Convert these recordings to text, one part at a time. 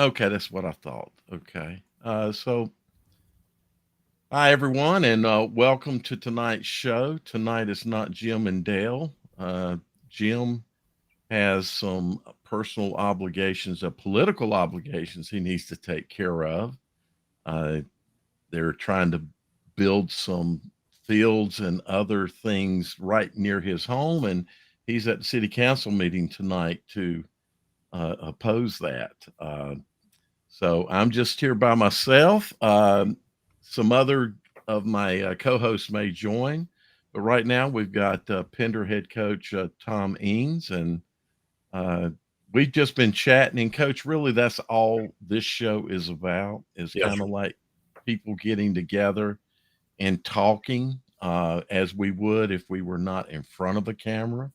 Okay, that's what I thought. Okay. So hi everyone, and welcome to tonight's show. Tonight is not Jim and Dale. Jim has some personal obligations, political obligations he needs to take care of. Uh, they're trying to build some fields and other things right near his home, and he's at the city council meeting tonight to oppose that. So I'm just here by myself. Some other of my co-hosts may join, but right now we've got Pender head coach Tom Eanes, and uh, we've just been chatting. And coach, really, that's all this show is about. Is Yes, kind sir. of like people getting together and talking as we would if we were not in front of a camera.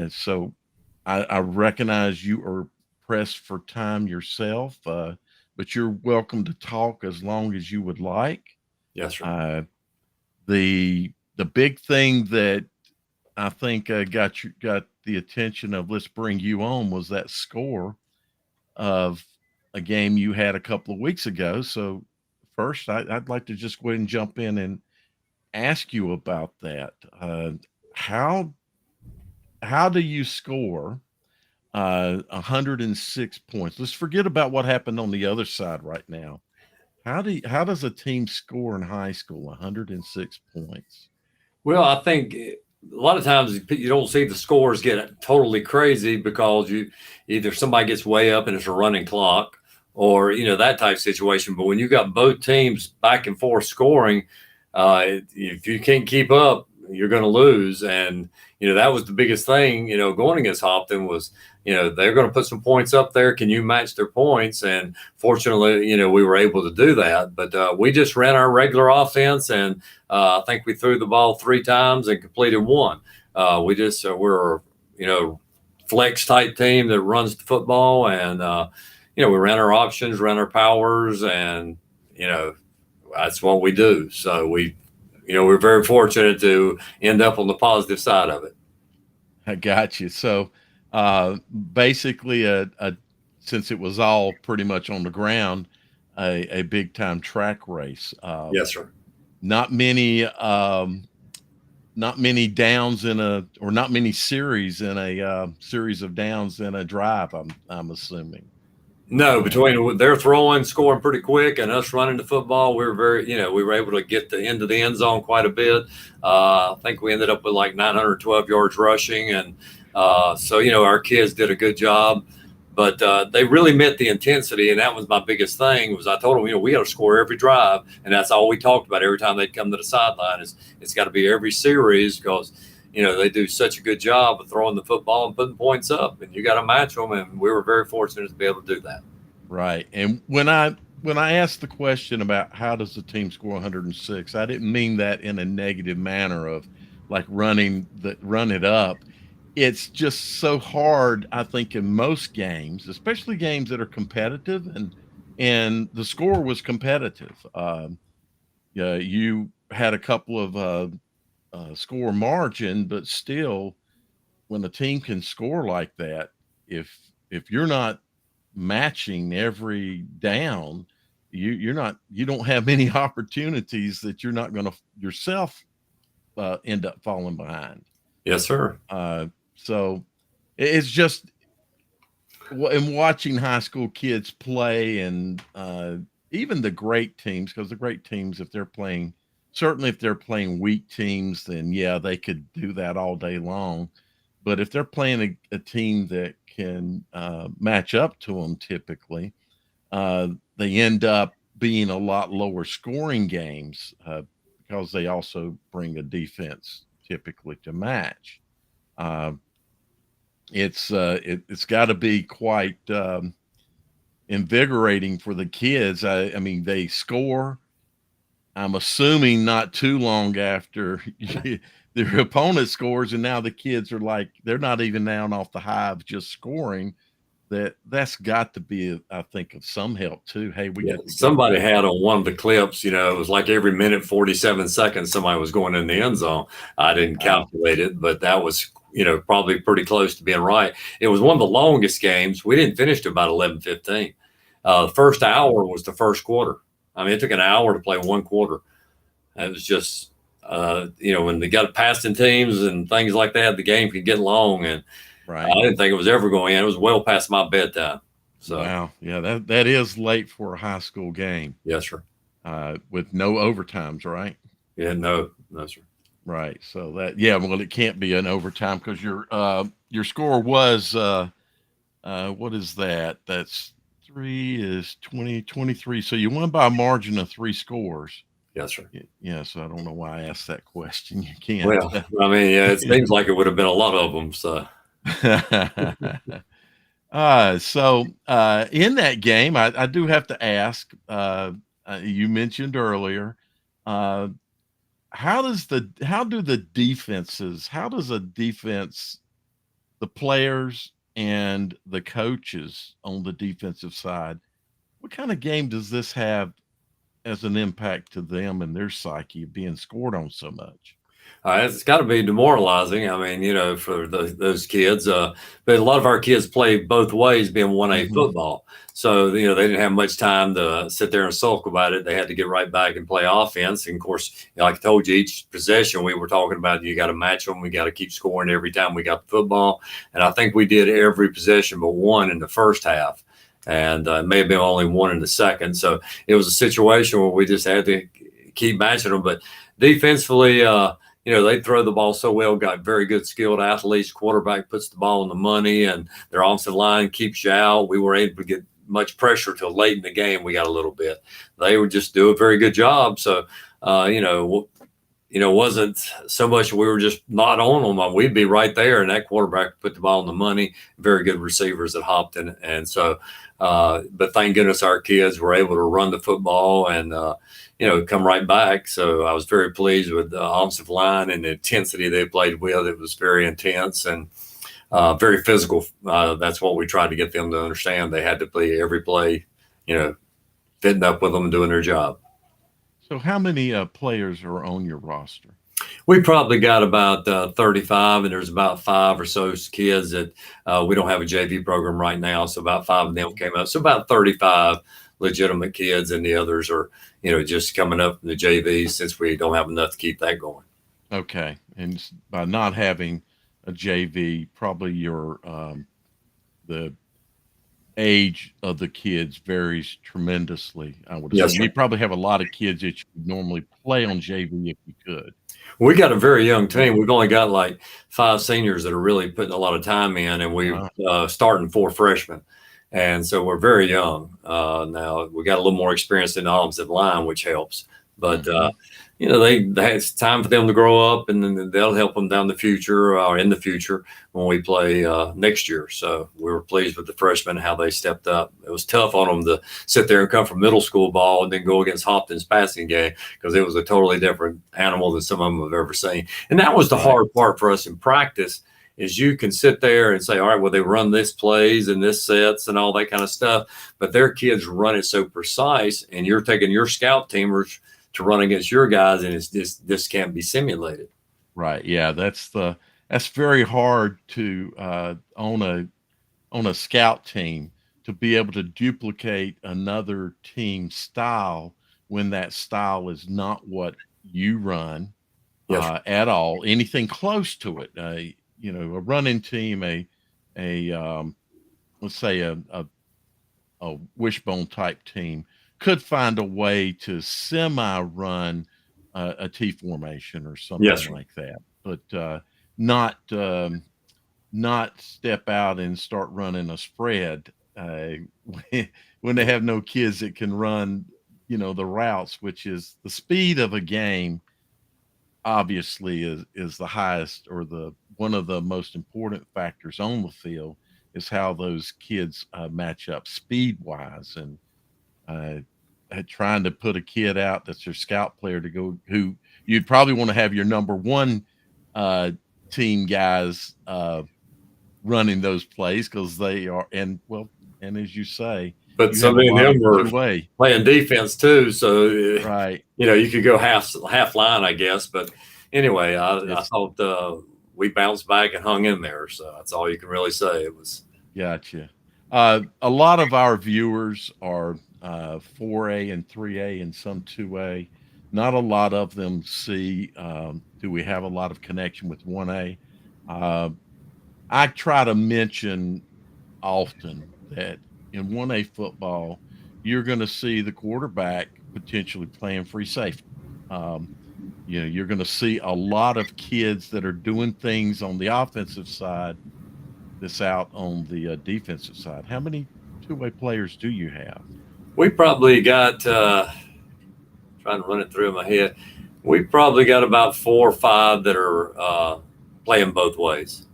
So I recognize you are pressed for time yourself, but you're welcome to talk as long as you would like. Yes, sir. Uh, the big thing that I think got the attention of let's bring you on was that score of a game you had a couple of weeks ago. So first, I'd like to just go ahead and jump in and ask you about that. How how do you score 106 points? Let's forget about what happened on the other side right now. How does a team score in high school 106 points? Well, I think a lot of times you don't see the scores get totally crazy because you either somebody gets way up and it's a running clock, or that type of situation. But when you got both teams back and forth scoring, if you can't keep up, you're going to lose. And that was the biggest thing. Going against Hopton was they're going to put some points up there. Can you match their points? And fortunately, we were able to do that. But we just ran our regular offense, and I think we threw the ball 3 times and completed one. We're flex type team that runs the football, and we ran our options, ran our powers, and that's what we do. So we're very fortunate to end up on the positive side of it. I got you. So basically, since it was all pretty much on the ground, a big time track race. Yes, sir. Not many, not many downs in a, or not many series in a series of downs in a drive. I'm assuming. No, between they're throwing, scoring pretty quick, and us running the football, we were able to get the end of the end zone quite a bit. I think we ended up with like 912 yards rushing, and so our kids did a good job. But they really met the intensity, and that was my biggest thing. Was I told them, we got to score every drive, and that's all we talked about every time they'd come to the sideline. Is it's got to be every series because they do such a good job of throwing the football and putting points up, and you got to match them. And we were very fortunate to be able to do that. Right. And when I asked the question about how does the team score 106, I didn't mean that in a negative manner of like run it up. It's just so hard, I think, in most games, especially games that are competitive, and the score was competitive. Yeah, you had a couple of score margin, but still, when a team can score like that, if you're not matching every down, you don't have many opportunities that you're not going to yourself end up falling behind. Yes, sir. So it's just in watching high school kids play, and even the great teams, because the great teams, if they're playing, certainly if they're playing weak teams, then yeah, they could do that all day long. But if they're playing a team that can match up to them, typically, they end up being a lot lower scoring games because they also bring a defense typically to match. Uh, it's got to be quite invigorating for the kids. I mean, they score. I'm assuming not too long after their opponent scores, and now the kids are like they're not even down off the high of just scoring. That's got to be, I think, of some help too. Hey, we got to go Somebody back. had on one of the clips, it was like every minute, 47 seconds, somebody was going in the end zone. I didn't Wow. calculate it, but that was probably pretty close to being right. It was one of the longest games. We didn't finish to about 11:15. The first hour was the first quarter. I mean, it took an hour to play one quarter. It was just, when they got passing teams and things like that, the game could get long, and I Right. didn't think it was ever going in. It was well past my bedtime. So, Wow. Yeah, that is late for a high school game. yes, sir. With no overtimes, right? Yeah, no, sir. Right. So well, it can't be an overtime because your score was what is that? That's 20, 23. So you won by a margin of 3 scores. Yes, sir. Yeah. So I don't know why I asked that question. You can't. Well, I mean, yeah, it seems like it would have been a lot of them. So, In that game, I do have to ask. You mentioned earlier, uh, how does the defenses? How does a defense, the players and the coaches on the defensive side, what kind of game does this have as an impact to them and their psyche of being scored on so much? it's got to be demoralizing. I mean, for those kids. But a lot of our kids play both ways, being 1A Mhm. football. So, they didn't have much time to sit there and sulk about it. They had to get right back and play offense. And of course, like I told you, each possession we were talking about, you got to match them. We got to keep scoring every time we got the football. And I think we did every possession but one in the first half. And it may have been only one in the second. So it was a situation where we just had to keep matching them. But defensively, they throw the ball so well, got very good skilled athletes. Quarterback puts the ball in the money, and their offensive line keeps you out. We were able to get much pressure till late in the game. We got a little bit. They would just do a very good job. So, wasn't so much we were just not on them. We'd be right there, and that quarterback put the ball in the money. Very good receivers that hopped in, and so. But thank goodness our kids were able to run the football and come right back. So I was very pleased with the offensive line and the intensity they played with. It was very intense and very physical. That's what we tried to get them to understand. They had to play every play, fitting up with them and doing their job. So how many players are on your roster? We probably got about 35, and there's about 5 or so kids that we don't have a JV program right now. So about 5 of them came up. So about 35 legitimate kids, and the others are, just coming up in the JV since we don't have enough to keep that going. Okay. And by not having a JV, probably the age of the kids varies tremendously. I would Yes, assume sir. you probably have a lot of kids that you would normally play on JV if you could. We got a very young team. We've only got like 5 seniors that are really putting a lot of time in, and we're starting 4 freshmen. And so we're very young. Now we got a little more experience in the offensive line, which helps. But it's time for them to grow up, and then they'll help them down the future or in the future when we play next year. So we were pleased with the freshmen, how they stepped up. It was tough on them to sit there and come from middle school ball and then go against Hopton's passing game, because it was a totally different animal than some of them have ever seen. And that was the hard part for us in practice, is you can sit there and say, all right, well, they run this plays and this sets and all that kind of stuff, but their kids run it so precise, and you're taking your scout teamers to run against your guys, and it's just, this can't be simulated. Right. Yeah. That's very hard to on a scout team to be able to duplicate another team's style when that style is not what you run Yes. at all. Anything close to it, a running team, let's say a wishbone type team could find a way to semi-run a T formation or something Yes, sir. like that, but not step out and start running a spread when they have no kids that can run, the routes, which is the speed of a game. Obviously, is the highest, or the one of the most important factors on the field is how those kids match up speed wise, and trying to put a kid out that's your scout player to go, who you'd probably want to have your number one team guys running those plays, because they are, and as you say, but you so have a many of lot of them were leeway. playing defense too. So, Right. you could go half line, I guess. But anyway, I It's thought we bounced back and hung in there. So that's all you can really say. It was. Gotcha. A lot of our viewers are 4A and 3A and some 2A. Not a lot of them see, do we have a lot of connection with 1A? Uh, I try to mention often that in 1A football, you're going to see the quarterback potentially playing free safety. Um, you're going to see a lot of kids that are doing things on the offensive side that's out on the defensive side. How many two-way players do you have? We probably got trying to run it through my head. We probably got about 4 or 5 that are playing both ways.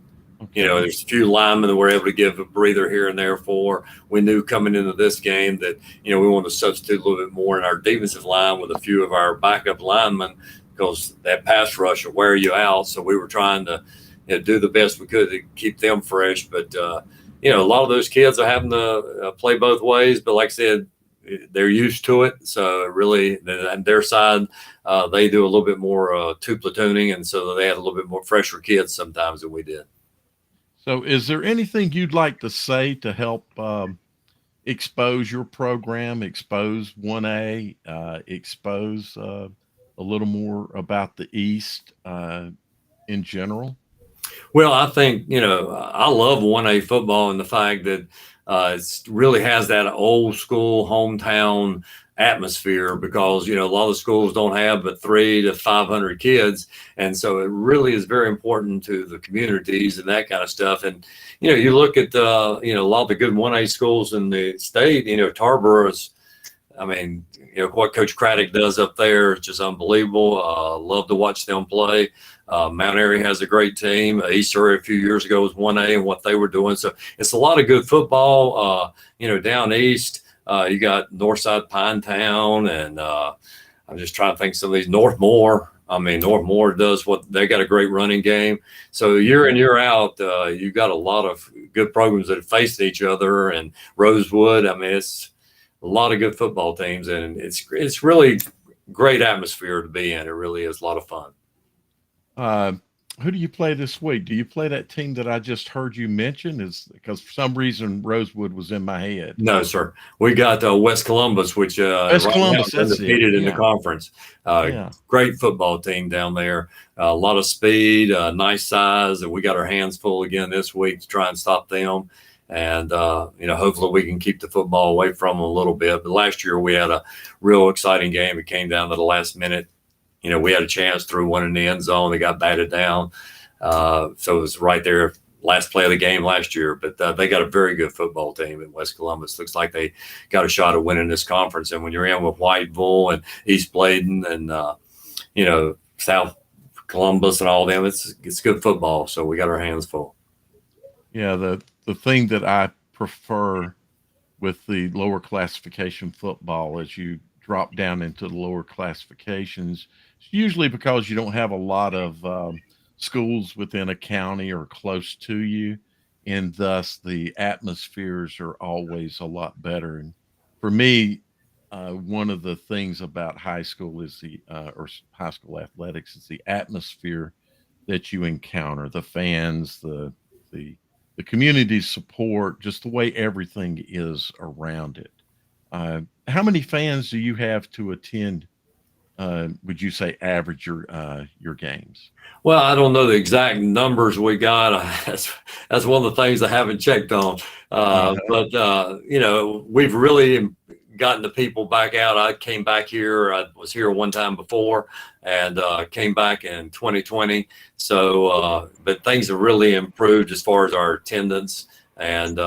Okay. There's a few linemen that we're able to give a breather here and there for. We knew coming into this game that, we wanted to substitute a little bit more in our defensive line with a few of our backup linemen because that pass rush will wear you out. So we were trying to do the best we could to keep them fresh. But, a lot of those kids are having to play both ways. But like I said, they're used to it. So really, on their side, they do a little bit more two platooning. And so they had a little bit more fresher kids sometimes than we did. So, is there anything you'd like to say to help expose your program, expose 1A, expose a little more about the East in general? Well, I think, I love 1A football and the fact that it really has that old school hometown atmosphere because, a lot of schools don't have but 300 to 500 kids. And so it really is very important to the communities and that kind of stuff. And, you look at, a lot of the good 1A schools in the state, Tarboro is, what Coach Craddock does up there is just unbelievable. Love to watch them play. Mount Airy has a great team. East Surrey a few years ago was 1A and what they were doing. So it's a lot of good football. Down east, you got Northside Pinetown, and I'm just trying to think some of these Northmore. Northmore does what they got a great running game. So year in, year out, you got a lot of good programs that face each other. And Rosewood, it's a lot of good football teams, and it's really great atmosphere to be in. It really is a lot of fun. Who do you play this week? Do you play that team that I just heard you mention? Is because for some reason Rosewood was in my head. No, sir. We got West Columbus, which West right Columbus, now is that's it. undefeated in the Yeah. conference. Yeah. Great football team down there. A lot of speed, nice size, and we got our hands full again this week to try and stop them. And hopefully we can keep the football away from them a little bit. But last year we had a real exciting game. It came down to the last minute. We had a chance, threw one in the end zone. They got batted down. So it was right there, last play of the game last year. But they got a very good football team at West Columbus. Looks like they got a shot at winning this conference. And when you're in with Whiteville and East Bladen and, South Columbus and all them, it's good football. So we got our hands full. Yeah. The thing that I prefer with the lower classification football as you drop down into the lower classifications, it's usually because you don't have a lot of schools within a county or close to you, and thus the atmospheres are always a lot better. And for me, one of the things about high school is or high school athletics is the atmosphere that you encounter, the fans, the the community support, just the way everything is around it. How many fans do you have to attend? Would you say average your games? Well, I don't know the exact numbers we got. That's one of the things I haven't checked on. Uh-huh. But we've really gotten the people back out. I came back here. I was here one time before, and came back in 2020. So, but things have really improved as far as our attendance, and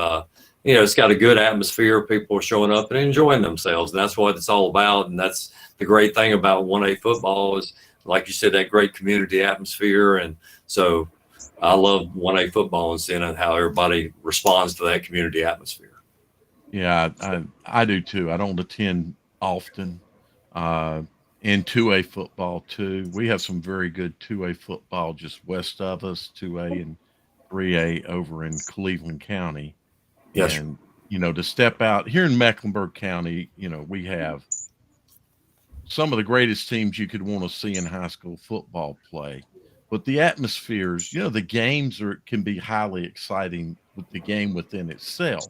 it's got a good atmosphere. People are showing up and enjoying themselves, and that's what it's all about. And that's the great thing about 1A football is, like you said, that great community atmosphere. And so I love 1A football and seeing how everybody responds to that community atmosphere. Yeah, I do too. I don't attend often. Uh, in 2A football too. We have some very good 2A football just west of us, 2A and 3A over in Cleveland County. Yes, sir. And, to step out here in Mecklenburg County, we have some of the greatest teams you could want to see in high school football play. but the atmospheres, the games can be highly exciting with the game within itself,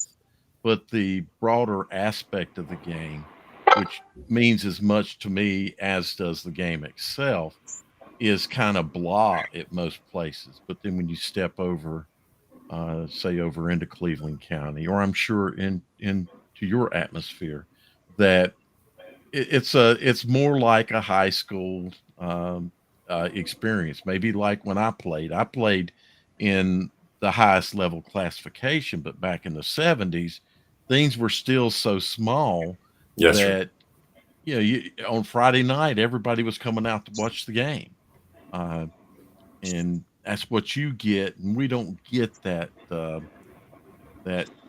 but the broader aspect of the game, which means as much to me as does the game itself, is kind of blah at most places. But then when you step over, say over into Cleveland County, or I'm sure into your atmosphere, that it's more like a high school experience. Maybe like when I played in the highest level classification, but back in the '70s, things were still so small Yes, sir. that on Friday night everybody was coming out to watch the game, uh, and that's what you get, and we don't get that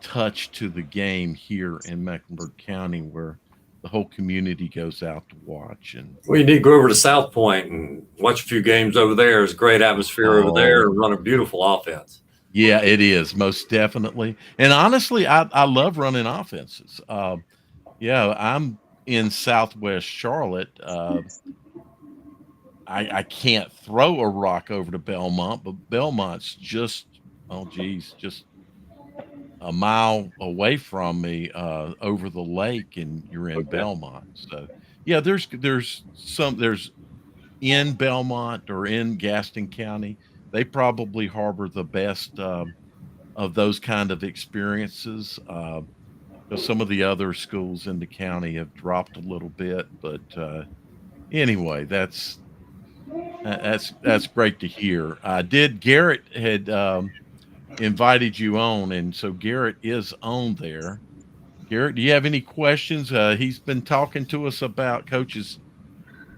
touch to the game here in Mecklenburg County where the whole community goes out to watch. And Well, you need to go over to South Point and watch a few games over there. There's a great atmosphere over there oh and run a beautiful offense. yeah, it is most definitely. And honestly, I love running offenses. Yeah, I'm in Southwest Charlotte. I can't throw a rock over to Belmont, but Belmont's just, oh geez, just a mile away from me, over the lake, and you're in Okay. Belmont. So yeah, there's in Belmont or in Gaston County, they probably harbor the best of those kind of experiences. Because some of the other schools in the county have dropped a little bit, but anyway, that's great to hear. Did Garrett had invited you on, and so Garrett is on there. Garrett, do you have any questions? He's been talking to us about coaches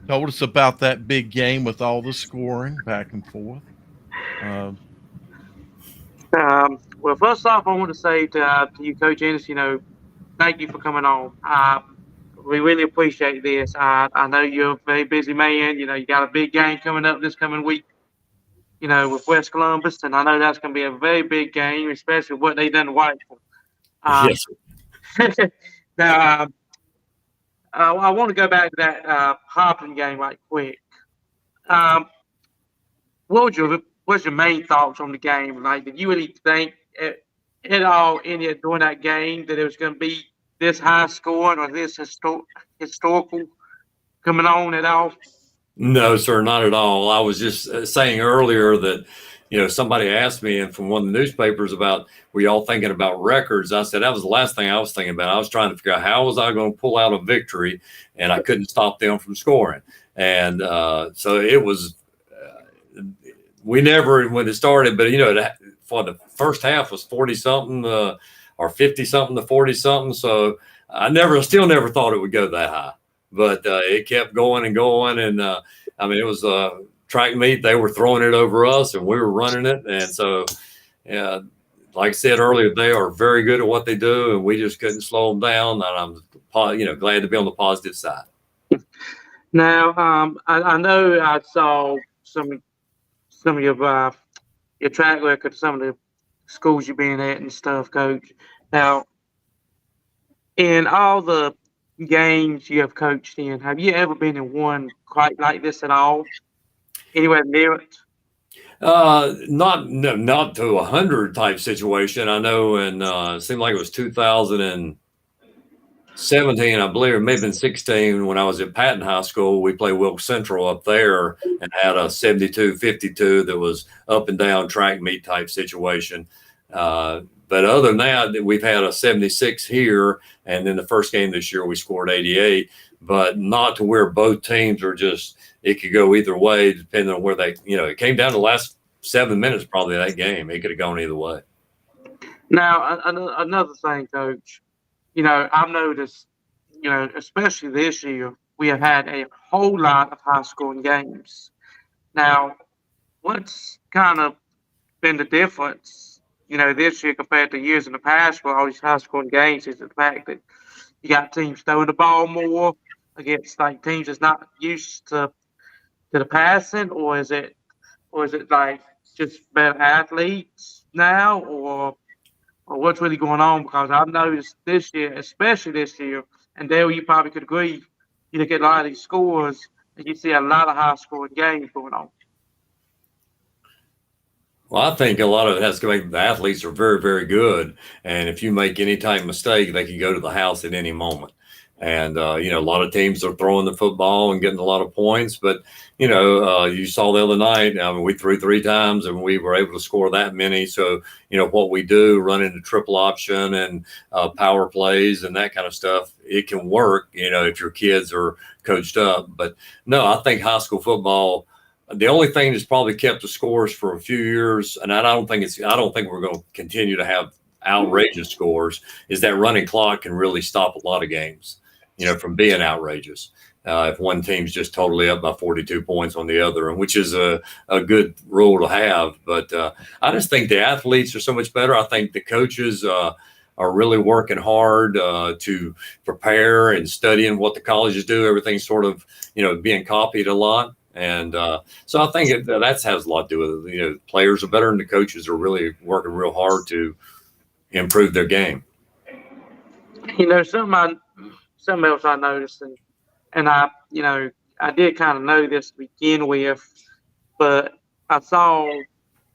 told us about that big game with all the scoring back and forth. Um, Well, first off, I want to say to you, Coach Ennis, thank you for coming on. We really appreciate this. I know you're a very busy man. You got a big game coming up this coming week, with West Columbus, and I know that's going to be a very big game, especially what they done to Whiteville. Um, Yes, sir. now, I want to go back to that Hopkins game right quick. Um, what's your main thoughts on the game? Like, did you really think at all in it during that game that it was going to be this high scoring or this historical coming on at all? No, sir, not at all. I was just saying earlier that, somebody asked me and from one of the newspapers about, were y'all thinking about records? I said, that was the last thing I was thinking about. I was trying to figure out how was I going to pull out a victory, and I couldn't stop them from scoring. And so it was, we never, when it started, but, for the first half was 40 something or 50 something to 40 something. So still never thought it would go that high. But it kept going and going, and it was a track meet. They were throwing it over us, and we were running it. And so, like I said earlier, they are very good at what they do, and we just couldn't slow them down. And I'm, glad to be on the positive side. Now, I know I saw some of your track record, some of the schools you've been at and stuff, Coach. Now, in all the games you have coached in, have you ever been in one quite like this at all? Anywhere near it? Not to 100 type situation. I know, and it seemed like it was 2017, I believe, or maybe been 16, when I was at Patton High School. We played Wilkes Central up there and had a 72-52 that was up and down track meet type situation. But other than that, we've had a 76 here, and then the first game this year we scored 88, but not to where both teams are just, it could go either way depending on where they, it came down to the last 7 minutes probably of that game. It could have gone either way. Now, another thing, Coach, I've noticed, especially this year, we have had a whole lot of high scoring games. Now, what's kind of been the difference, this year compared to years in the past for all these high scoring games is the fact that you got teams throwing the ball more against like teams that's not used to the passing, or is it like just better athletes now, or what's really going on? Because I've noticed this year, especially this year, and Dale, you probably could agree, you look at a lot of these scores and you see a lot of high scoring games going on. Well, I think a lot of it has to make the athletes are very, very good. And if you make any type of mistake, they can go to the house at any moment. And, a lot of teams are throwing the football and getting a lot of points. But, you saw the other night, I mean, we threw 3 times and we were able to score that many. So, what we do, run into triple option and power plays and that kind of stuff, it can work, if your kids are coached up. But no, I think high school football, the only thing that's probably kept the scores for a few years, and I don't think we're going to continue to have outrageous scores, is that running clock can really stop a lot of games, from being outrageous. If one team's just totally up by 42 points on the other, and which is a good rule to have. But I just think the athletes are so much better. I think the coaches are really working hard to prepare and studying what the colleges do. Everything's sort of, being copied a lot. And so I think that has a lot to do with it. Players are better and the coaches are really working real hard to improve their game. Something else I noticed, and I did kind of know this to begin with, but I saw,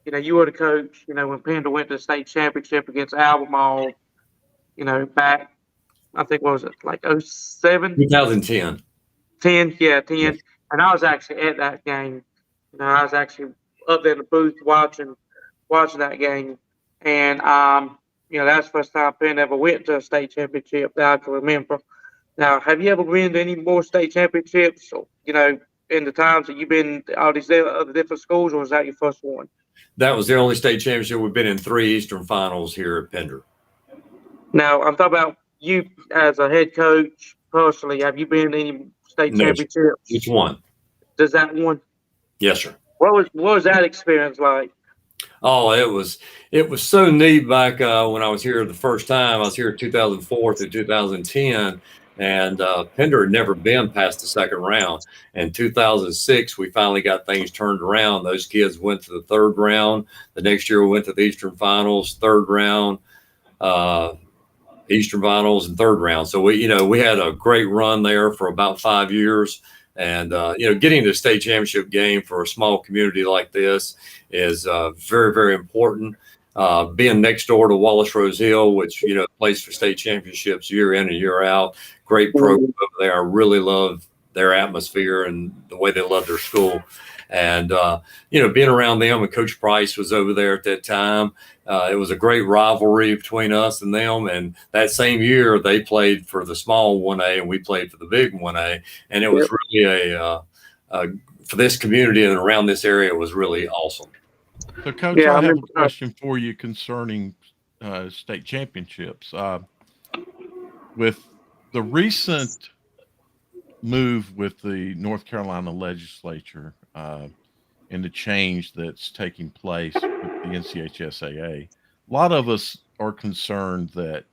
you were the coach, when Pender went to the state championship against Albemarle, back, I think, what was it, like 07? 2010. 10, yeah, 10. Yes. And I was actually at that game. I was actually up there in the booth watching that game. And that's the first time Penn ever went to a state championship that I can remember. Now, have you ever been to any more state championships, in the times that you've been to all these other different schools, or was that your first one? That was the only state championship. We've been in 3 Eastern finals here at Pender. Now, I'm talking about you as a head coach personally. Have you been to any state championships? Each one. Does that one? Yes, sir. What was that experience like? Oh, it was so neat back when I was here the first time. I was here in 2004 through 2010, and Pender had never been past the second round. In 2006, we finally got things turned around. Those kids went to the third round. The next year, we went to the Eastern Finals, third round, Eastern Finals, and third round. So we had a great run there for about 5 years. And, getting to the state championship game for a small community like this is very, very important. Being next door to Wallace Rose Hill, which, plays for state championships year in and year out. Great program over there. I really love their atmosphere and the way they love their school. And, being around them, and Coach Price was over there at that time. It was a great rivalry between us and them. And that same year, they played for the small 1A and we played for the big 1A. And it was really for this community and around this area, it was really awesome. So, Coach, I have a question for you concerning state championships. With the recent move with the North Carolina legislature and the change that's taking place with the NCHSAA, a lot of us are concerned that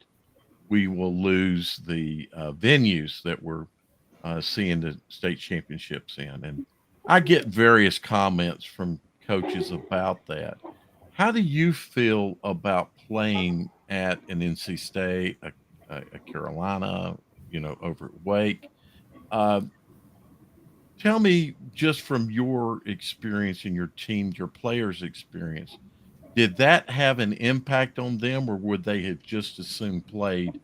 we will lose the venues that we're seeing the state championships in. And I get various comments from coaches about that. How do you feel about playing at an NC State, a Carolina, over at Wake? Tell me, just from your experience and your team, your players' experience, did that have an impact on them, or would they have just as soon played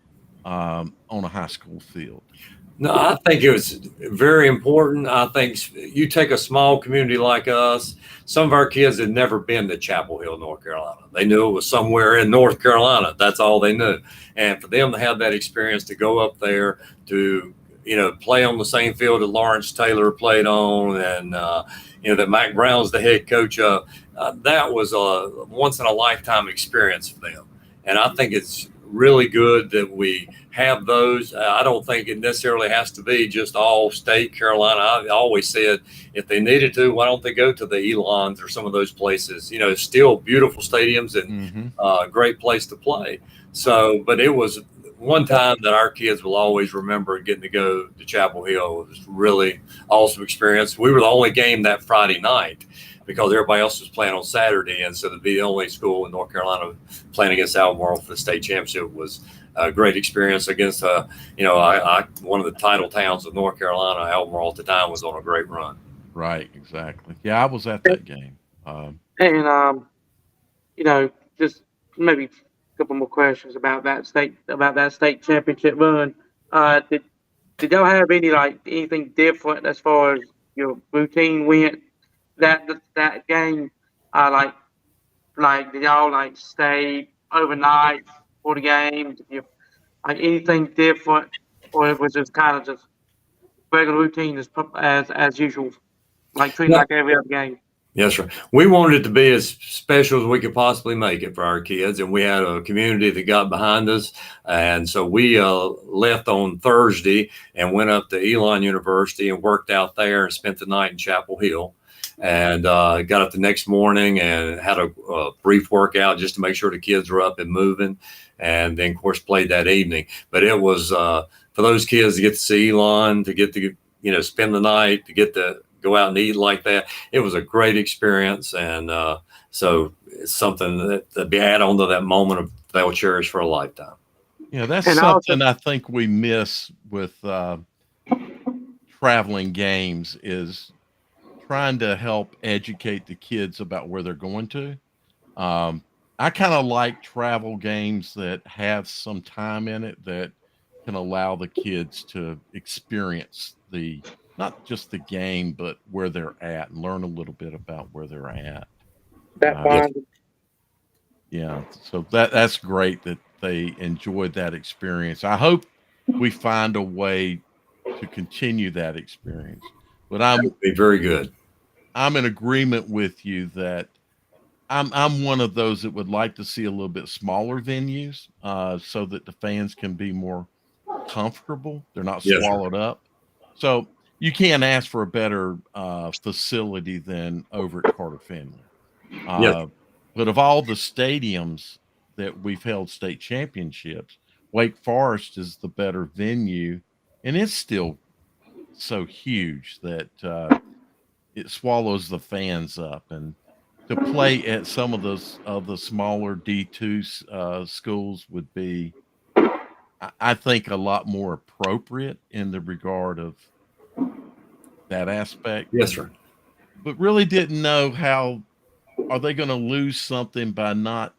on a high school field? No, I think it was very important. I think you take a small community like us, some of our kids had never been to Chapel Hill, North Carolina. They knew it was somewhere in North Carolina. That's all they knew. And for them to have that experience, to go up there, to play on the same field that Lawrence Taylor played on, and that Mac Brown's the head coach of, that was a once in a lifetime experience for them. And I think it's really good that we have those. I don't think it necessarily has to be just all state Carolina. I always said if they needed to, why don't they go to the Elons or some of those places? Still beautiful stadiums and great place to play. So, but it was one time that our kids will always remember getting to go to Chapel Hill. It was really awesome experience. We were the only game that Friday night because everybody else was playing on Saturday. And so to be the only school in North Carolina playing against Albemarle for the state championship was a great experience against, one of the title towns of North Carolina. Albemarle at the time was on a great run. Right, exactly. Yeah, I was at that game. just maybe a couple more questions about that state championship run. Did y'all have anything different as far as your routine went that game? Uh, like did y'all stay overnight for the game? Did you anything different, or it was just kind of just regular routine as usual, treating like every other game? Yes, sir. We wanted it to be as special as we could possibly make it for our kids, and we had a community that got behind us, and so we left on Thursday and went up to Elon University and worked out there and spent the night in Chapel Hill, and got up the next morning and had a brief workout just to make sure the kids were up and moving, and then of course played that evening. But it was for those kids to get to see Elon, to get to spend the night, to get to go out and eat like that. It was a great experience. And so it's something that be add on to that moment they'll cherish for a lifetime. Yeah, that's something I think we miss with traveling games is trying to help educate the kids about where they're going to. I kind of like travel games that have some time in it that can allow the kids to experience not just the game, but where they're at and learn a little bit about where they're at. Yeah. So that's great that they enjoyed that experience. I hope we find a way to continue that experience, but That would be very good. I'm in agreement with you that I'm one of those that would like to see a little bit smaller venues, so that the fans can be more comfortable. They're not swallowed up. So you can't ask for a better facility than over at Carter Finley. But of all the stadiums that we've held state championships, Wake Forest is the better venue, and it's still so huge that it swallows the fans up. And to play at some of the smaller D2 schools would be, I think, a lot more appropriate in the regard of that aspect. Yes, sir. But really didn't know how are they going to lose something by not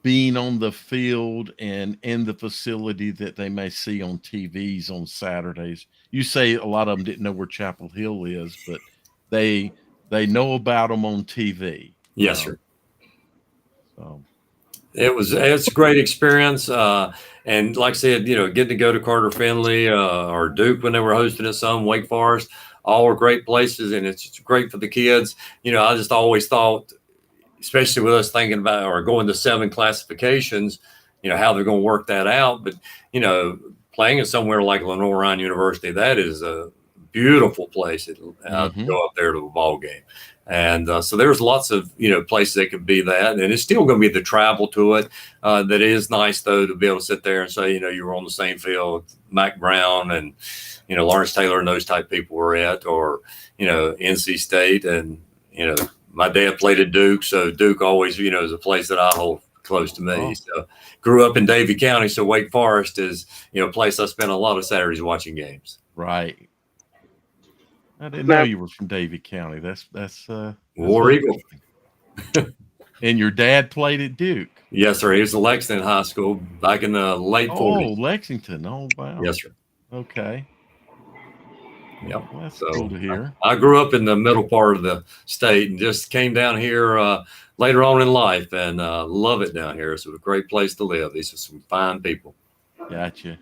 being on the field and in the facility that they may see on TVs on Saturdays. You say a lot of them didn't know where Chapel Hill is, but they know about them on TV. Yes, sir. So it's a great experience. And like I said, getting to go to Carter Finley or Duke when they were hosting it, some Wake Forest, all are great places, and it's great for the kids. I just always thought, especially with us thinking about or going to 7 classifications, how they're going to work that out. But, playing at somewhere like Lenore University, that is a beautiful place to go up there to a ball game. And so there's lots of, places that could be that. And it's still going to be the travel to it. That is nice, though, to be able to sit there and say, you were on the same field, Mac Brown and, Lawrence Taylor and those type people were at, or, NC State. And, my dad played at Duke. So Duke always, is a place that I hold close to me. Oh. So grew up in Davie County. So Wake Forest is, a place I spent a lot of Saturdays watching games. Right. I didn't know you were from Davie County. That's War Eagle. And your dad played at Duke. Yes, sir. He was at Lexington High School back in the late 40s. Oh, Lexington. Oh, wow. Yes, sir. Okay. Yep. Well, that's cool to hear. I grew up in the middle part of the state and just came down here later on in life, and love it down here. It's a great place to live. These are some fine people. Gotcha.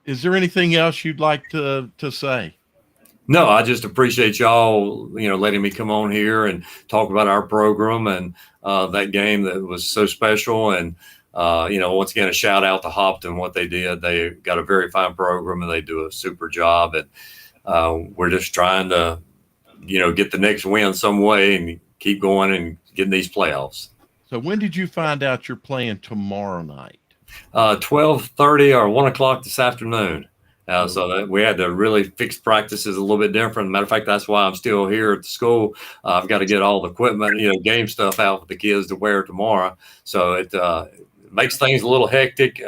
Is there anything else you'd like to say? No, I just appreciate y'all, letting me come on here and talk about our program and that game that was so special. And, once again, a shout out to Hopton, what they did. They got a very fine program and they do a super job. And we're just trying to, get the next win some way and keep going and getting these playoffs. So when did you find out you're playing tomorrow night? 12:30 or 1 o'clock this afternoon. So that we had to really fix practices a little bit different. Matter of fact, that's why I'm still here at the school. I've got to get all the equipment, game stuff out for the kids to wear tomorrow. So it makes things a little hectic.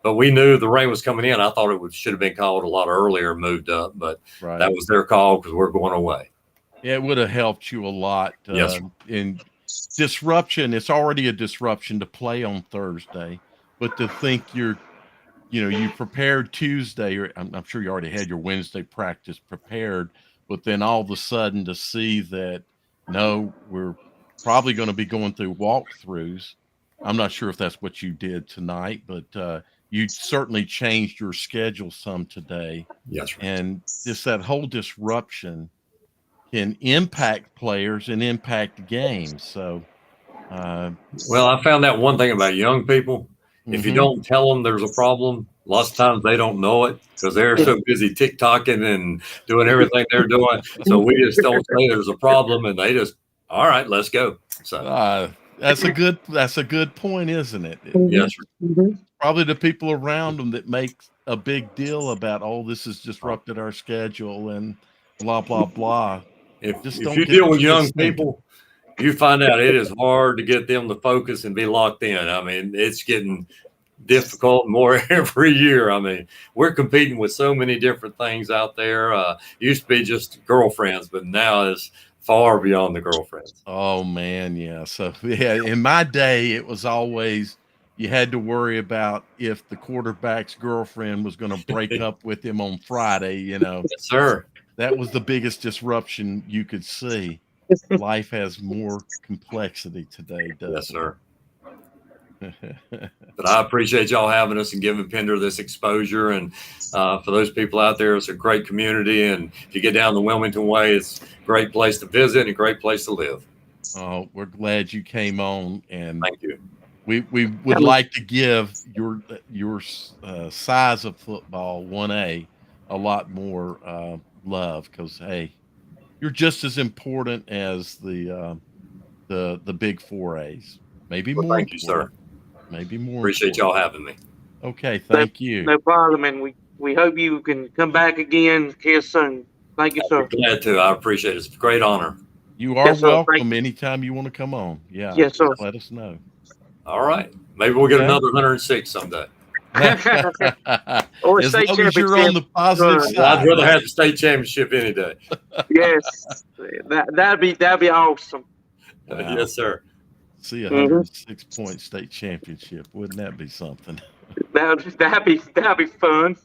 But we knew the rain was coming in. I thought it should have been called a lot earlier and moved up, but that was their call because we're going away. It would have helped you a lot. Yes, sir. In disruption, it's already a disruption to play on Thursday, but to think you prepared Tuesday, or I'm sure you already had your Wednesday practice prepared, but then all of a sudden to see that, no, we're probably going to be going through walkthroughs. I'm not sure if that's what you did tonight, but you certainly changed your schedule some today. Yes, sir. And just that whole disruption can impact players and impact games. So, Well, I found out one thing about young people. If you mhm. don't tell them there's a problem, lots of times they don't know it because they're so busy TikToking and doing everything they're doing. So we just don't say there's a problem, and they just, all right, let's go. So That's a good point, isn't it? yes, sir. Mhm. Probably the people around them that make a big deal about, oh, this has disrupted our schedule and blah blah blah. Just If don't you get deal the with young kids thinking. people, you find out it is hard to get them to focus and be locked in. I mean, it's getting difficult more every year. I mean, we're competing with so many different things out there. Used to be just girlfriends, but now it's far beyond the girlfriends. Oh man, yeah. So yeah, in my day, it was always you had to worry about if the quarterback's girlfriend was going to break Yes, up with him on Friday. sir. That was the biggest disruption you could see. Life has more complexity today, Yes, doesn't sir. it? But I appreciate y'all having us and giving Pender this exposure. And for those people out there, it's a great community. And if you get down the Wilmington way, it's a great place to visit and a great place to live. Oh, we're glad you came on, and Thank you. we would like to give your size of football 1A a lot more love, because hey, you're just as important as the big 4As, maybe Well, more thank you, sir. important, maybe more Appreciate important. y'all having me. Okay, No, thank you. no problem, and we hope you can come back again here soon. Thank you, I'd sir. be glad to. I appreciate it. It's a great honor. You are Yes, sir. Thank welcome anytime you want to come on. Yeah, Yes, just sir. let us know. All right. Maybe we'll get Okay. another 106 someday. Or As state long as you're on championship. the positive Good. Well, I'd side, rather right? have the state championship any day. Yes, that'd be awesome. Wow. Yes, sir. See a Hmm 106-point state championship. Wouldn't that be something? That'd be fun.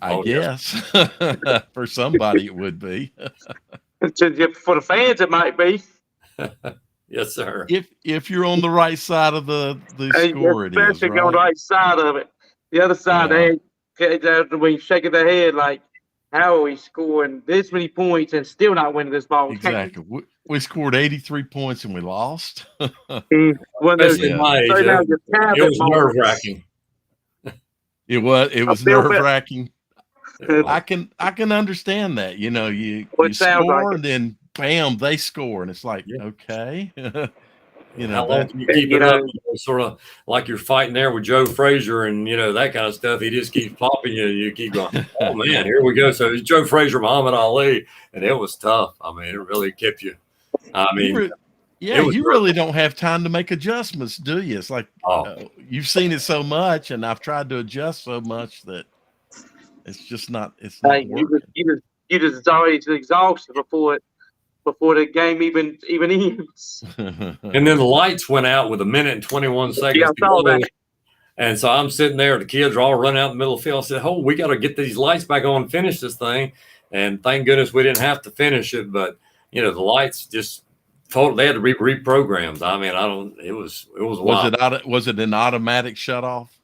I Oh, yes. guess. For somebody it would be. For the fans, it might be. Yes, sir. If you're on the right side of the Hey, score, it is, especially if you're on the right? right side of it. The other side, Yeah, they'll be shaking their head like, how are we scoring this many points and still not winning this ball game? exactly. We scored 83 points and we lost. One of those Especially in Yeah. my age, turn out your it cabin was nerve moments. wracking. It I was feel bad. nerve-wracking. I can understand that. You Well, it sounds like score it. and then bam, they score, and it's like, Yeah. okay. How long That can you And, keep it up? Sort of like you're fighting there with Joe Frazier and that kind of stuff. He just keeps popping you. You keep going, oh man, here we go. So it's Joe Frazier, Muhammad Ali, and it was tough. I mean, it really kept you. I mean, yeah, it was you really don't have time to make adjustments, do you? It's like you've seen it so much, and I've tried to adjust so much that it's just not. It's not hey, working. you just always exhausted before the game even ends. and then the lights went out with 1:21 Yeah, I to saw go. that. And so I'm sitting there, the kids are all running out in the middle of the field. I said, oh, we got to get these lights back on and finish this thing. And thank goodness we didn't have to finish it. But, the lights just they had to be reprogrammed. I mean, it was wild. Was it an automatic shut off?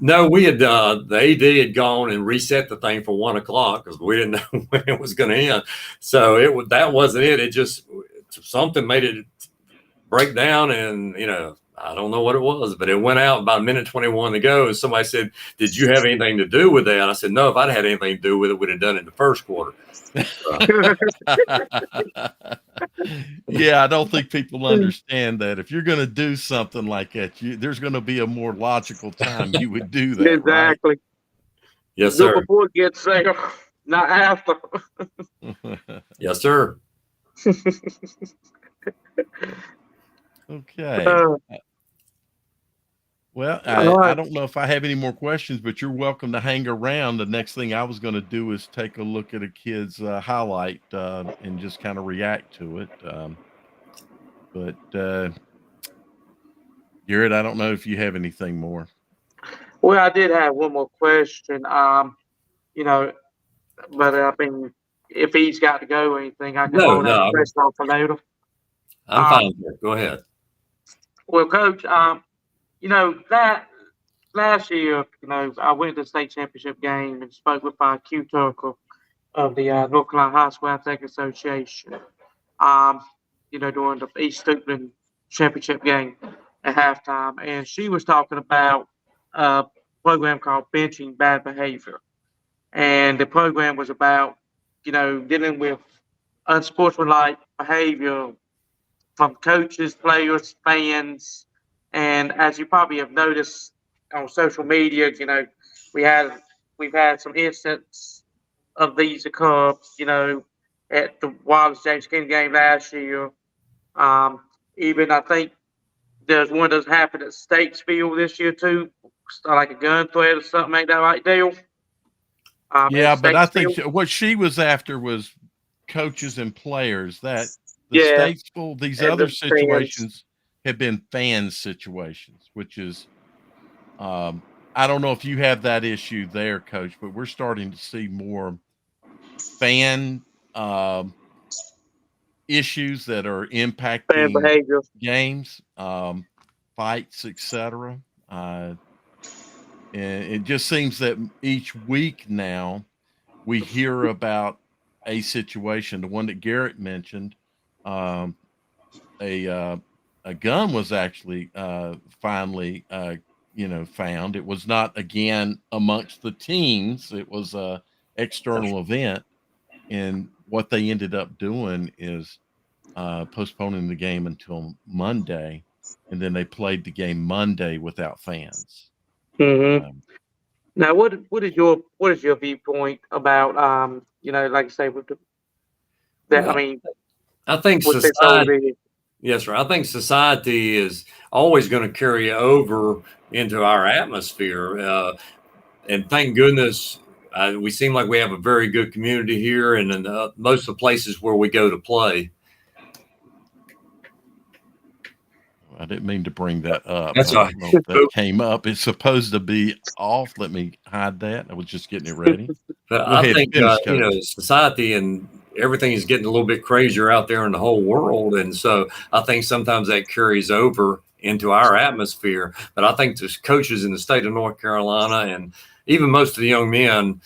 No, we had, the AD had gone and reset the thing for 1:00 because we didn't know when it was going to end. So that wasn't it. It just, something made it break down and, I don't know what it was, but it went out about 1:21 to go. And somebody said, did you have anything to do with that? I said, no, if I'd had anything to do with it, we'd have done it in the first quarter. Yeah, I don't think people understand that. If you're going to do something like that, there's going to be a more logical time you would do that. Exactly. Right? Yes, Do sir. before it gets there, not after. Yes, sir. Okay. Well, All I right. don't know if I have any more questions, but you're welcome to hang around. The next thing I was going to do is take a look at a kid's highlight and just kind of react to it. But Garrett, I don't know if you have anything more. Well, I did have one more question. You know, but I mean, if he's got to go or anything, I can No, hold that no, question on for later. I'm Um, fine here. Go ahead. well, Coach, that last year, I went to the state championship game and spoke with Q Tucker of the North Carolina High School Athletic Association. Um, during the East Steuben championship game at halftime, and she was talking about a program called Benching Bad Behavior, and the program was about, dealing with unsportsmanlike behavior from coaches, players, fans, and as you probably have noticed on social media, we had we've had some instances of these occur, at the Wallace James King game last year. Um, Even I think there's one of those happened at Statesville this year too, like a gun threat or something like that, right, Dale? At Yeah, but I think Statesville. what she was after was coaches and players. That the Yeah, Statesville, these and other the fans. situations have been fan situations, which is I don't know if you have that issue there, Coach, but we're starting to see more fan um, issues that are Fan impacting behavior. games, fights, etc. And it just seems that each week now we hear about a situation. The one that Garrett mentioned, um, a uh, a gun was actually finally found. It was not again amongst the teams. It was a external event, and what they ended up doing is postponing the game until Monday, and then they played the game Monday without fans. Hmm. Um, Now, what is your viewpoint about like I say with that? I Well, mean, I think with this whole society, deal. yes, sir. I think society is always going to carry over into our atmosphere. And thank goodness, we seem like we have a very good community here, and in most of the places where we go to play. I didn't mean to bring that up. That's I all don't know if that right. came up. It's supposed to be off. Let me hide that. I was just getting it ready. But Go I ahead, think finish, you know, Coach. society and everything is getting a little bit crazier out there in the whole world, and so I think sometimes that carries over into our atmosphere. But I think the coaches in the state of North Carolina and even most of the young men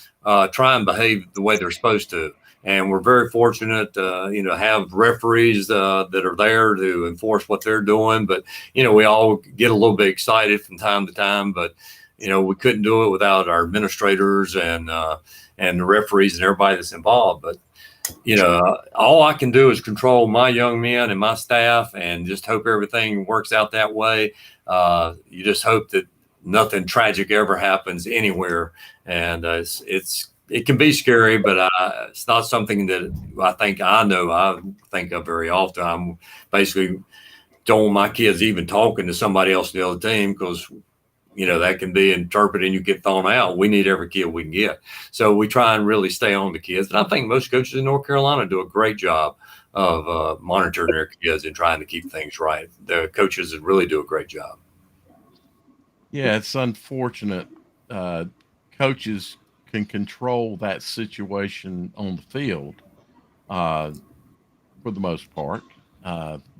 try and behave the way they're supposed to. And we're very fortunate, have referees that are there to enforce what they're doing. But we all get a little bit excited from time to time. But we couldn't do it without our administrators and the referees and everybody that's involved. But all I can do is control my young men and my staff, and just hope everything works out that way. You just hope that nothing tragic ever happens anywhere, and it can be scary, but it's not something that I think of very often. I'm basically don't want my kids even talking to somebody else on the other team because that can be interpreted and you get thrown out. We need every kid we can get. So we try and really stay on the kids. And I think most coaches in North Carolina do a great job of monitoring their kids and trying to keep things right. The coaches really do a great job. Yeah, it's unfortunate. Uh, Coaches can control that situation on the field uh, for the most part.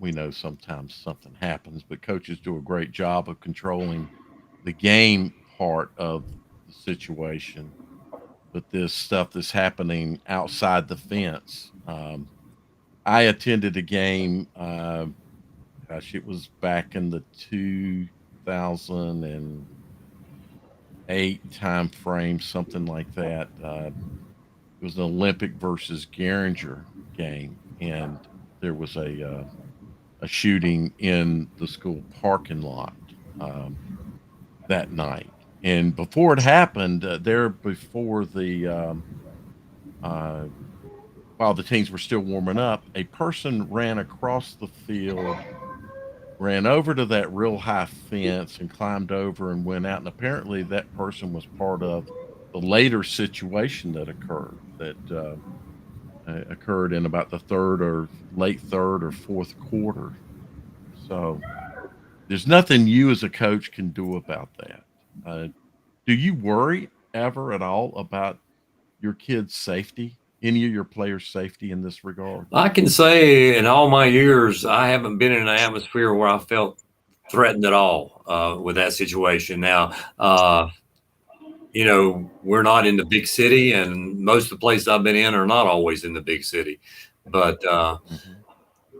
We know sometimes something happens, but coaches do a great job of controlling the game part of the situation. But this stuff that's happening outside the fence. I attended a game. Gosh, it was back in the 2008 time frame, something like that. It was an Olympic versus Garinger game, and there was a shooting in the school parking lot um, that night. And before it happened, there before the uh, while the teams were still warming up, a person ran across the field ran over to that real high fence and climbed over and went out. And apparently, that person was part of the later situation that occurred in about the third or late third or fourth quarter. So there's nothing you as a coach can do about that. Uh, do you worry ever at all about your kids' safety, any of your players' safety in this regard? I can say in all my years, I haven't been in an atmosphere where I felt threatened at all with that situation. Now, we're not in the big city, and most of the places I've been in are not always in the big city. But Mhm.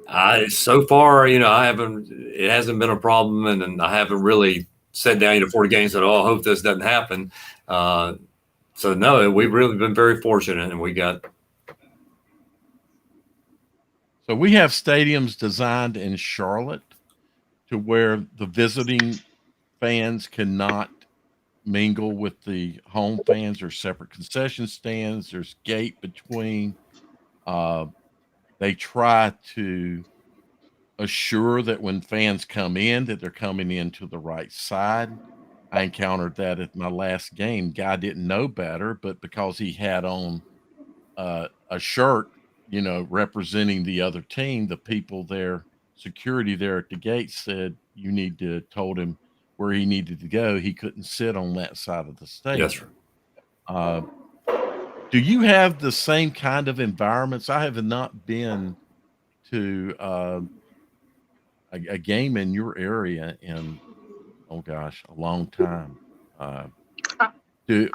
I so far, I haven't. It hasn't been a problem, and I haven't really sat down before the game and said, "Oh, I hope this doesn't happen." So no, we've really been very fortunate, and we got. So we have stadiums designed in Charlotte to where the visiting fans cannot mingle with the home fans. There's separate concession stands. There's gate between. Uh, they try to assure that when fans come in, that they're coming in to the right side. I encountered that at my last game. Guy didn't know better, but because he had on a shirt, representing the other team, the people there, security there at the gate said you need to told him where he needed to go. He couldn't sit on that side of the Yes, sir. stadium. Uh, do you have the same kind of environments? I have not been to a game in your area in, oh gosh, a long time. Uh, do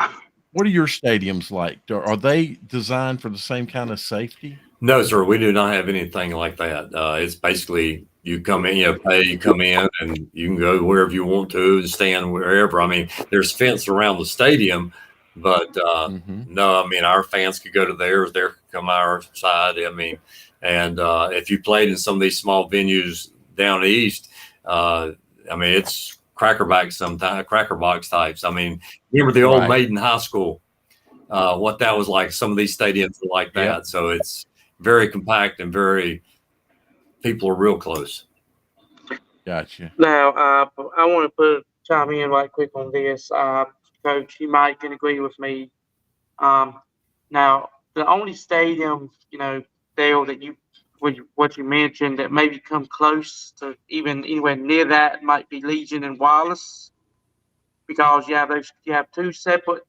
what are your stadiums like? Are they designed for the same kind of safety? No, sir, we do not have anything like that. It's basically you come in, pay, you come in, and you can go wherever you want to and stand wherever. I mean, there's fence around the stadium, but Hmm. no, I mean, our fans could go to theirs, they could come our side. I mean, and if you played in some of these small venues down east, uh, I mean, it's crackerback sometimes, cracker box types. I mean, remember the old Right. Maiden High School? What that was like. Some of these stadiums are like Yep. that. So it's very compact and people are real close. Gotcha. Now, I want to chime in right quick on this, Coach. You might can agree with me. Um, now, the only stadium, Dale, that what you mentioned that maybe come close to even anywhere near that might be Legion and Wallace, because you have two separate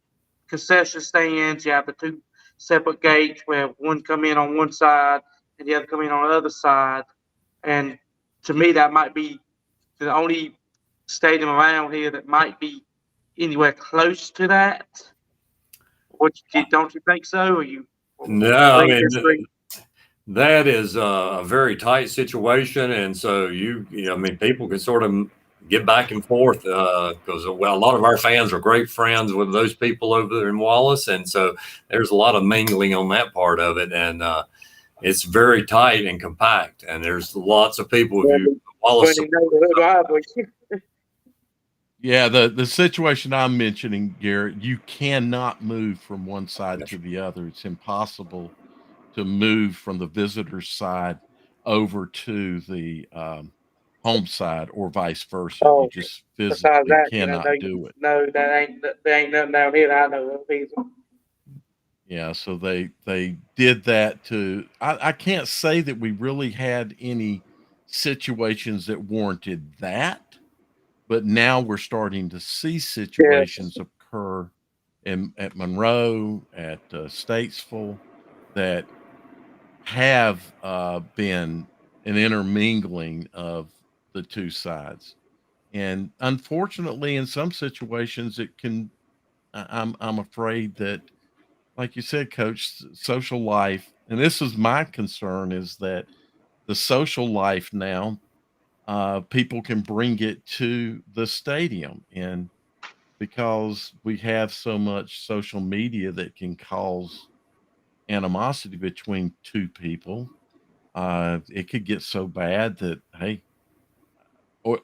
concession stands. You have the two separate gates where one come in on one side and the other come in on the other side. And to me, that might be the only stadium around here that might be anywhere close to that. Don't you think so? Or you No, I agree, mean, disagree? that is a very tight situation. And so I mean, people can sort of get back and forth because, well, a lot of our fans are great friends with those people over there in Wallace. And so there's a lot of mingling on that part of it. And it's very tight and compact. And there's lots of people. If you Wallace, Funny neighborhood rivalry. Yeah, the situation I'm mentioning, Garrett, you cannot move from one side to the other. It's impossible to move from the visitor's side over to the home side or vice versa. You Oh, just besides physically that, cannot do it. no, there ain't nothing down here that I know of either. Yeah, so they did that to. I can't say that we really had any situations that warranted that, but now we're starting to see Yes. situations occur at Monroe, at Statesville, that have been an intermingling of the two sides, and unfortunately, in some situations, it can. I'm afraid that, like you said, Coach, social life, and this is my concern, is that the social life now, people can bring it to the stadium, and because we have so much social media that can cause animosity between two people, it could get so bad that, hey,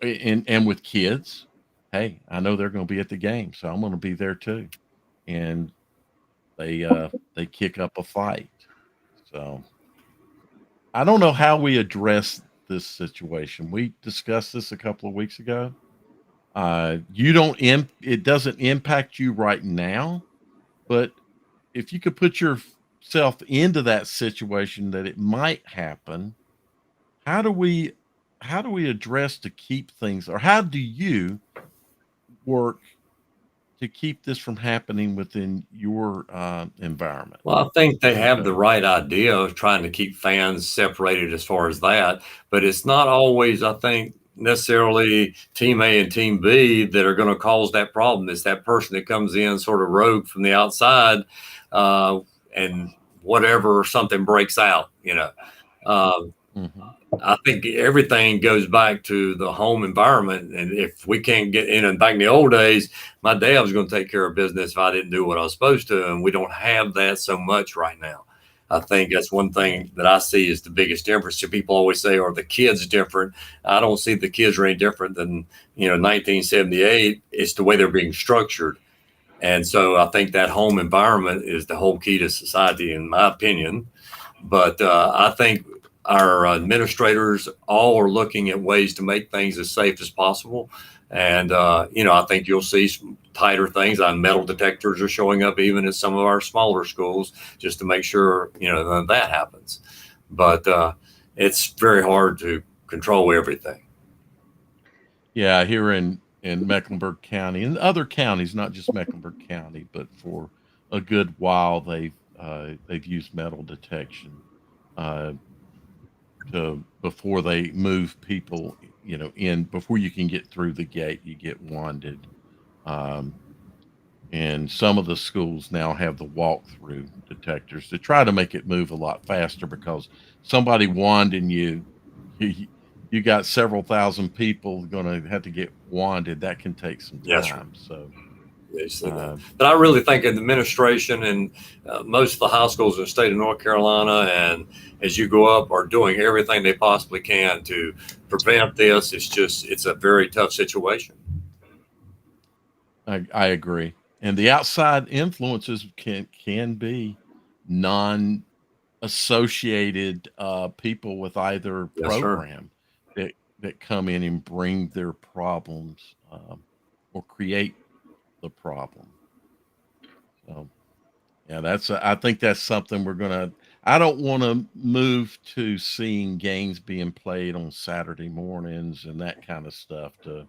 and with kids, hey, I know they're going to be at the game, so I'm going to be there too, and they kick up a fight. So I don't know how we address this situation. We discussed this a couple of weeks ago. It doesn't impact you right now, but if you could put yourself into that situation that it might happen, how do we address to keep things, or how do you work to keep this from happening within your environment Well, I think they as a have the coach? right idea of trying to keep fans separated as far as that, but it's not always, I think, necessarily team A and team B that are going to cause that problem. It's that person that comes in sort of rogue from the outside, uh, and whatever something breaks out, you know. Uh, Hmm. I think everything goes back to the home environment. And if we can't get in, and back in the old days, my dad was going to take care of business if I didn't do what I was supposed to. And we don't have that so much right now. I think that's one thing that I see is the biggest difference. So people always say, "Are the kids different?" I don't see the kids are any different than 1978. It's the way they're being structured, and so I think that home environment is the whole key to society, in my opinion. But I think our administrators all are looking at ways to make things as safe as possible. And, I think you'll see some tighter things. Metal detectors are showing up even in some of our smaller schools just to make sure, none of that happens. But it's very hard to control everything. Yeah, here in Mecklenburg County and other counties, not just Mecklenburg County, but for a good while they've used metal detection uh, to before they move people, in before you can get through the gate, you get wanded. Um, and some of the schools now have the walk-through detectors to try to make it move a lot faster because somebody wanding you, you got several thousand people going to have to get wanded. That can take some Yes, sir. time. So, They say that. uh, But I really think in the administration and most of the high schools in the state of North Carolina, and as you go up, are doing everything they possibly can to prevent this. It's a very tough situation. I agree. And the outside influences can be non associated people with either Yes, sir. program that come in and bring their problems or create the problem. So yeah, I think that's something we're gonna. I don't want to move to seeing games being played on Saturday mornings and that kind of stuff. To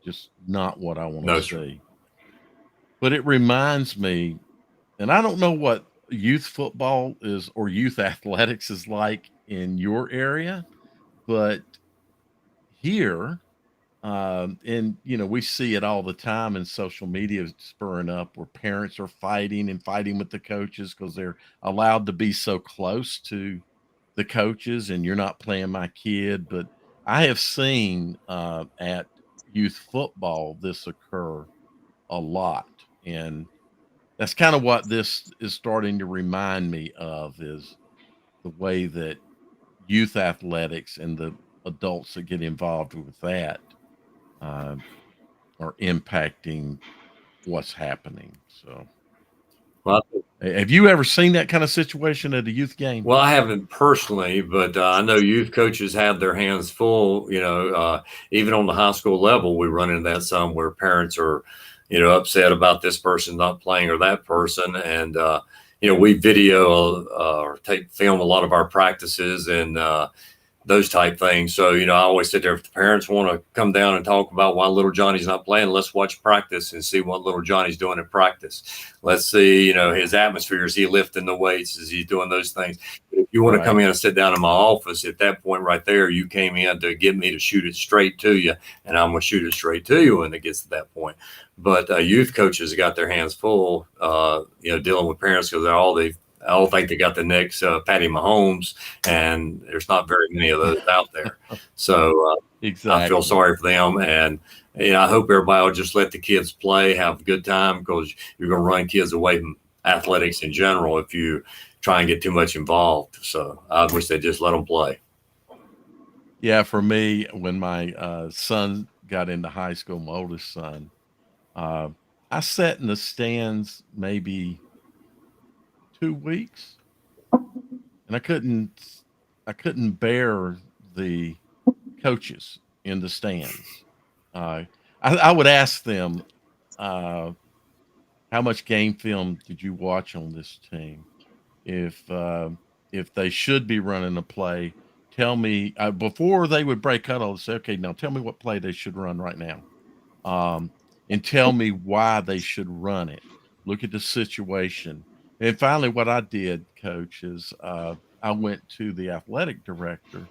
just not what I want to No, sir. see. But it reminds me, and I don't know what youth football is or youth athletics is like in your area, but here, and we see it all the time in social media spurring up where parents are fighting and fighting with the coaches because they're allowed to be so close to the coaches and you're not playing my kid. But I have seen at youth football this occur a lot. And that's kind of what this is starting to remind me of is the way that youth athletics and the adults that get involved with that uh, are impacting what's happening. So, Well, have you ever seen that kind of situation at a youth game? Well, I haven't personally, but I know youth coaches have their hands full. Even on the high school level, we run into that some where parents are, upset about this person not playing or that person, and we video or take film a lot of our practices and those type things. So, I always sit there. If the parents want to come down and talk about why little Johnny's not playing, let's watch practice and see what little Johnny's doing in practice. Let's see, his atmosphere. Is he lifting the weights? Is he doing those things? If you want to come Right. in and sit down in my office, at that point right there, you came in to get me to shoot it straight to you, and I'm going to shoot it straight to you when it gets to that point. But youth coaches got their hands full, dealing with parents because I all think they got the next Patty Mahomes, and there's not very many of those out there. So I feel Exactly. sorry for them, and I hope everybody will just let the kids play, have a good time, because you're going to run kids away from athletics in general if you try and get too much involved. So I wish they just let them play. Yeah, for me, when my son got into high school, my oldest son, uh, I sat in the stands maybe 2 weeks, and I couldn't bear the coaches in the stands. I would ask them, how much game film did you watch on this team? If they should be running a play, tell me before they would break huddle. Say, okay, now tell me what play they should run right now, and tell me why they should run it. Look at the situation. And finally, what I did, Coach, is I went to the athletic director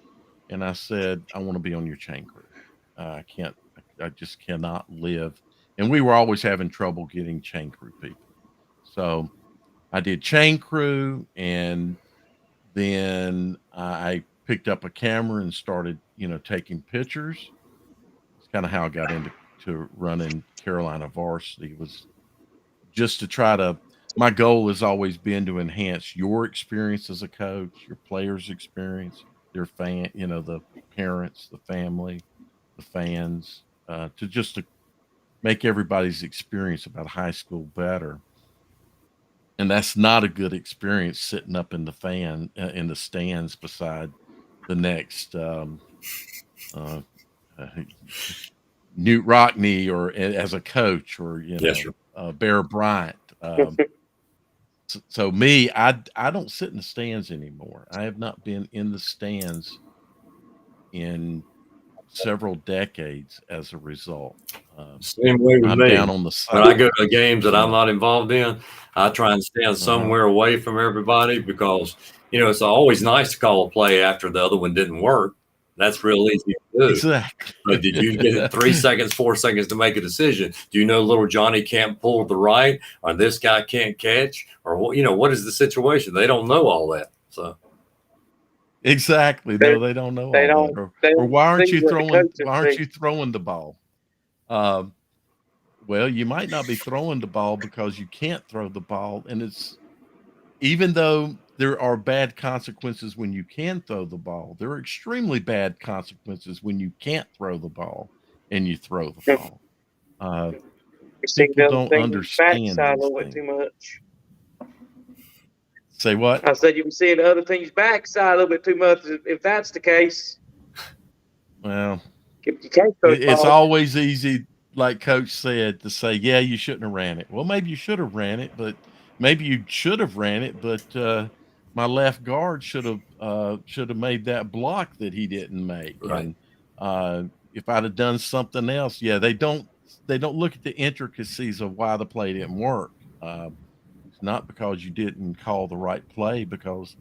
and I said, I want to be on your chain crew. I can't, I just cannot live. And we were always having trouble getting chain crew people. So I did chain crew, and then I picked up a camera and started, taking pictures. It's kind of how I got into running Carolina Varsity, was just to try to. My goal has always been to enhance your experience as a coach, your players' experience, their the parents, the family, the fans, to make everybody's experience about high school better. And that's not a good experience sitting up in in the stands beside the next uh, Newt Rockney, or as a coach, or Yes, sir. Bear Bryant. So me, I don't sit in the stands anymore. I have not been in the stands in several decades as a result. Same way with I'm me. down on the When side. I go to games that I'm Yeah. not involved in, I try and stand somewhere away from everybody because, it's always nice to call a play after the other one didn't work. That's real easy to do. Exactly. But did you get 3 seconds, 4 seconds to make a decision? Do you know little Johnny can't pull the right, or this guy can't catch, or what is the situation? They don't know all that. So Exactly. No, they don't know They all don't. that. They Or don't see what the coaches why aren't see. you throwing the ball? Um, well, you might not be throwing the ball because you can't throw the ball. And even though there are bad consequences when you can throw the ball, there are extremely bad consequences when you can't throw the ball and you throw the ball. You see People the other don't things understand backside a these little bit too things. much. Say what? I said you can see the other things backside a little bit too much. If that's the case, Well, if you can't throw the it's ball, always easy, like Coach said, to say, yeah, you shouldn't have ran it. Well, maybe you should have ran it, but my left guard should have made that block that he didn't make. right. And if I'd have done something else, yeah, they don't look at the intricacies of why the play didn't work. It's not because you didn't call the right play, because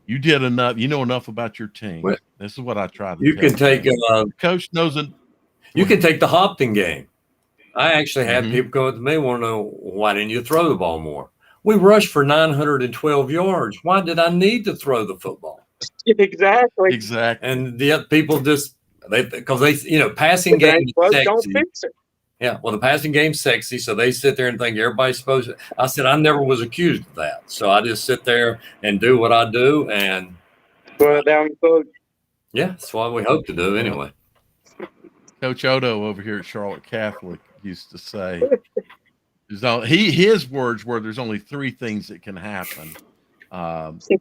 you did enough. You know enough about your team. Well, This is what I try to you tell can take them. The coach knows it. Go you can ahead. take the Hopton game. I actually had Mhm. people come up to me want to know, why didn't you throw the ball more? We rushed for 912 yards. Why did I need to throw the football? exactly. Exactly. And the people just because passing If it game ain't is broke, don't sexy. fix it. Yeah, well, the passing game's sexy, so they sit there and think everybody's supposed to. I said I never was accused of that, so I just sit there and do what I do, and Well, down the road. yeah, that's what we hope to do Well, anyway. Coach Odo over here at Charlotte Catholic used to say, his words were, there's only three things that can happen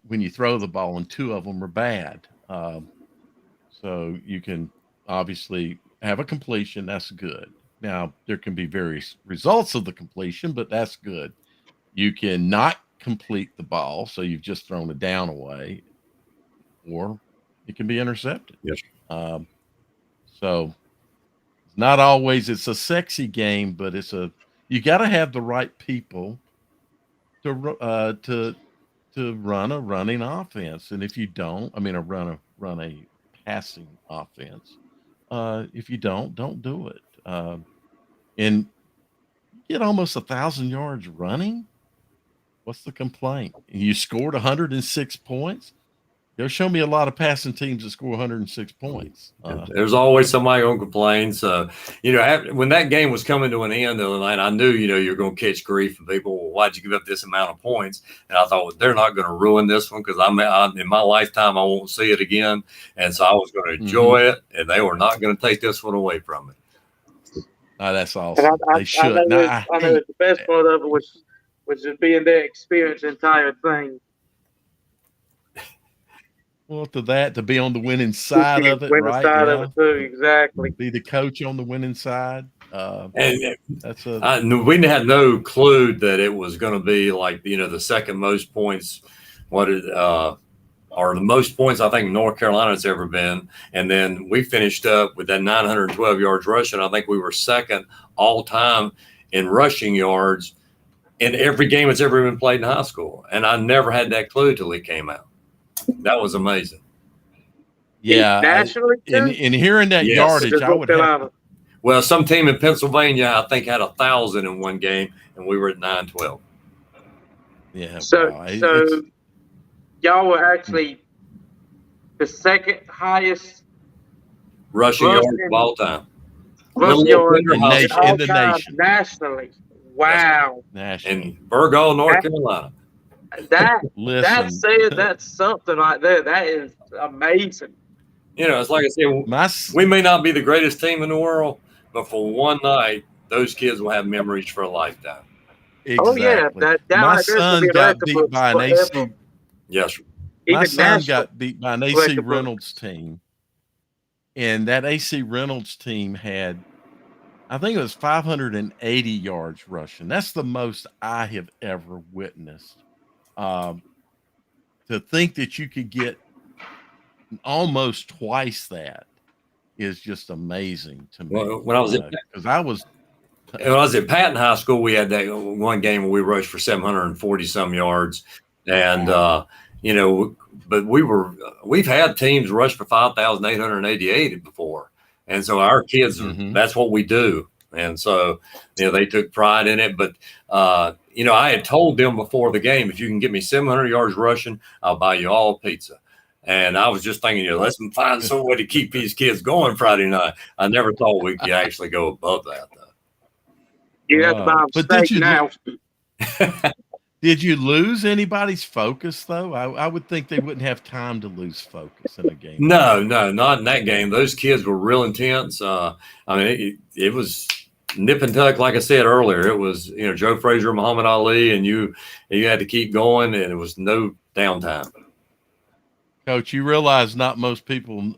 when you throw the ball, and two of them are bad. So you can obviously have a completion. That's good. Now, there can be various results of the completion, but that's good. You can not complete the ball, so you've just thrown it down away, or it can be intercepted. Yes. So it's not always, it's a sexy game, but you got to have the right people to run a running offense. And if you don't, I mean, run a passing offense. If you don't do it. And you get almost 1,000 yards running. What's the complaint? You scored 106 points. They'll show me a lot of passing teams that score 106 points. There's always somebody gonna complain. So, when that game was coming to an end the other night, I knew, you're gonna catch grief from people. Well, why'd you give up this amount of points? And I thought, well, they're not gonna ruin this one, because in my lifetime I won't see it again. And so I was gonna enjoy it, and they were not gonna take this one away from me. That's And awesome. They should. I know the best part of it was just being there, experience the entire thing. Well, to be on the winning side of it, Win the right? side of Yeah. it too, exactly. Be the coach on the winning side. And That's a we had no clue that it was going to be like, the second most points. Or the most points I think North Carolina's ever been. And then we finished up with that 912 yards rushing. I think we were second all time in rushing yards in every game that's ever been played in high school. And I never had that clue till it came out. That was amazing. yeah. Nationally, In hearing that Yes. yardage, just I North would have Carolina. Well, some team in Pennsylvania, I think, had 1,000 in one game, and we were at 912. yeah. So, Wow. so y'all were actually the second highest Rushing yards of all time. rushing Little yards Tender in House all the time nation. nationally. Wow, national. in Burgaw, North Carolina. that Listen, that's something right there. That is amazing. It's like I said, my we may not be the greatest team in the world, but for one night, those kids will have memories for a lifetime. Oh yeah, exactly. that My right there's gonna son be in got record beat books by an forever. AC. Yes, sir. My Even son national got beat by an AC record Reynolds books. team, and that AC Reynolds team had, I think it was 580 yards rushing. That's the most I have ever witnessed. Um, to think that you could get almost twice that is just amazing to me. Well, when I was because I was when I was at Patton High School, we had that one game where we rushed for 740 some yards, and but we've had teams rush for 5,888 before, and so our kids, Mhm. that's what we do, and so they took pride in it. But I had told them before the game, if you can get me 700 yards rushing, I'll buy you all pizza. And I was just thinking, let's find some way to keep these kids going Friday night. I never thought we could actually go above that, though. You have to buy them but steak now. did you lose anybody's focus though? I would think they wouldn't have time to lose focus in a game. No, not in that game. Those kids were real intense. I mean, it was nip and tuck, like I said earlier. It was Joe Frazier, Muhammad Ali, and you had to keep going, and it was no downtime. Coach, you realize not most people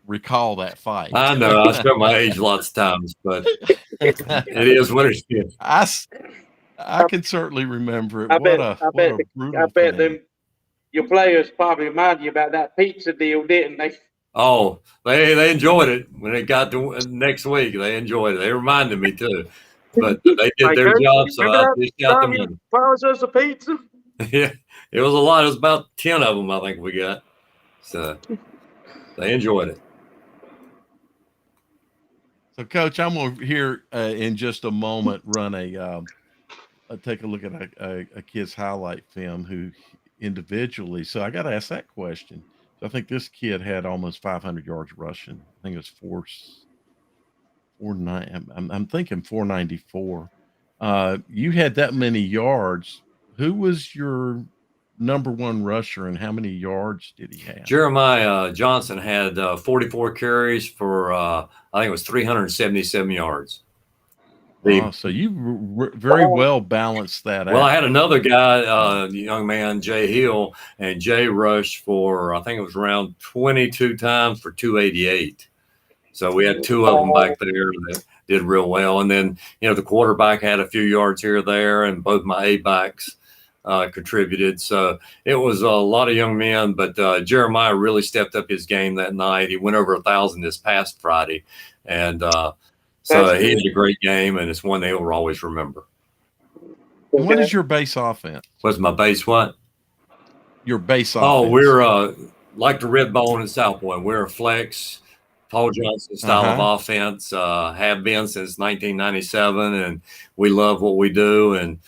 recall that fight. I know. I show my age lots of times, but it is what it is. I can certainly remember it. I What a brutal thing. them your players probably remind you about that pizza deal, didn't they? Oh, they enjoyed it when it got to next week. They enjoyed it. They reminded me too, but they did their job. So I dished out the money. Promised us a pizza. Yeah, it was a lot. It was about 10 of them, I think we got. So they enjoyed it. So, Coach, I'm going to here in just a moment run take a look at a kid's highlight film who individually. So I got to ask that question. So I think this kid had almost 500 yards rushing. I think it was 490. I'm thinking 494. You had that many yards. Who was your number one rusher, and how many yards did he have? Jeremiah Johnson had 44 carries for I think it was 377 yards. So you very well balanced that out. Well, I had another guy, young man, Jay Hill, and Jay rushed for, I think it was around 22 times for 288. So we had two of them back there that did real well. And then, the quarterback had a few yards here or there, and both my A-backs contributed. So it was a lot of young men, but Jeremiah really stepped up his game that night. He went over 1,000 this past Friday. And so he had a great game, and it's one they will always remember. And what is your base offense? What's my base what? Your base offense. Oh, we're like the Red Bone in South Point. We're a flex, Paul Johnson style of offense. Have been since 1997, and we love what we do. And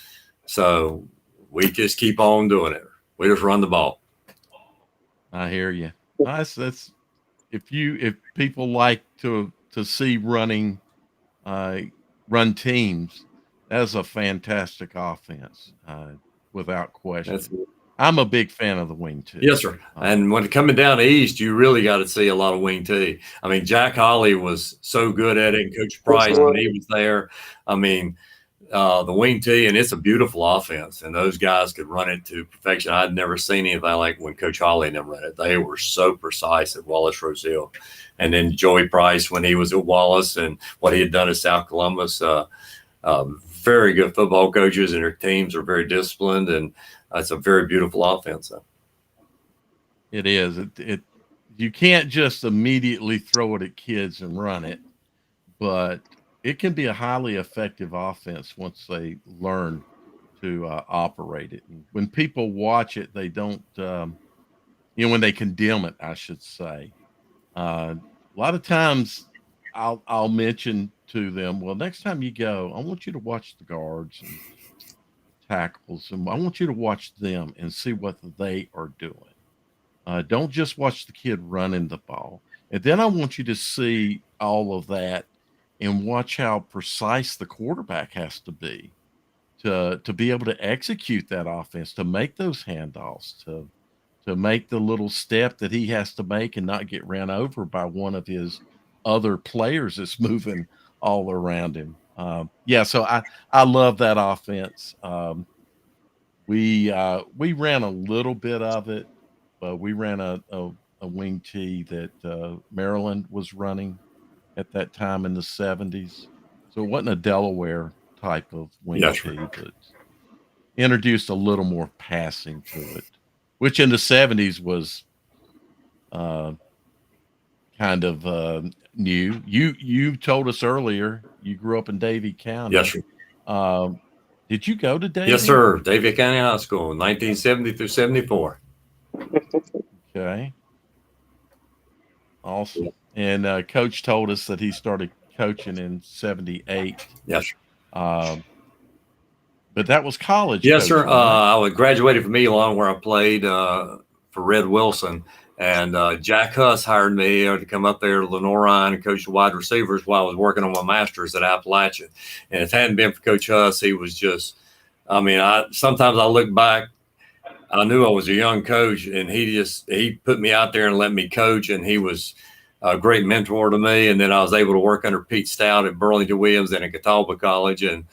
so we just keep on doing it. We just run the ball. I hear you. That's if people like to see run teams, that's a fantastic offense, without question. I'm a big fan of the wing T. Yes, sir. And when coming down east, you really got to see a lot of wing T. I mean, Jack Holly was so good at it, and Coach Price when he was there. I mean, the wing tee, and it's a beautiful offense. And those guys could run it to perfection. I'd never seen anything like when Coach Hawley and them ran it. They were so precise at Wallace Roselle. And then Joey Price when he was at Wallace and what he had done at South Columbus. Very good football coaches, and their teams are very disciplined, and it's a very beautiful offense. It is. You can't just immediately throw it at kids and run it, but it can be a highly effective offense once they learn to operate it. And when people watch it, they don't, when they condemn it, I should say. A lot of times I'll mention to them, well, next time you go, I want you to watch the guards and tackles, and I want you to watch them and see what they are doing. Don't just watch the kid running the ball. And then I want you to see all of that and watch how precise the quarterback has to be to be able to execute that offense, to make those handoffs, to make the little step that he has to make and not get ran over by one of his other players that's moving all around him. So I love that offense. We ran a little bit of it, but we ran a wing tee that Maryland was running at that time in the 70s. So it wasn't a Delaware type of wing tee, but introduced a little more passing to it, which in the 70s was kind of new. You told us earlier you grew up in Davie County. Yes, sir. Did you go to Davie? Yes, sir. Davie County High School, 1970 through 74. Okay. Awesome. And Coach told us that he started coaching in 78. Yes, sir. But that was college. Yes, coaching, sir. right? I graduated from Elon, where I played for Red Wilson. And Jack Huss hired me to come up there to Lenoir-Rhyne and coach the wide receivers while I was working on my master's at Appalachian. And if it hadn't been for Coach Huss, he was just, sometimes I look back, I knew I was a young coach, and he put me out there and let me coach, and he was a great mentor to me. And then I was able to work under Pete Stout at Burlington Williams and at Catawba College. And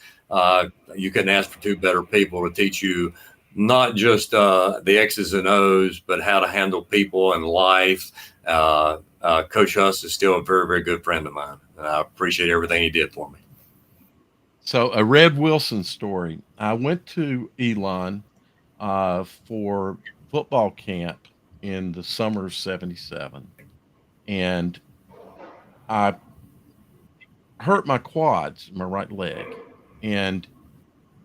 you couldn't ask for two better people to teach you not just the X's and O's, but how to handle people and life. Coach Huss is still a very, very good friend of mine, and I appreciate everything he did for me. So a Red Wilson story. I went to Elon for football camp in the summer of 77, and I hurt my quads, my right leg, and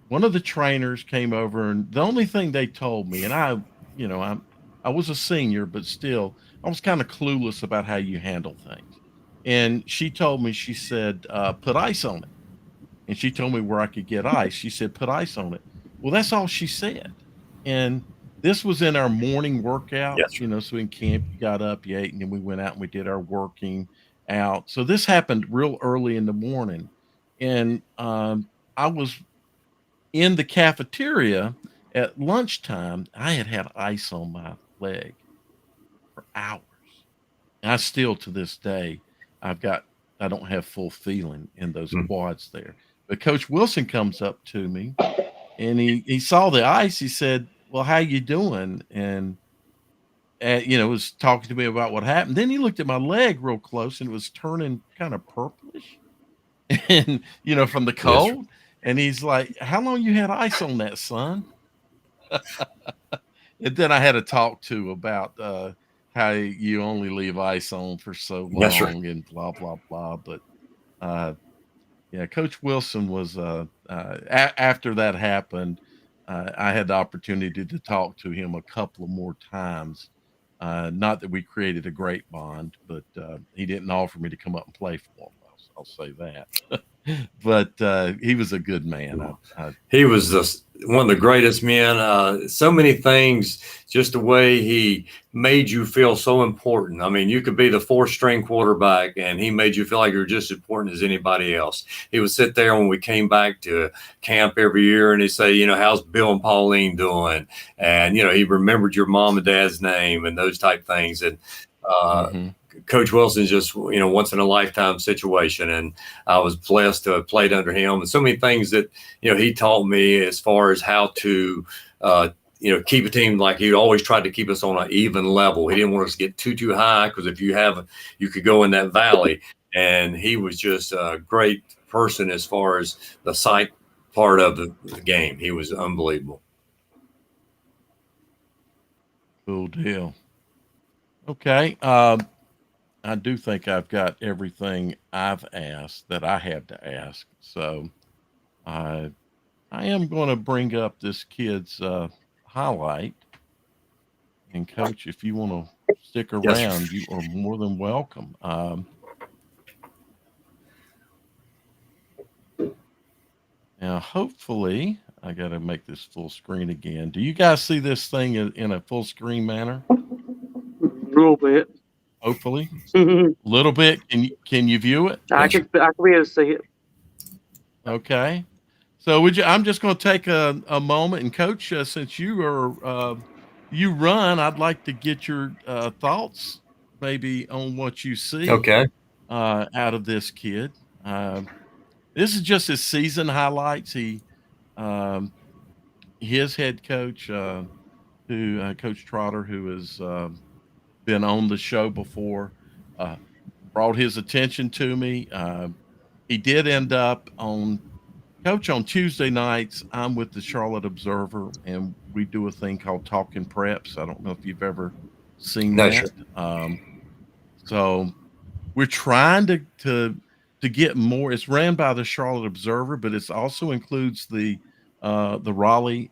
one of the trainers came over, and the only thing they told me, and I was a senior, but still, I was kind of clueless about how you handle things. And she told me, she said, put ice on it. And she told me where I could get ice. She said, put ice on it. Well, that's all she said. And this was in our morning workout. Yes, so in camp, you got up, you ate, and then we went out and we did our working out. So this happened real early in the morning. And I was in the cafeteria at lunchtime. I had ice on my leg for hours. And I still, to this day, I don't have full feeling in those quads there. But Coach Wilson comes up to me, and he saw the ice. He said, well, how you doing? And, was talking to me about what happened. Then he looked at my leg real close, and it was turning kind of purplish and, from the cold. Yes, and he's like, how long you had ice on that, son? And then I had a talk to about how you only leave ice on for so long, yes, and blah, blah, blah. But Coach Wilson was, after that happened, I had the opportunity to talk to him a couple of more times. Not that we created a great bond, but he didn't offer me to come up and play for him. I'll say that. But he was a good man. He was one of the greatest men. So many things, just the way he made you feel so important. I mean, you could be the fourth-string quarterback, and he made you feel like you were just as important as anybody else. He would sit there when we came back to camp every year, and he'd say, how's Bill and Pauline doing? And, he remembered your mom and dad's name and those type things. And Coach Wilson's just, once in a lifetime situation. And I was blessed to have played under him, and so many things that, he taught me as far as how to, keep a team. Like, he always tried to keep us on an even level. He didn't want us to get too high, because if you could go in that valley. And he was just a great person as far as the sight part of the game. He was unbelievable. Cool deal. Okay. I do think I've got everything I've asked that I had to ask. So I am going to bring up this kid's highlight. And Coach, if you want to stick Yes, sir. around, you are more than welcome. Now, hopefully, I got to make this full screen again. Do you guys see this thing in a full screen manner? A little bit. Hopefully, a little bit. Can you view it? I can be able to see it. Okay. So I'm just going to take a moment, and Coach, since you are you run, I'd like to get your thoughts maybe on what you see Okay. out of this kid. This is just his season highlights. His head coach, who Coach Trotter, who has been on the show before, brought his attention to me. He did end up on Tuesday nights. I'm with the Charlotte Observer, and we do a thing called Talking Preps. I don't know if you've ever seen No, that. sure. So we're trying to get more. It's ran by the Charlotte Observer, but it also includes the Raleigh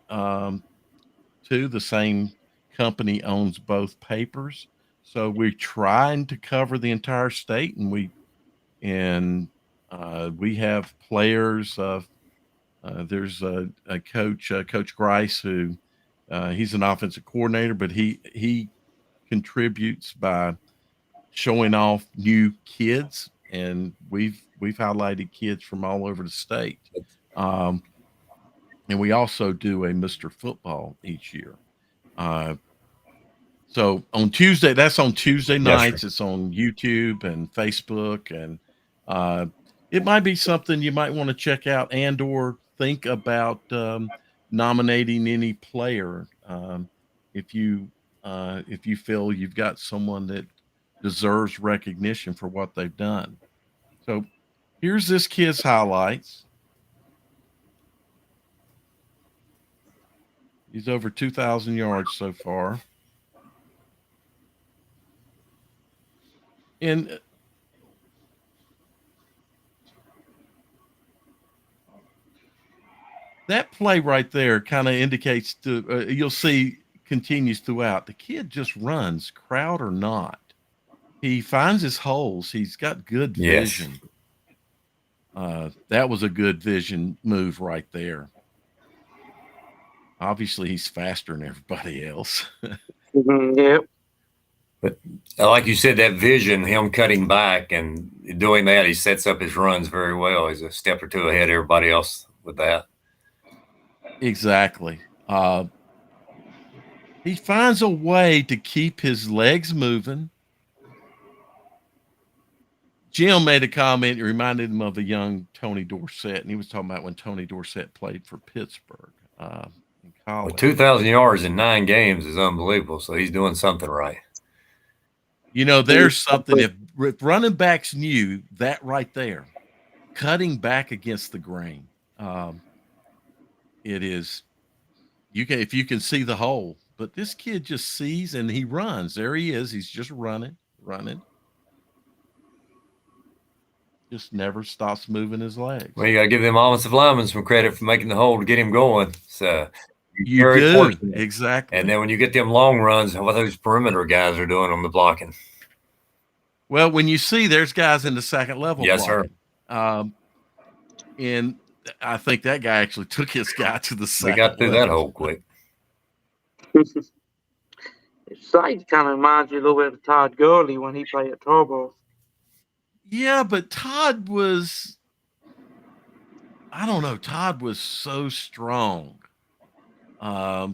too. The same company owns both papers, so we're trying to cover the entire state, and we have players. There's a coach, Coach Grice, who he's an offensive coordinator, but he contributes by showing off new kids, and we've highlighted kids from all over the state. And we also do a Mr. Football each year. So that's on Tuesday nights. Yes, It's on YouTube and Facebook, and it might be something you might want to check out and or think about nominating any player if you feel you've got someone that deserves recognition for what they've done. So here's this kid's highlights. He's over 2,000 yards so far. And that play right there kind of indicates you'll see continues throughout. The kid just runs, crowd or not. He finds his holes. He's got good vision. That was a good vision move right there. Obviously, he's faster than everybody else. Yep. But like you said, that vision, him cutting back and doing that, he sets up his runs very well. He's a step or two ahead of everybody else with that. Exactly. He finds a way to keep his legs moving. Jim made a comment. It reminded him of a young Tony Dorsett, and he was talking about when Tony Dorsett played for Pittsburgh in college. Well, 2,000 yards in 9 games is unbelievable, so he's doing something right. There's something, if running backs knew that right there, cutting back against the grain, it is, if you can see the hole, but this kid just sees and he runs. There he is. He's just running. Just never stops moving his legs. Well, you got to give them offensive linemen some credit for making the hole to get him going. So you do, fortunate. Exactly. And then when you get them long runs, what those perimeter guys are doing on the blocking. Well, when you see there's guys in the second level. Yes, blocking, sir. And I think that guy actually took his guy to the second. We got through that hole quick. Sight kind of reminds you a little bit of Todd Gurley when he played at Turbo. Yeah, but Todd was, I don't know. Todd was so strong. I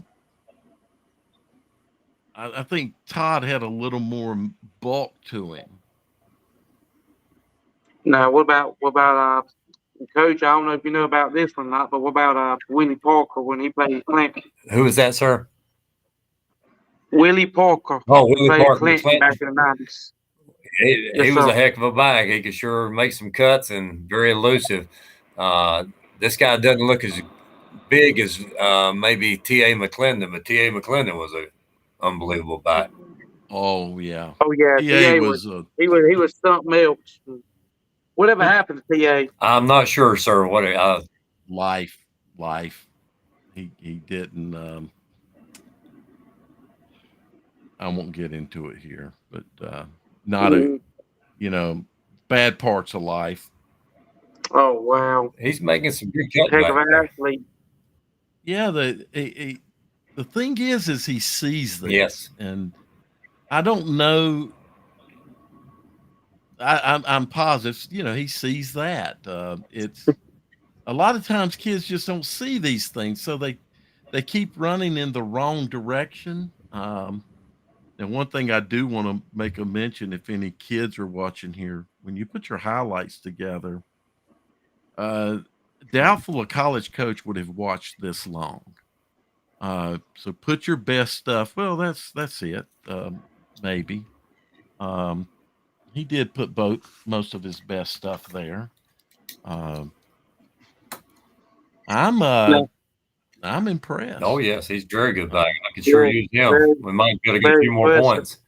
think Todd had a little more bulk to him. Now, what about Coach? I don't know if you know about this or not, but what about Willie Parker when he played Clinton? Who is that, sir? Willie Parker Oh, Willie played Parker Clinton back Clinton. in the 90s. He Yes, was sir. a heck of a back. He could sure make some cuts and very elusive. This guy doesn't look as big as maybe T.A. McClendon, but T.A. McClendon was an unbelievable back. Oh yeah. Oh yeah, TA TA was he was something else. Whatever but happened to TA? I'm not sure, sir. What? life. He didn't. I won't get into it here, but not a Mm. bad parts of life. Oh wow, He's making some good cuts heck of back an there. athlete. Yeah, the thing is he sees this, Yes. and I don't know. I'm positive. He sees that. It's a lot of times kids just don't see these things, so they keep running in the wrong direction. And one thing I do want to make a mention, if any kids are watching here, when you put your highlights together, uh, doubtful a college coach would have watched this long. So put your best stuff. Well, that's it. Maybe he did put most of his best stuff there. Um, I'm uh, No, I'm Oh impressed. yes, he's very good Uh, back. I could sure very, use him. very, We might be able to get a very few more impressive. points.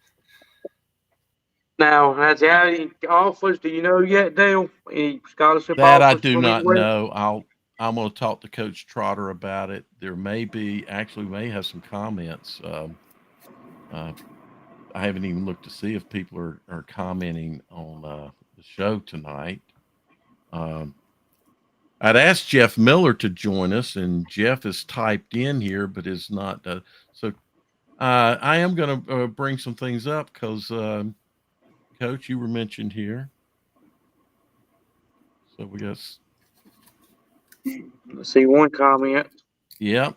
Now, has he had any offers? Do you know yet, Dale? Any scholarship that I offers do from not anywhere? know. I'm going to talk to Coach Trotter about it. There may have some comments. Uh, I haven't even looked to see if people are commenting on the show tonight. Um, I'd asked Jeff Miller to join us, and Jeff is typed in here, but is not. So I am going to bring some things up because, Coach, you were mentioned here. So we got, Let's see one comment. yeah.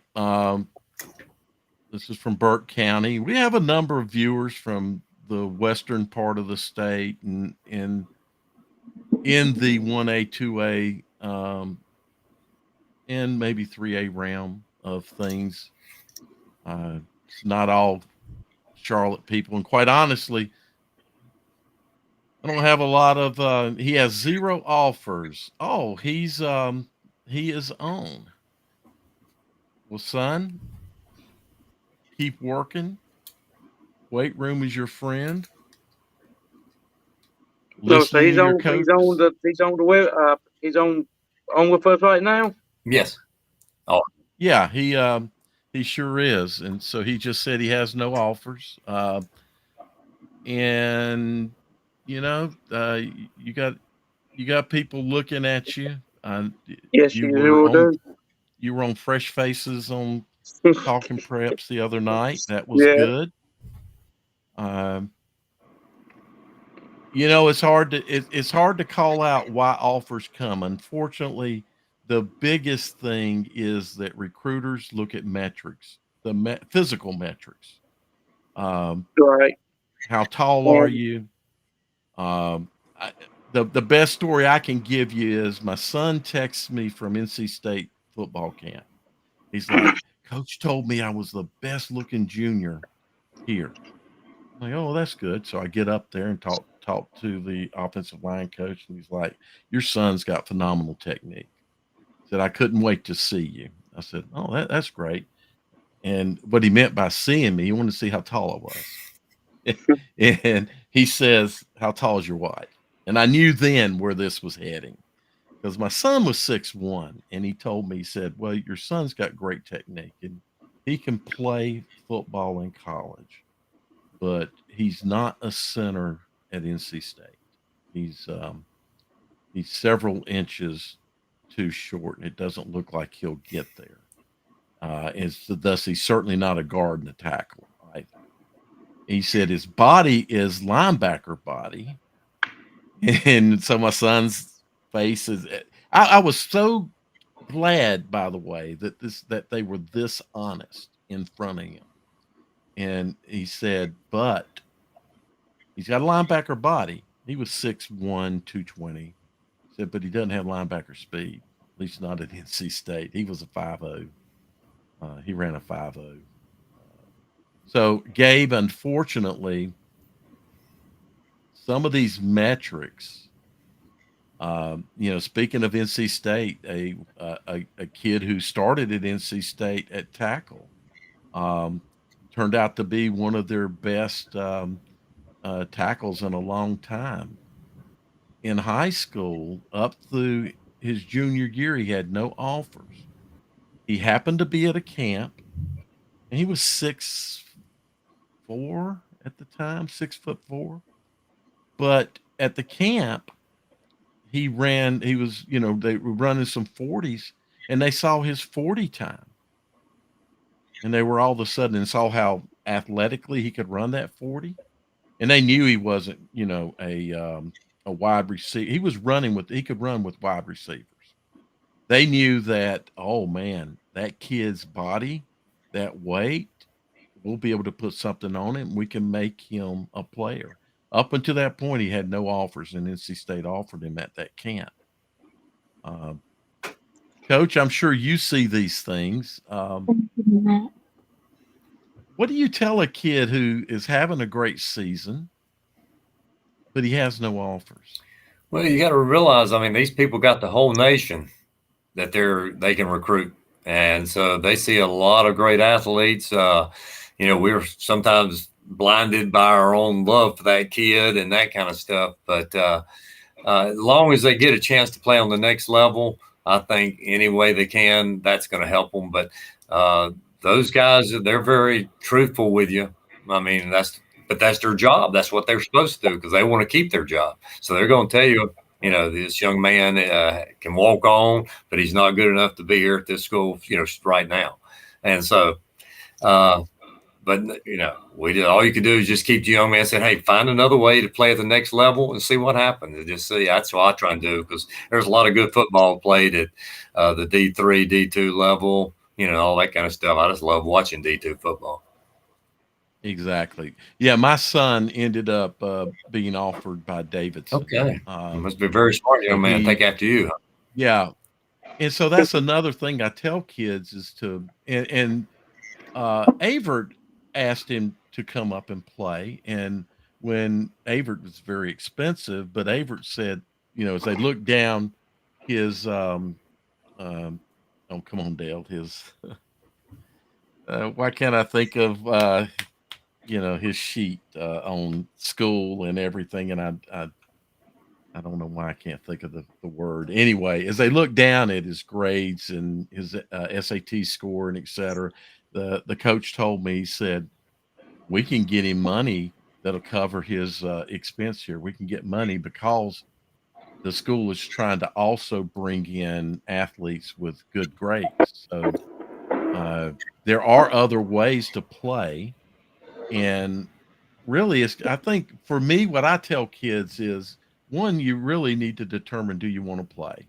This is from Burke County. We have a number of viewers from the western part of the state and in the 1A, 2A, and maybe 3A realm of things. It's not all Charlotte people, and quite honestly, I don't have a lot of. He has 0 offers. Oh, he is on. Well, son, keep working. Weight room is your friend. No, so Listening to your coaches. he's on the web, he's on with us right now. Yes. Oh, Yeah, he sure is, and so he just said he has no offers. And you know, you got people looking at you. Yes, You you were will on do. Fresh Faces on Talking Preps the other night. That was Yeah. good. Um, it's hard to call out why offers come. Unfortunately, the biggest thing is that recruiters look at metrics, physical metrics. Um, Right. how tall are And you? Um, I, the best story I can give you is my son texts me from NC State football camp. He's like, Coach told me I was the best looking junior here. I'm like, oh, well, that's good. So I get up there and talk to the offensive line coach, and he's like, your son's got phenomenal technique. He said, I couldn't wait to see you. I said, oh, that's great. And what he meant by seeing me, he wanted to see how tall I was. And he says, how tall is your wife? And I knew then where this was heading because my son was 6'1", and he told me, he said, well, your son's got great technique and he can play football in college, but he's not a center at NC State. He's he's several inches too short, and it doesn't look like he'll get there. And so thus, he's certainly not a guard and a tackle either. He said his body is linebacker body, and so my son's face is. I was so glad, by the way, that they were this honest in front of him. And he said, but he's got a linebacker body. He was 6'1", 220. Said, but he doesn't have linebacker speed, at least not at NC State. He was a 5.0. He ran a 5.0. So, Gabe, unfortunately, some of these metrics, speaking of NC State, a kid who started at NC State at tackle um, turned out to be one of their best tackles in a long time. In high school, up through his junior year, he had no offers. He happened to be at a camp, and he was 6'4" at the time, 6'4". But at the camp, he was, they were running some 40s, and they saw his 40 time. And they were all of a sudden and saw how athletically he could run that 40. And they knew he wasn't, a wide receiver. He could run with wide receivers. They knew that, oh man, that kid's body, that weight, we'll be able to put something on him. We can make him a player. Up until that point, he had no offers, and NC State offered him at that camp. Coach, I'm sure you see these things. What do you tell a kid who is having a great season, but he has no offers? Well, you got to realize, I mean, these people got the whole nation that they can recruit, and so they see a lot of great athletes. We're sometimes blinded by our own love for that kid and that kind of stuff. But as long as they get a chance to play on the next level, I think any way they can, that's going to help them. But those guys, they're very truthful with you. I mean, that's their job. That's what they're supposed to do because they want to keep their job. So they're going to tell you, this young man can walk on, but he's not good enough to be here at this school, right now. And so, but all you can do is just keep the young man saying, hey, find another way to play at the next level and see what happens. And just see, that's what I try and do because there's a lot of good football played at the D3, D2 level, all that kind of stuff. I just love watching D2 football. Exactly. Yeah, my son ended up being offered by Davidson. Okay. Must be very smart, young man. Take after you. Huh? Yeah. And so that's another thing I tell kids is Avert asked him to come up and play. And when Avert was very expensive, but Avert said, as they looked down his, oh, come on, Dale, his, why can't I think of, his sheet on school and everything. And I don't know why I can't think of the word. Anyway, as they look down at his grades and his SAT score and et cetera, the coach told me, he said, we can get him money that'll cover his expense here. We can get money because the school is trying to also bring in athletes with good grades. So there are other ways to play. And really, I think for me, what I tell kids is, one, you really need to determine, do you want to play?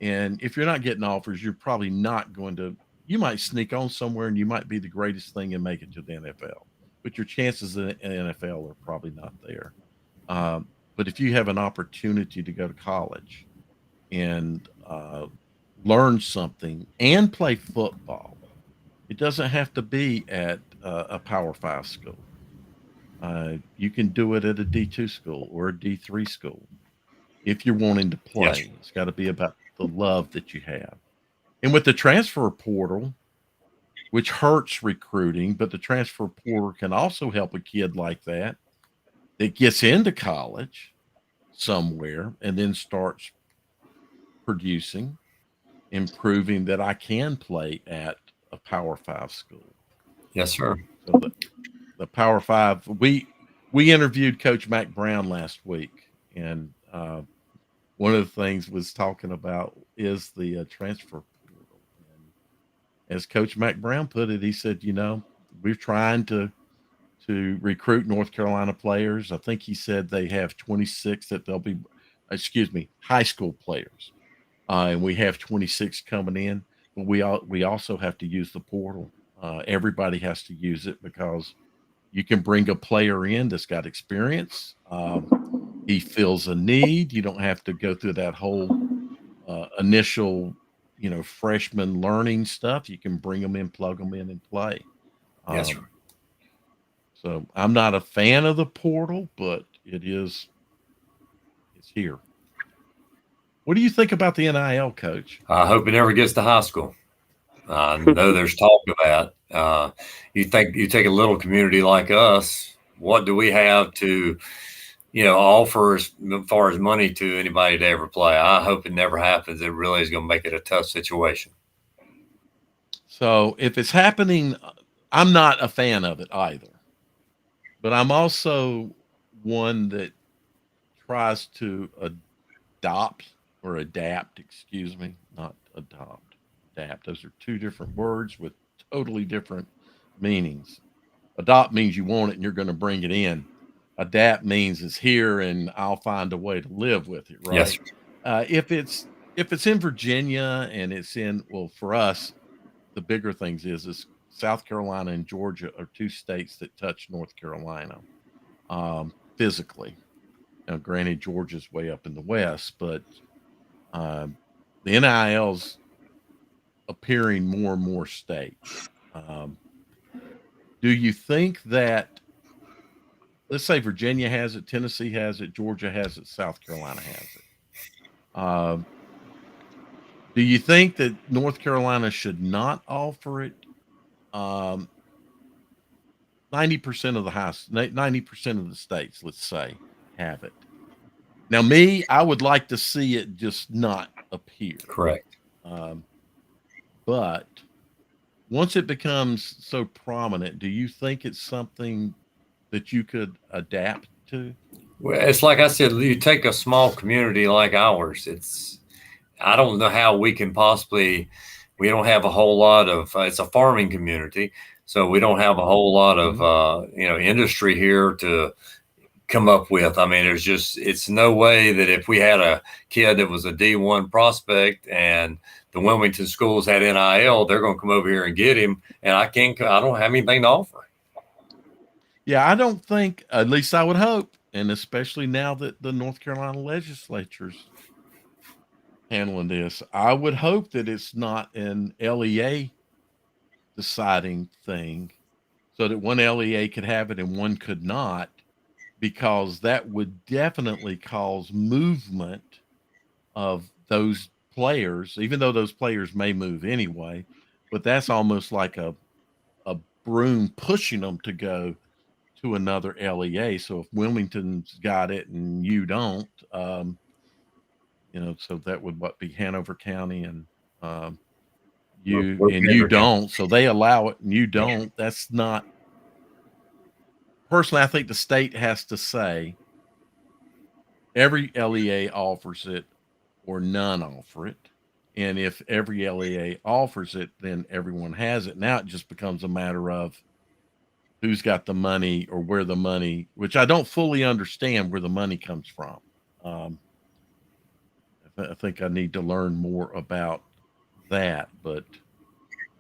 And if you're not getting offers, you're probably not going to, you might sneak on somewhere and you might be the greatest thing and make it to the NFL, but your chances in the NFL are probably not there. But if you have an opportunity to go to college and learn something and play football, it doesn't have to be at a Power 5 school. You can do it at a D2 school or a D3 school if you're wanting to play. Yes. It's got to be about the love that you have. And with the transfer portal, which hurts recruiting, but the transfer portal can also help a kid like that gets into college somewhere and then starts producing, improving that I can play at a Power 5 school. Yes, sir. So the Power 5, we interviewed Coach Mac Brown last week, and one of the things was talking about is the transfer portal. And as Coach Mac Brown put it, he said, we're trying to recruit North Carolina players. I think he said they have 26 that they'll be, high school players, and we have 26 coming in. But we also have to use the portal. Everybody has to use it because you can bring a player in that's got experience. He fills a need. You don't have to go through that whole initial, freshman learning stuff, you can bring them in, plug them in, and play. Yes, sir. So I'm not a fan of the portal, but it's here. What do you think about the NIL, Coach? I hope it never gets to high school. I know there's talk of that. You take a little community like us, what do we have to, offer as far as money to anybody to ever play? I hope it never happens. It really is going to make it a tough situation. So if it's happening, I'm not a fan of it either. But I'm also one that tries to adopt or adapt, excuse me, not adopt, adapt. Those are two different words with totally different meanings. Adopt means you want it and you're going to bring it in. Adapt means it's here and I'll find a way to live with it, right? Yes. If it's in Virginia and it's in, well, for us, the bigger things is South Carolina and Georgia are two states that touch North Carolina physically. Now, granted, Georgia's way up in the west, but the NIL's appearing more and more states. Do you think that, let's say Virginia has it, Tennessee has it, Georgia has it, South Carolina has it? Do you think that North Carolina should not offer it? 90% of the 90% of the states, let's say, have it. Now, I would like to see it just not appear. Correct. But once it becomes so prominent, do you think it's something that you could adapt to? Well, it's like I said, you take a small community like ours. I don't know how we can possibly. We don't have a whole lot of. It's a farming community, so we don't have a whole lot of industry here to come up with. I mean, it's no way that if we had a kid that was a D1 prospect and the Wilmington schools had NIL, they're going to come over here and get him. And I don't have anything to offer. Yeah, I don't think, at least I would hope, and especially now that the North Carolina legislature's handling this, I would hope that it's not an LEA deciding thing so that one LEA could have it and one could not, because that would definitely cause movement of those players, even though those players may move anyway. But that's almost like a broom pushing them to go to another LEA. So if Wilmington's got it and you don't, so that would be Hanover County and you don't. So they allow it and you don't. That's not. Personally, I think the state has to say every LEA offers it or none offer it. And if every LEA offers it, then everyone has it. Now it just becomes a matter of who's got the money or where the money, which I don't fully understand where the money comes from. I think I need to learn more about that. But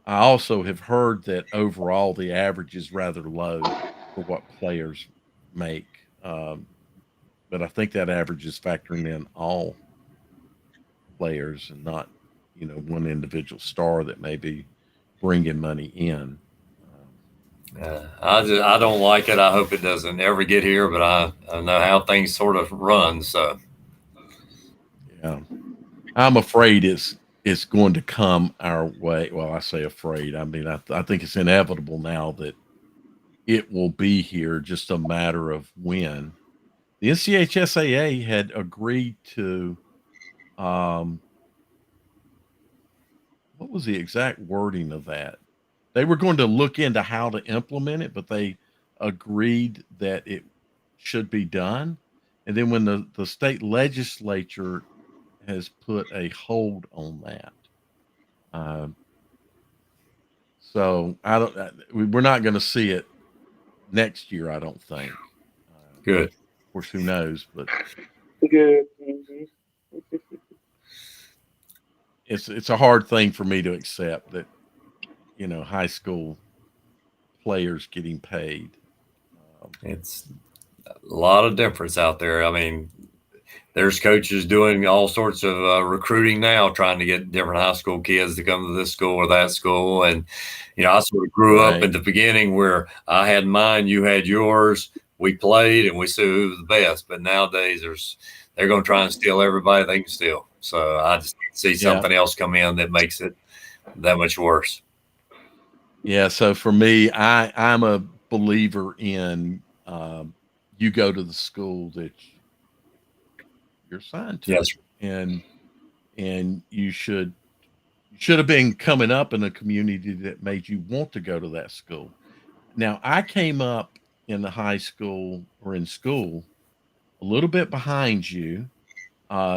I also have heard that overall the average is rather low for what players make. But I think that average is factoring in all players and not, one individual star that may be bringing money in. I don't like it. I hope it doesn't ever get here, but I know how things sort of run. So yeah, I'm afraid it's going to come our way. Well, I say afraid. I mean, I think it's inevitable now that it will be here. Just a matter of when. The NCHSAA had agreed to. What was the exact wording of that? They were going to look into how to implement it, but they agreed that it should be done. And then when the state legislature has put a hold on that. So we're not going to see it next year, I don't think. Good. Of course, who knows? But Good. Mm-hmm. it's a hard thing for me to accept that high school players getting paid. It's a lot of difference out there. I mean, there's coaches doing all sorts of recruiting now, trying to get different high school kids to come to this school or that school. And, I sort of grew up at the beginning where I had mine, you had yours. We played and we saw who was the best. But nowadays they're going to try and steal everybody they can steal. So I just see something else come in that makes it that much worse. Yeah. So for me, I'm a believer in you go to the school that you're assigned to. Yes. And you should have been coming up in a community that made you want to go to that school. Now, I came up in the high school or in school a little bit behind you.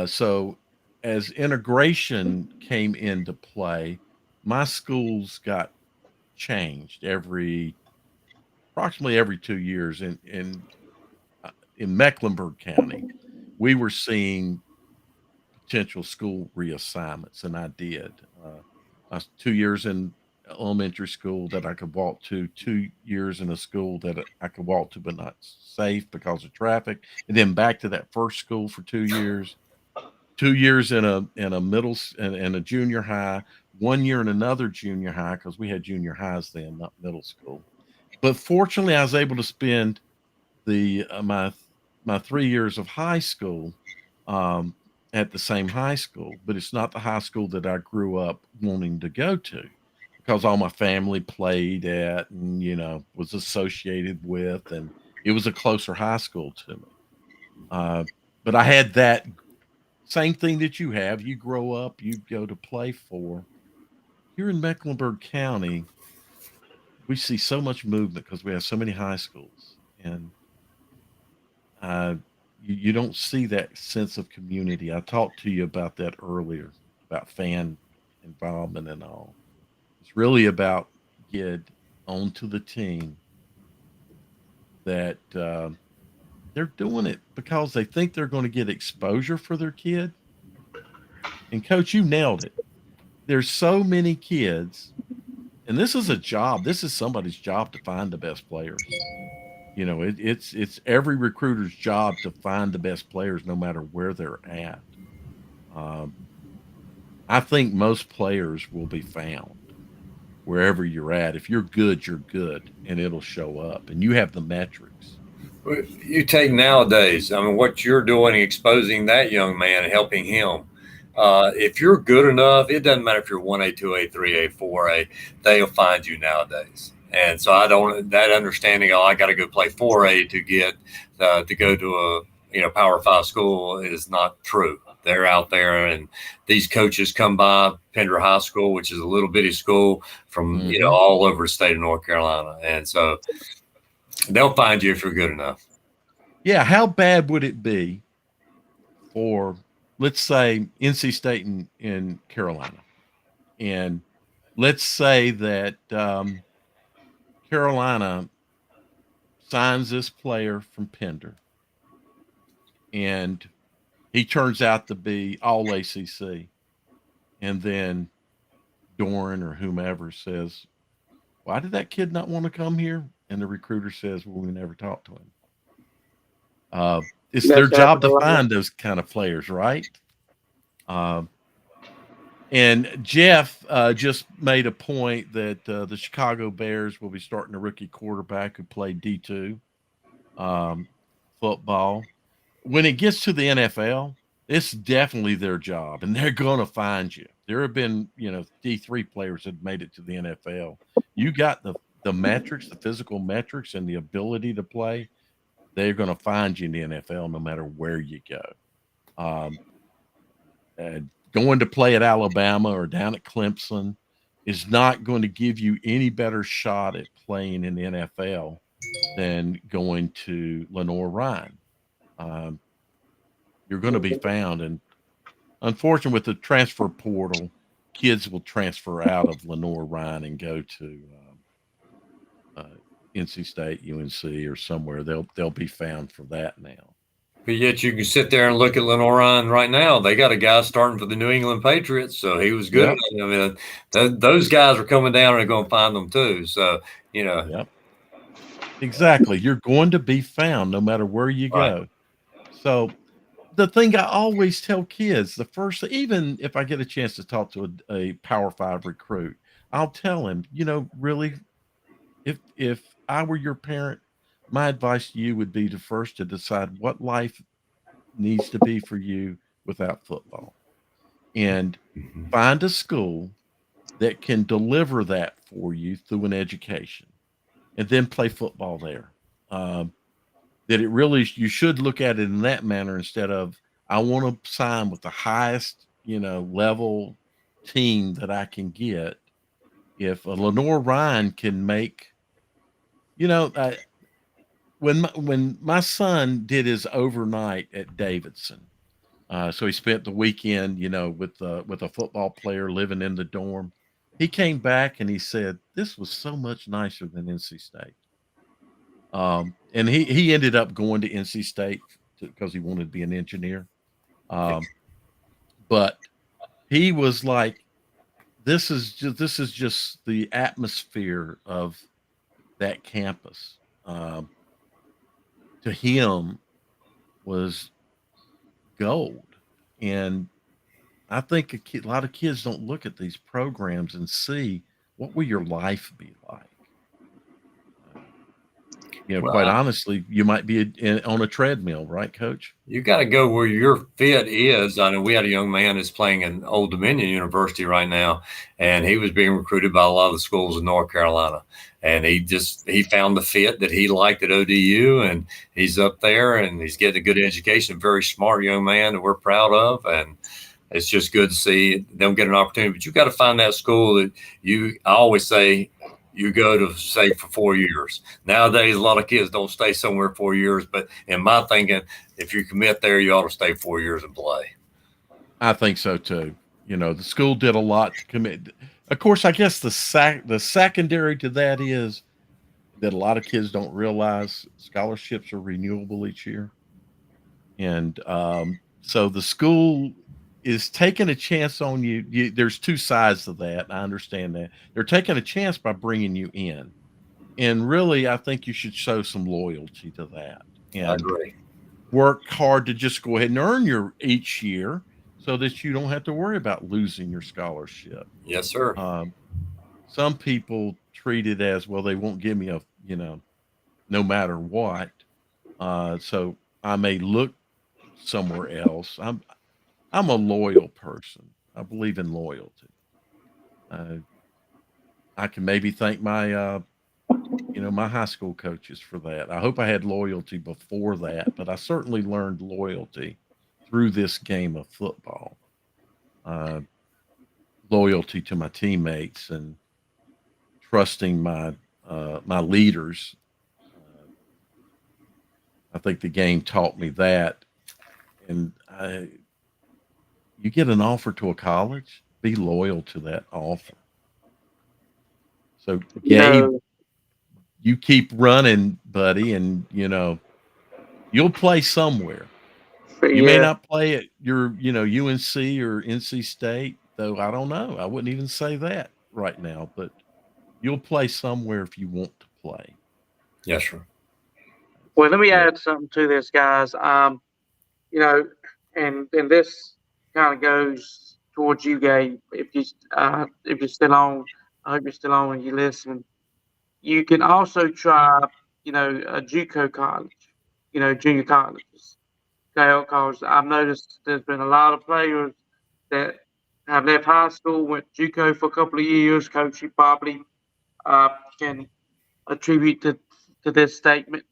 So as integration came into play, my schools got changed approximately every 2 years. In Mecklenburg County, we were seeing potential school reassignments, and I did. I was 2 years in elementary school that I could walk to, 2 years in a school that I could walk to but not safe because of traffic, and then back to that first school for 2 years. 2 years in a middle and a junior high, 1 year in another junior high because we had junior highs then, not middle school. But fortunately, I was able to spend my 3 years of high school at the same high school, but it's not the high school that I grew up wanting to go to because all my family played at and, was associated with, and it was a closer high school to me. But I had that same thing that you have. You grow up, you go to play for. Here in Mecklenburg County, we see so much movement because we have so many high schools, and you don't see that sense of community. I talked to you about that earlier, about fan involvement and all. It's really about get onto the team that they're doing it because they think they're going to get exposure for their kid. And Coach, you nailed it. There's so many kids, and this is a job. This is somebody's job to find the best players. It's every recruiter's job to find the best players, no matter where they're at. I think most players will be found wherever you're at. If you're good, and it'll show up. And you have the metrics. You take nowadays, I mean, what you're doing, exposing that young man, helping him. If you're good enough, it doesn't matter if you're 1A, 2A, 3A, 4A, they'll find you nowadays. And so that understanding, I got to go play 4A to get to go to a Power 5 school is not true. They're out there, and these coaches come by Pender High School, which is a little bitty school from all over the state of North Carolina, and so they'll find you if you're good enough. Yeah, how bad would it be for, let's say, NC State in Carolina, and let's say that Carolina signs this player from Pender, and he turns out to be all ACC, and then Doran or whomever says, "Why did that kid not want to come here?" And the recruiter says, "Well, we never talked to him." It's their job to find those kind of players, right? And Jeff just made a point that the Chicago Bears will be starting a rookie quarterback who played D2 football. When it gets to the NFL, it's definitely their job, and they're going to find you. There have been, D3 players that made it to the NFL. You got the metrics, the physical metrics, and the ability to play. They're going to find you in the NFL no matter where you go. Going to play at Alabama or down at Clemson is not going to give you any better shot at playing in the NFL than going to Lenoir-Rhyne. You're going to be found, and unfortunately, with the transfer portal, kids will transfer out of Lenoir-Rhyne and go to NC State, UNC, or somewhere. They'll be found for that now. But yet you can sit there and look at Lenoir-Rhyne right now. They got a guy starting for the New England Patriots, so he was good. Yep. I mean, those guys are coming down and are going to find them too. So, Yep. Exactly. You're going to be found no matter where you go. So the thing I always tell kids, the first, even if I get a chance to talk to a Power Five recruit, I'll tell him, really, if I were your parent, my advice to you would be to first to decide what life needs to be for you without football, and Mhm. find a school that can deliver that for you through an education, and then play football there. Um, that it really you should look at it in that manner instead of I want to sign with the highest level team that I can get. If a Lenore Ryan can make you know when my son did his overnight at Davidson, so he spent the weekend with a football player living in the dorm. He came back and he said this was so much nicer than NC State. And he ended up going to NC State because he wanted to be an engineer. Um, but he was like, this is just the atmosphere of that campus. To him was gold, and I think a lot of kids don't look at these programs and see what will your life be like. Uh, quite Well, honestly, you might be on a treadmill, right, Coach? you got to go where your fit is. I know we had a young man that's playing in Old Dominion University right now, and he was being recruited by a lot of the schools in North Carolina. And he found the fit that he liked at ODU, and he's up there and he's getting a good education. Very smart young man that we're proud of, and it's just good to see them get an opportunity. But you got to find that school that I always say, you go to say for 4 years. Nowadays, a lot of kids don't stay somewhere 4 years, but in my thinking, if you commit there, you ought to stay 4 years and play. I think so too. The school did a lot to commit. Of course, I guess the secondary to that is that a lot of kids don't realize scholarships are renewable each year, and so the school is taking a chance on you. There's two sides to that. I understand that they're taking a chance by bringing you in, and really, I think you should show some loyalty to that I and agree. work hard to just go ahead and earn your each year so that you don't have to worry about losing your scholarship. Yes, sir. Um, some people treat it as well, they won't give me no matter what. So I may look somewhere else. I'm a loyal person. I believe in loyalty. Uh, I can maybe thank my high school coaches for that. I hope I had loyalty before that, but I certainly learned loyalty through this game of football. Uh, Loyalty to my teammates and trusting my leaders. Uh, I think the game taught me that. And you get an offer to a college, be loyal to that offer. So, You Gabe, know, you keep running, buddy, and you'll play somewhere. You may yeah. not play at your UNC or NC State, though. I don't know. I wouldn't even say that right now, but you'll play somewhere if you want to play. Yes, sir. Well, let me Yeah. add something to this, guys. You know, and this kind of goes towards you, Gabe. If you're still on, I hope you're still on and you listen. You can also try, a JUCO college, junior colleges. Okay, because I've noticed there's been a lot of players that have left high school, went JUCO for a couple of years. Coach, you probably uh, can attribute to this statement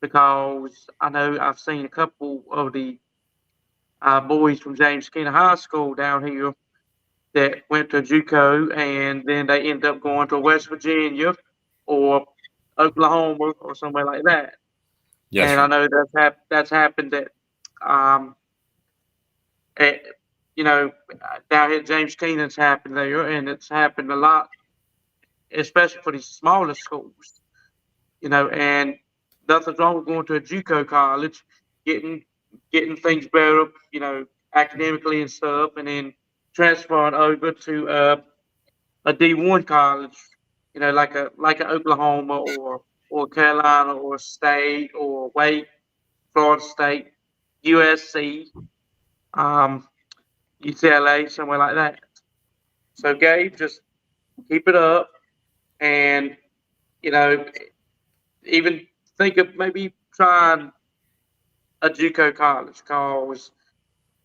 because I know I've seen a couple of the boys from James Keener High School down here that went to JUCO and then they end up going to West Virginia or Oklahoma or somewhere like that. Yes, And sir. I know that's happened um, at down here at James Keenan's happened there, and it's happened a lot, especially for these smaller schools. And nothing's wrong with going to a JUCO college, getting getting things better, academically and stuff, and then transferring over to a D1 college, like a Oklahoma or Carolina or State or Wake, Florida State. USC, UCLA, somewhere like that. So Gabe, just keep it up, and even think of maybe trying a JUCO college, cause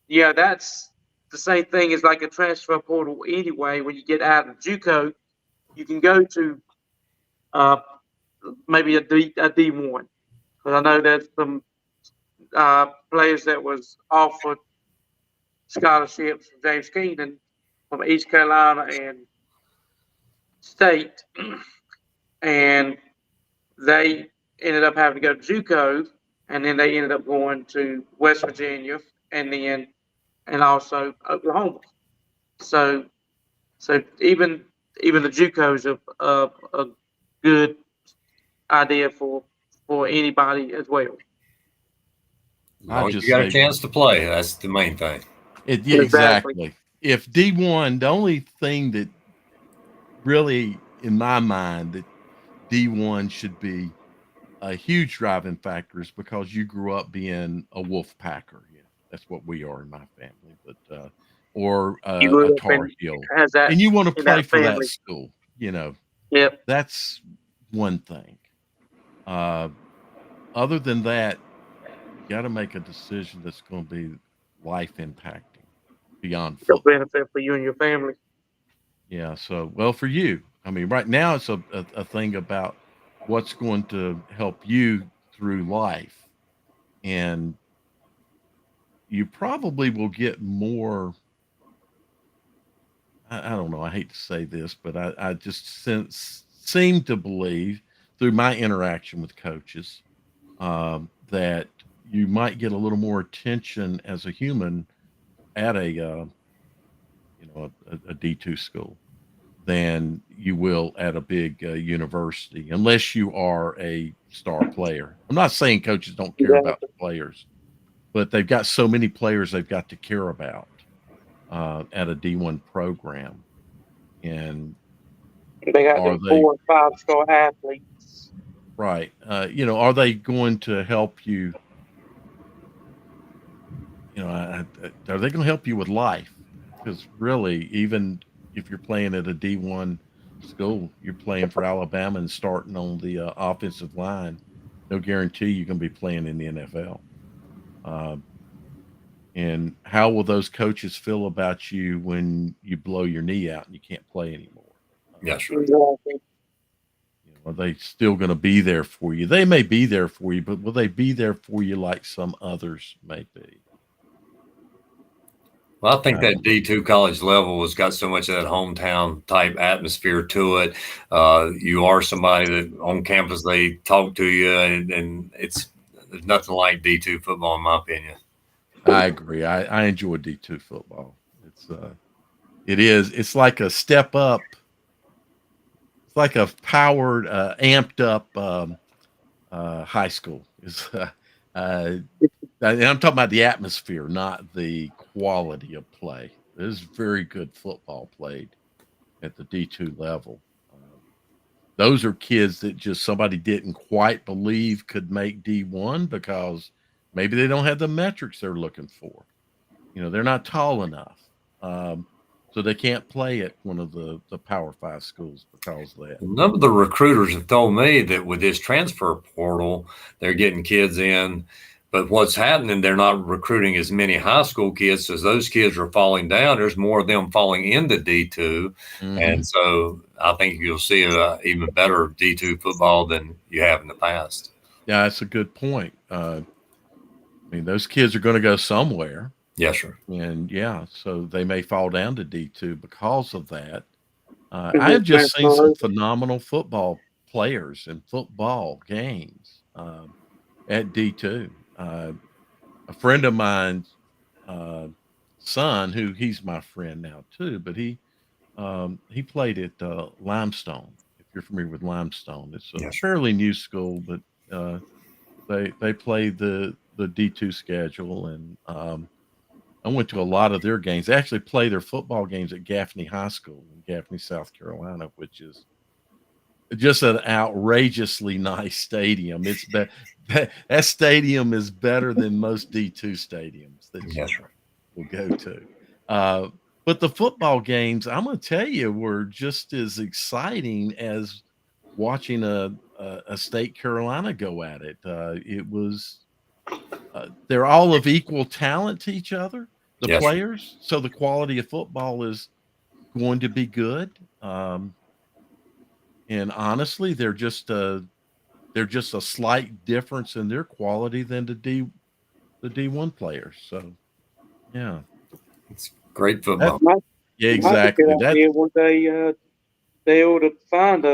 that's the same thing as like a transfer portal anyway. When you get out of JUCO, you can go to uh, maybe a D1. Because I know there's some players that was offered scholarships from James Keenan from East Carolina and State, and they ended up having to go to JUCO, and then they ended up going to West Virginia, and also Oklahoma. So even the JUCO is a good idea for anybody as well. As long as you got a chance to play, that's the main thing. Exactly. If D1, the only thing that really, in my mind, that D1 should be a huge driving factor is because you grew up being a wolf packer. Yeah, that's what we are in my family, but or a Tar Heel, and you want to play for that school. Yep. That's one thing. Other than that, you got to make a decision that's going to be life impacting beyond football. Benefit for you and your family. Yeah. So, well, for you, I mean, right now it's a thing about what's going to help you through life, and you probably will get more. I don't know. I hate to say this, but I just seem to believe through my interaction with coaches that you might get a little more attention as a human at a D2 school than you will at a big university, unless you are a star player. I'm not saying coaches don't care about the players, but they've got so many players they've got to care about at a D1 program. And they got 4 and 5 star athletes. Right. Are they going to help you? Are they going to help you with life? Because really, even if you're playing at a D1 school, you're playing for Alabama and starting on the offensive line. No guarantee you're going to be playing in the NFL. And how will those coaches feel about you when you blow your knee out and you can't play anymore? Yeah, sure. Are they still going to be there for you? They may be there for you, but will they be there for you like some others may be? Well, I think that D2 college level has got so much of that hometown type atmosphere to it. You are somebody that on campus they talk to you, and there's nothing like D2 football, in my opinion. I agree. I enjoy D2 football. It's like a step up. It's like a powered, amped up high school. I'm talking about the atmosphere, not the quality of play. There's very good football played at the D2 level. Those are kids that just somebody didn't quite believe could make D1 because maybe they don't have the metrics they're looking for. They're not tall enough. So they can't play at one of the Power 5 schools because of that. None of the recruiters have told me that with this transfer portal, they're getting kids in. But what's happening, they're not recruiting as many high school kids as those kids are falling down. There's more of them falling into D2. Mm-hmm. And so I think you'll see even better D2 football than you have in the past. Yeah, that's a good point. I mean, those kids are going to go somewhere. Yes, sir. And so they may fall down to D2 because of that. I have just seen some phenomenal football players in football games at D2. A friend of mine's son, who he's my friend now too, but he played at Limestone. If you're familiar with Limestone, it's a fairly new school, but they play the D2 schedule, and I went to a lot of their games. They actually play their football games at Gaffney High School in Gaffney, South Carolina, which is just an outrageously nice stadium. It's that stadium is better than most D2 stadiums that you Yes, right. will go to. But the football games, I'm going to tell you, were just as exciting as watching a State Carolina go at it. It was they're all of equal talent to each other, the Yes, sir. players. So the quality of football is going to be good. And honestly, they're just a slight difference in their quality than the D1 players. So yeah, It's great that, football. yeah, Might be a exactly. good That idea one day. They ought to find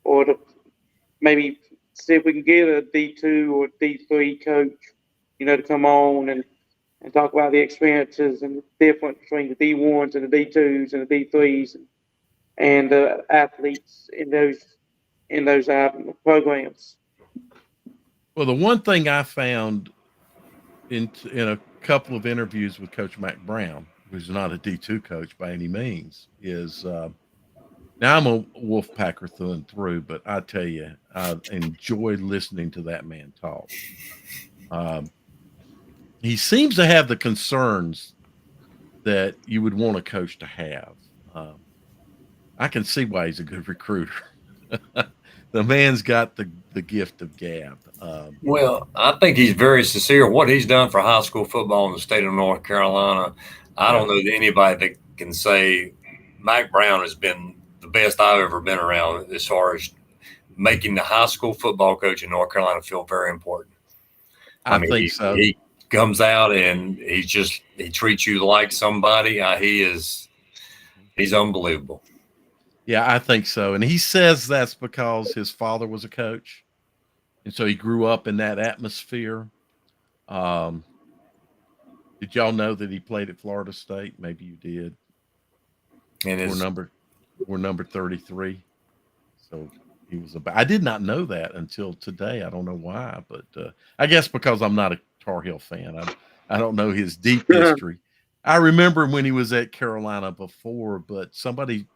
or to maybe see if we can get a D2 or D3 coach, to come on and talk about the experiences and the difference between the D1s and the D2s and the D3s and athletes in those programs. well, the one thing I found in a couple of interviews with Coach Mac Brown, who's not a D2 coach by any means, is now I'm a Wolfpacker through and through, but I tell you, I enjoyed listening to that man talk. Um, he seems to have the concerns that you would want a coach to have. Um, I can see why he's a good recruiter. The man's got the gift of gab. Well, I think he's very sincere. What he's done for high school football in the state of North Carolina, I don't know anybody that can say Mike Brown has been the best I've ever been around as far as making the high school football coach in North Carolina feel very important. I mean, think so. he comes out and he treats you like somebody. He's unbelievable. Yeah, I think so. And he says that's because his father was a coach. And so he grew up in that atmosphere. Um, did y'all know that he played at Florida State? Maybe you did. And We're number 33. So he was about. I did not know that until today. I don't know why, but I guess because I'm not a Tar Heel fan. I don't know his deep history. I remember when he was at Carolina before, but somebody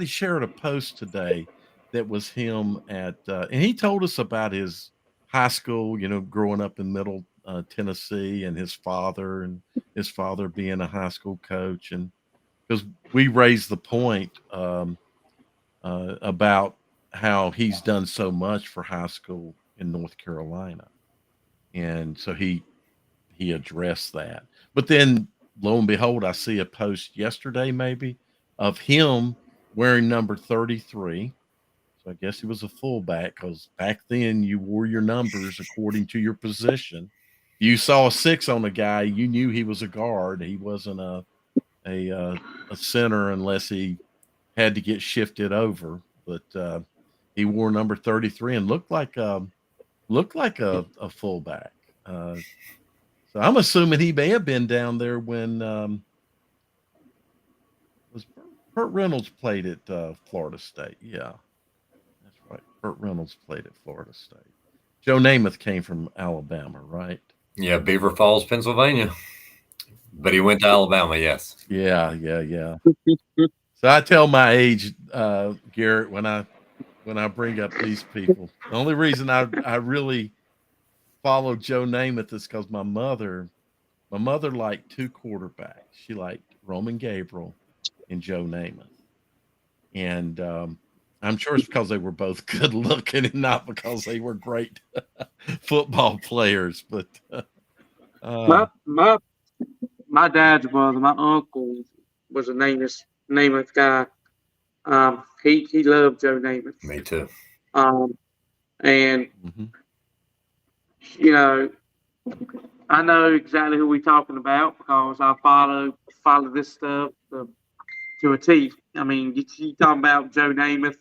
shared a post today that was him at, and he told us about his high school, growing up in Middle Tennessee, and his father being a high school coach, and because we raised the point about how he's done so much for high school in North Carolina, and so he addressed that. But then, lo and behold, I see a post yesterday, maybe, of him wearing number 33. So I guess he was a fullback because back then you wore your numbers according to your position. You saw a 6 on a guy, you knew he was a guard. He wasn't a center unless he had to get shifted over. But he wore number 33 and looked like a fullback. So I'm assuming he may have been down there when was Burt Reynolds played at Florida State. Yeah, that's right. Burt Reynolds played at Florida State. Joe Namath came from Alabama, right? yeah, Beaver Falls, Pennsylvania. But he went to Alabama, yes. Yeah. So I tell my age, Garrett, when I bring up these people. The only reason I really followed Joe Namath is because my mother liked two quarterbacks. She liked Roman Gabriel and Joe Namath. And I'm sure it's because they were both good looking and not because they were great football players. But My dad's brother, my uncle, was a Namath guy. He loved Joe Namath. Me too. And mm-hmm. I know exactly who we're talking about because I follow this stuff to a T. I mean, you talking about Joe Namath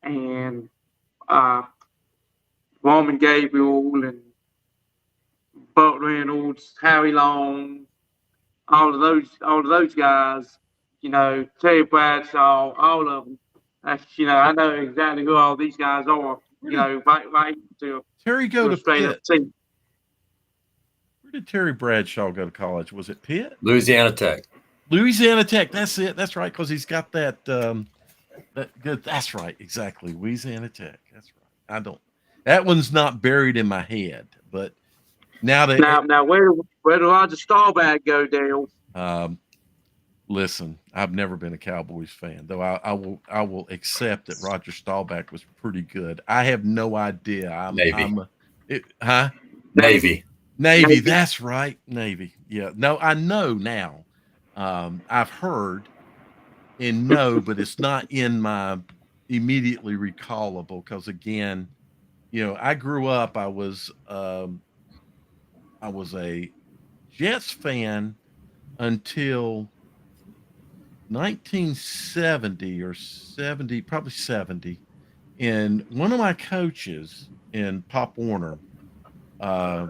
and Roman Gabriel and Burt Reynolds, Harry Long, all of those guys. Terry Bradshaw, all of them. I know exactly who all these guys are. Right to Terry go to straight Pitt. up team. Where did Terry Bradshaw go to college? Was it Pitt? Louisiana Tech. Louisiana Tech. That's it. That's right. Because he's got that. That good. That's right. Exactly. Louisiana Tech. That's right. that one's not buried in my head. But now that Now, where do Roger Staubach go, Dale? um, listen, I've never been a Cowboys fan, though I will accept that Roger Staubach was pretty good. I have no idea. Navy. Huh? Navy. Navy, that's right. Navy. Yeah. No, I know now. I've heard and know, but it's not in my immediately recallable because again, I grew up, I was a Jets fan until 1970 or 70, probably 70. And one of my coaches in Pop Warner uh,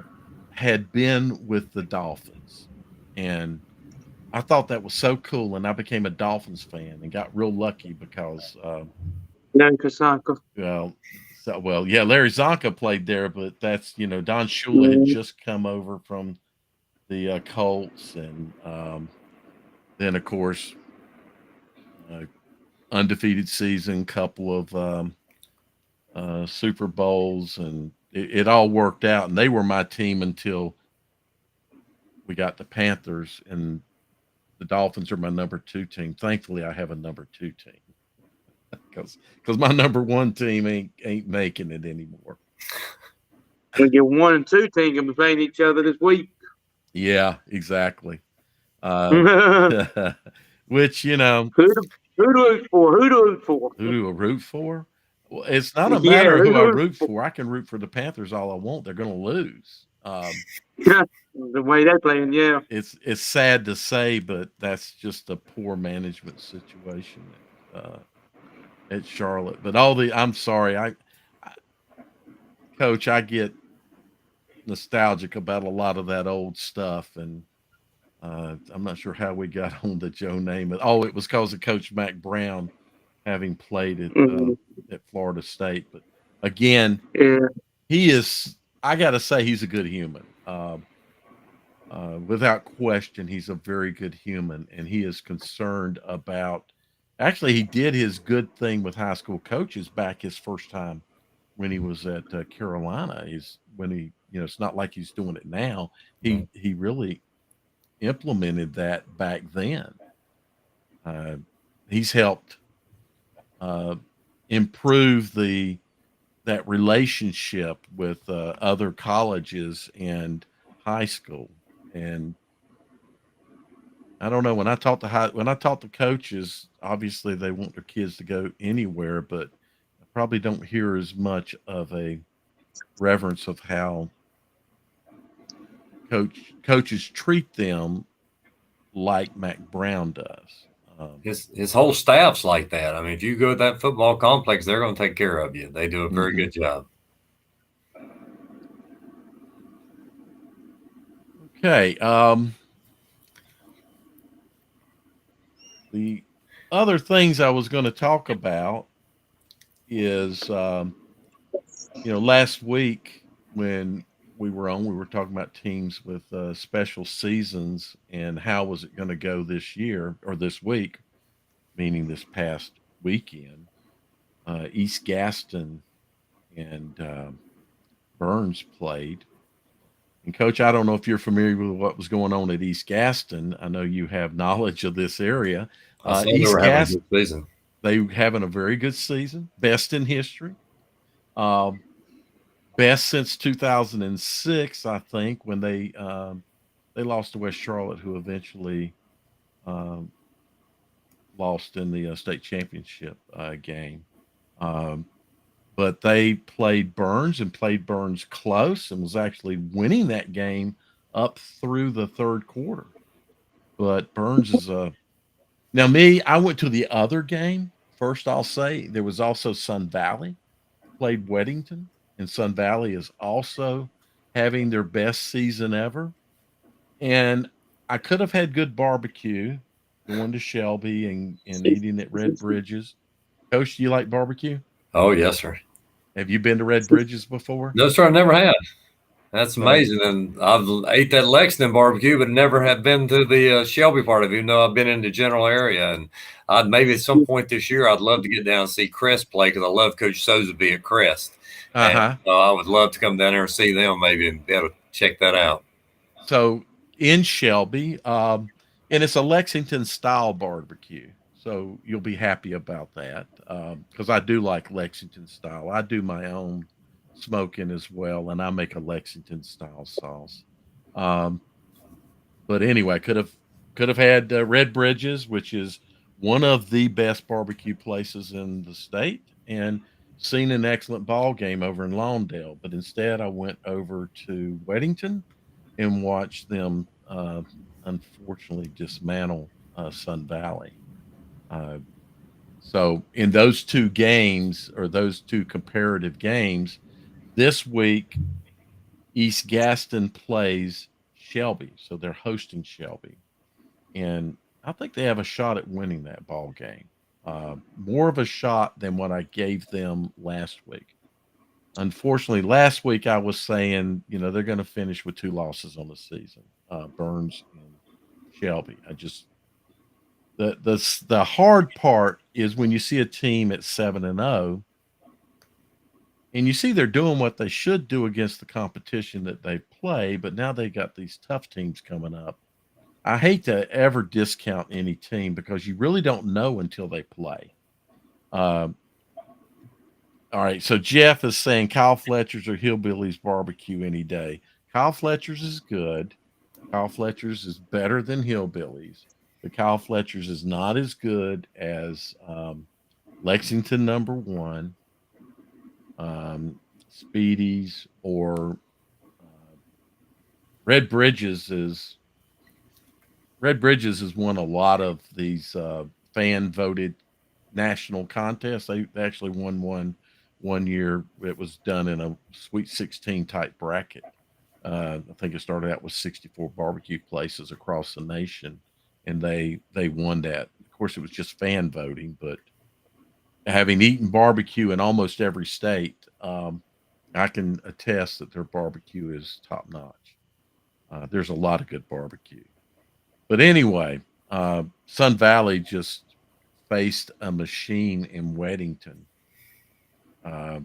had been with the Dolphins. And I thought that was so cool. And I became a Dolphins fan and got real lucky because, Kasaka. yeah, Larry Zonka played there, but that's, Don Shula had Mhm. just come over from the Colts. And then, of course, uh, undefeated season, couple of Super Bowls, and it all worked out. And they were my team until we got the Panthers, and the Dolphins are my number 2 team. Thankfully, I have a number 2 team because my number 1 team ain't making it anymore. We get 1 and 2 teams gonna be playing each other this week. Yeah, exactly. Who Which to root for? Who to root for? who do I root for? Well, it's not a Yeah, matter of who who I to root for. I can root for the Panthers all I want. They're going to lose. the way they're playing, yeah. It's sad to say, but that's just a poor management situation at Charlotte. But I'm sorry, Coach, I get nostalgic about a lot of that old stuff, and I'm not sure how we got on to Joe Namath. Oh, it was because of Coach Mac Brown having played Mhm. at Florida State. But again, Yeah. he is. I got to say, he's a good human. Without question, he's a very good human, and he is concerned about. Actually, he did his good thing with high school coaches back his first time when he was at Carolina. He's when he, it's not like he's doing it now. He really implemented that back then. Uh, he's helped uh, improve that relationship with other colleges and high school. And I don't know, when I talk to coaches, obviously they want their kids to go anywhere, but I probably don't hear as much of a reverence of how coaches treat them like Mac Brown does. His whole staff's like that. I mean, if you go to that football complex, they're going to take care of you. They do a very good job. Okay. The other things I was going to talk about is, last week when we were talking about teams with special seasons and how was it going to go this year or this week, meaning this past weekend. East Gaston and Burns played. And Coach, I don't know if you're familiar with what was going on at East Gaston. I know you have knowledge of this area. I saw they were having a good season. They having a very good season, best in history. Best since 2006, I think, when they lost to West Charlotte, who eventually um, lost in the state championship game. But they played Burns and played Burns close and was actually winning that game up through the third quarter. But Burns is now me. I went to the other game first. I'll say there was also Sun Valley played Weddington, and Sun Valley is also having their best season ever. And I could have had good barbecue going to Shelby and eating at Red Bridges. Coach, do you like barbecue? Oh, yes, sir. Have you been to Red Bridges before? No, sir, I never had. That's So, amazing. And I've ate that Lexington barbecue, but never have been to the Shelby part of it, even though I've been in the general area. And I'd maybe at some point this year, I'd love to get down and see Crest play because I love Coach Sotheby at Crest. And uh-huh. I would love to come down there and see them maybe and be able to check that out. So in Shelby, and it's a Lexington style barbecue. So you'll be happy about that because I do like Lexington style. I do my own smoking as well, and I make a Lexington style sauce. Um, but anyway, could have had Red Bridges, which is one of the best barbecue places in the state, and seen an excellent ball game over in Lawndale. But instead, I went over to Weddington and watch them unfortunately dismantle Sun Valley. Uh, so in those two games or those two comparative games, this week East Gaston plays Shelby, so they're hosting Shelby, and I think they have a shot at winning that ball game. More of a shot than what I gave them last week. Unfortunately, last week I was saying, they're going to finish with 2 losses on the season, Burns and Shelby. I just the hard part is when you see a team at 7-0, and you see they're doing what they should do against the competition that they play, but now they got these tough teams coming up. I hate to ever discount any team because you really don't know until they play. Um, All right, so Jeff is saying Kyle Fletcher's or Hillbillies barbecue any day. Kyle Fletcher's is good. Kyle Fletcher's is better than Hillbillies, but Kyle Fletcher's is not as good as Lexington #1, Speedy's, or uh, Red Bridges is Red Bridges has won a lot of these fan voted national contests. They actually won one year. It was done in a Sweet 16 type bracket. I think it started out with 64 barbecue places across the nation, and they won that. Of course, it was just fan voting, but having eaten barbecue in almost every state, I can attest that their barbecue is top notch. There's a lot of good barbecue. But anyway, Sun Valley just faced a machine in Weddington. Uh,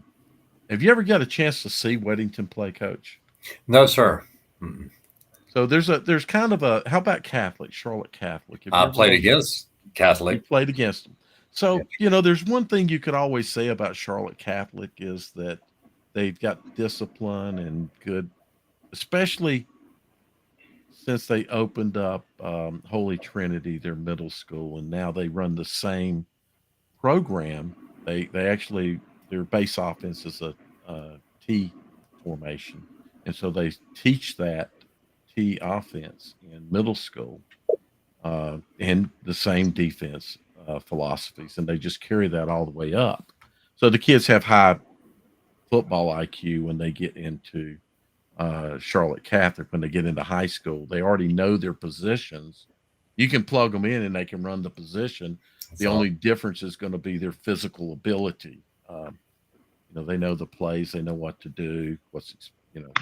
have you ever got a chance to see Weddington play, Coach? No, sir. Mm-mm. So there's kind of a how about Catholic, Charlotte Catholic? Have you I ever played watched? against You Catholic. played against them. Yeah. So there's one thing you could always say about Charlotte Catholic is that they've got discipline and good, especially since they opened up Holy Trinity, their middle school, and now they run the same program. They actually their base offense is a T formation, and so they teach that T offense in middle school, and the same defense philosophies, and they just carry that all the way up. So the kids have high football IQ when they get into Charlotte Catholic. When they get into high school, they already know their positions. You can plug them in and they can run the position. That's The all. only difference is going to be their physical ability. They know the plays, they know what to do,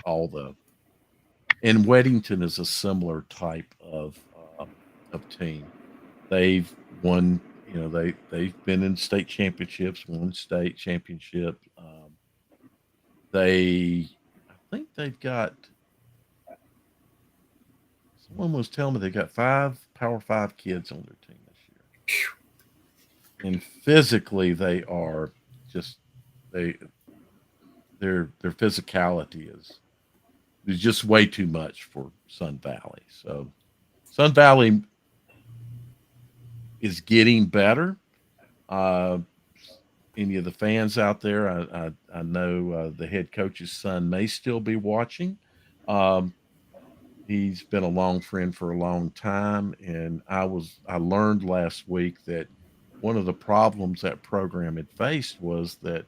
all the. And Weddington is a similar type of team. They've won. They've been in state championships, won state championship. I think they've got. Someone was telling me they got 5 Power 5 kids on their team this year, and physically they are just they their physicality is just way too much for Sun Valley. So Sun Valley is getting better. Uh, any of the fans out there, I know the head coach's son may still be watching. Um, he's been a long friend for a long time, and I learned last week that one of the problems that program had faced was that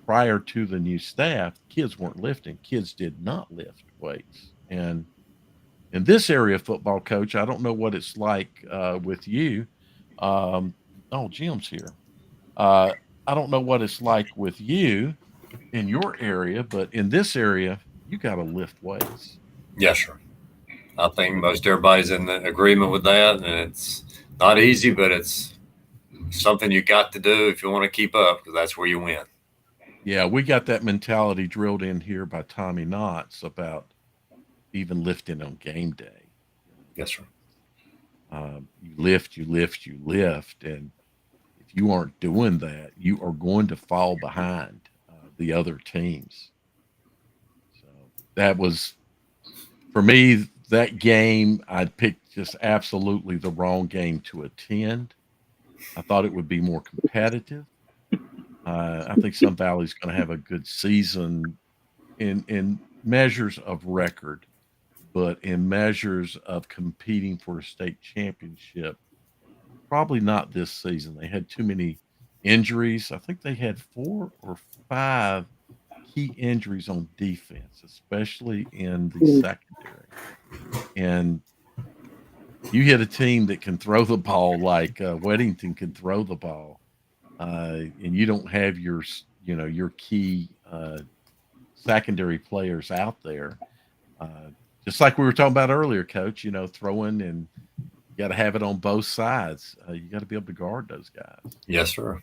prior to the new staff, kids weren't lifting. Kids did not lift weights, and in this area of football, coach, I don't know what it's like with you. Um, oh, Jim's here. I don't know what it's like with you in your area, but in this area, you got to lift weights. Yes, sir. I think most everybody's in the agreement with that, and it's not easy, but it's something you got to do if you want to keep up, because that's where you win. Yeah, we got that mentality drilled in here by Tommy Knotts about even lifting on game day. Yes, sir. You lift, you lift, you lift, and if you aren't doing that, you are going to fall behind the other teams. So that was, for me, that game, I picked just absolutely the wrong game to attend. I thought it would be more competitive. I think Sun Valley's going to have a good season in measures of record, but in measures of competing for a state championship, probably not this season. They had too many injuries. I think they had 4 or 5 key injuries on defense, especially in the secondary. And you hit a team that can throw the ball like Weddington can throw the ball, and you don't have your key secondary players out there. Just like we were talking about earlier, Coach, throwing, and you got to have it on both sides. You got to be able to guard those guys. Yes, sir.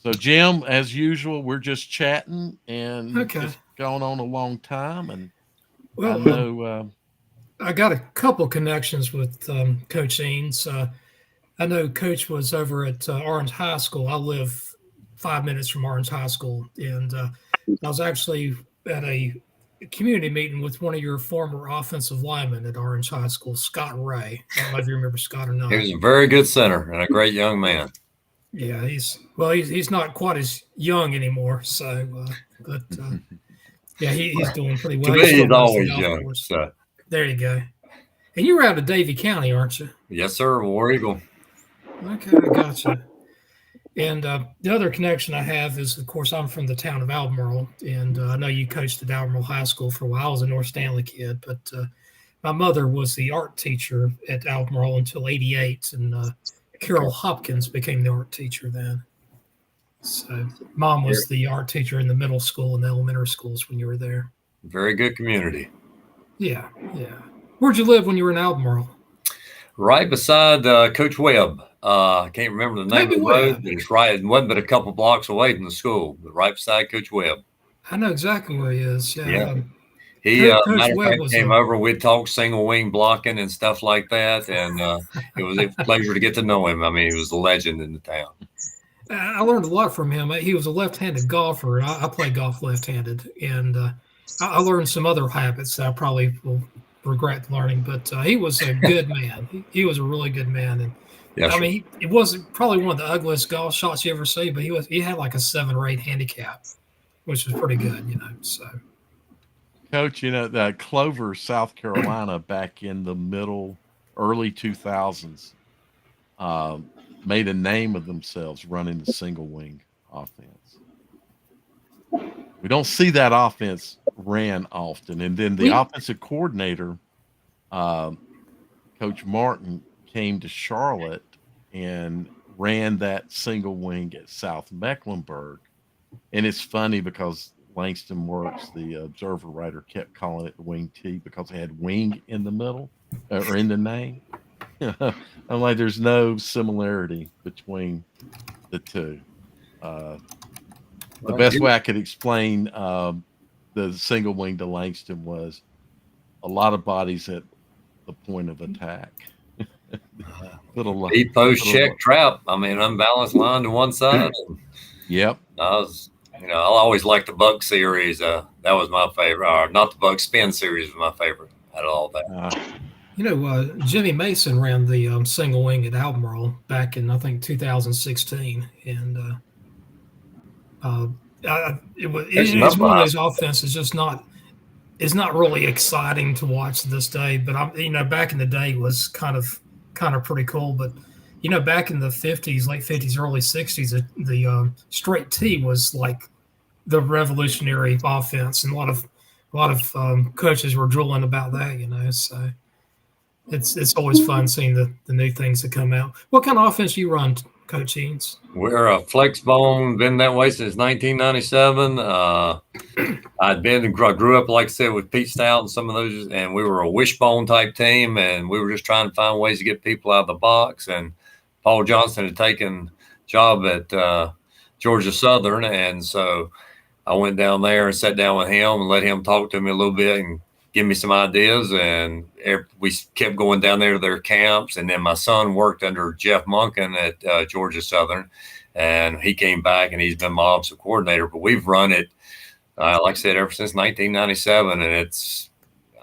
So, Jim, as usual, we're just chatting, and Okay. it's gone on a long time. And Well, I know I got a couple connections with Coach Eanes. I know Coach was over at Orange High School. I live 5 minutes from Orange High School, and I was actually at a community meeting with one of your former offensive linemen at Orange High School, Scott Ray. I don't know if you remember Scott or not. He was a very good center and a great young man. Yeah, he's not quite as young anymore. So, yeah, he's doing pretty well. To me, he's always young. So. There you go. And you're out of Davie County, aren't you? Yes, sir. War Eagle. Okay, I gotcha. And the other connection I have is, of course, I'm from the town of Albemarle, and I know you coached at Albemarle High School for a while. I was a North Stanley kid, but my mother was the art teacher at Albemarle until '88, and Carol Hopkins became the art teacher then. So Mom was the art teacher in the middle school and the elementary schools when you were there. Very good community. Yeah, yeah. Where'd you live when you were in Albemarle? Right beside Coach Webb. I can't remember the name of the road, but it's right. It wasn't but a couple blocks away from the school, but right beside Coach Webb. I know exactly where he is. Yeah. He, matter of fact, came over. We'd talk single wing blocking and stuff like that. And it was a pleasure to get to know him. I mean, he was a legend in the town. I learned a lot from him. He was a left-handed golfer. I play golf left-handed. And I learned some other habits that I probably will regret learning. But he was a good man. He was a really good man. And yes, I mean, it wasn't probably one of the ugliest golf shots you ever see, but he had like a 7 or 8 handicap, which was pretty good, So. Coach, that Clover, South Carolina, back in the early 2000s, made a name of themselves running the single wing offense. We don't see that offense ran often. And then the offensive coordinator, Coach Martin, came to Charlotte and ran that single wing at South Mecklenburg. And it's funny because Langston Works, the Observer writer, kept calling it the wing T because it had wing in the middle or in the name. I'm like, there's no similarity between the two. The best way I could explain the single wing to Langston was a lot of bodies at the point of attack. Deep post check trap. I mean, unbalanced line to one side. Yep. I always liked the Buck series. That was my favorite. Or not the Buck Spin series was my favorite out of all that. Jimmy Mason ran the single wing at Albemarle back in, I think, 2016. And it's one of those offenses it's not really exciting to watch to this day. But back in the day it was kind of pretty cool. But back in the 50s, late 50s, early 60s, the straight T was like the revolutionary offense, and a lot of coaches were drooling about that. So it's always fun seeing the new things that come out. What kind of offense you run, Coach Eanes? We're a flex bone, been that way since 1997. I grew up, like I said, with Pete Stout and some of those, and we were a wishbone type team, and we were just trying to find ways to get people out of the box. And Paul Johnson had taken job at Georgia Southern, and so I went down there and sat down with him and let him talk to me a little bit and give me some ideas. And we kept going down there to their camps. And then my son worked under Jeff Monken at Georgia Southern, and he came back and he's been my offensive coordinator. But we've run it, like I said, ever since 1997, and it's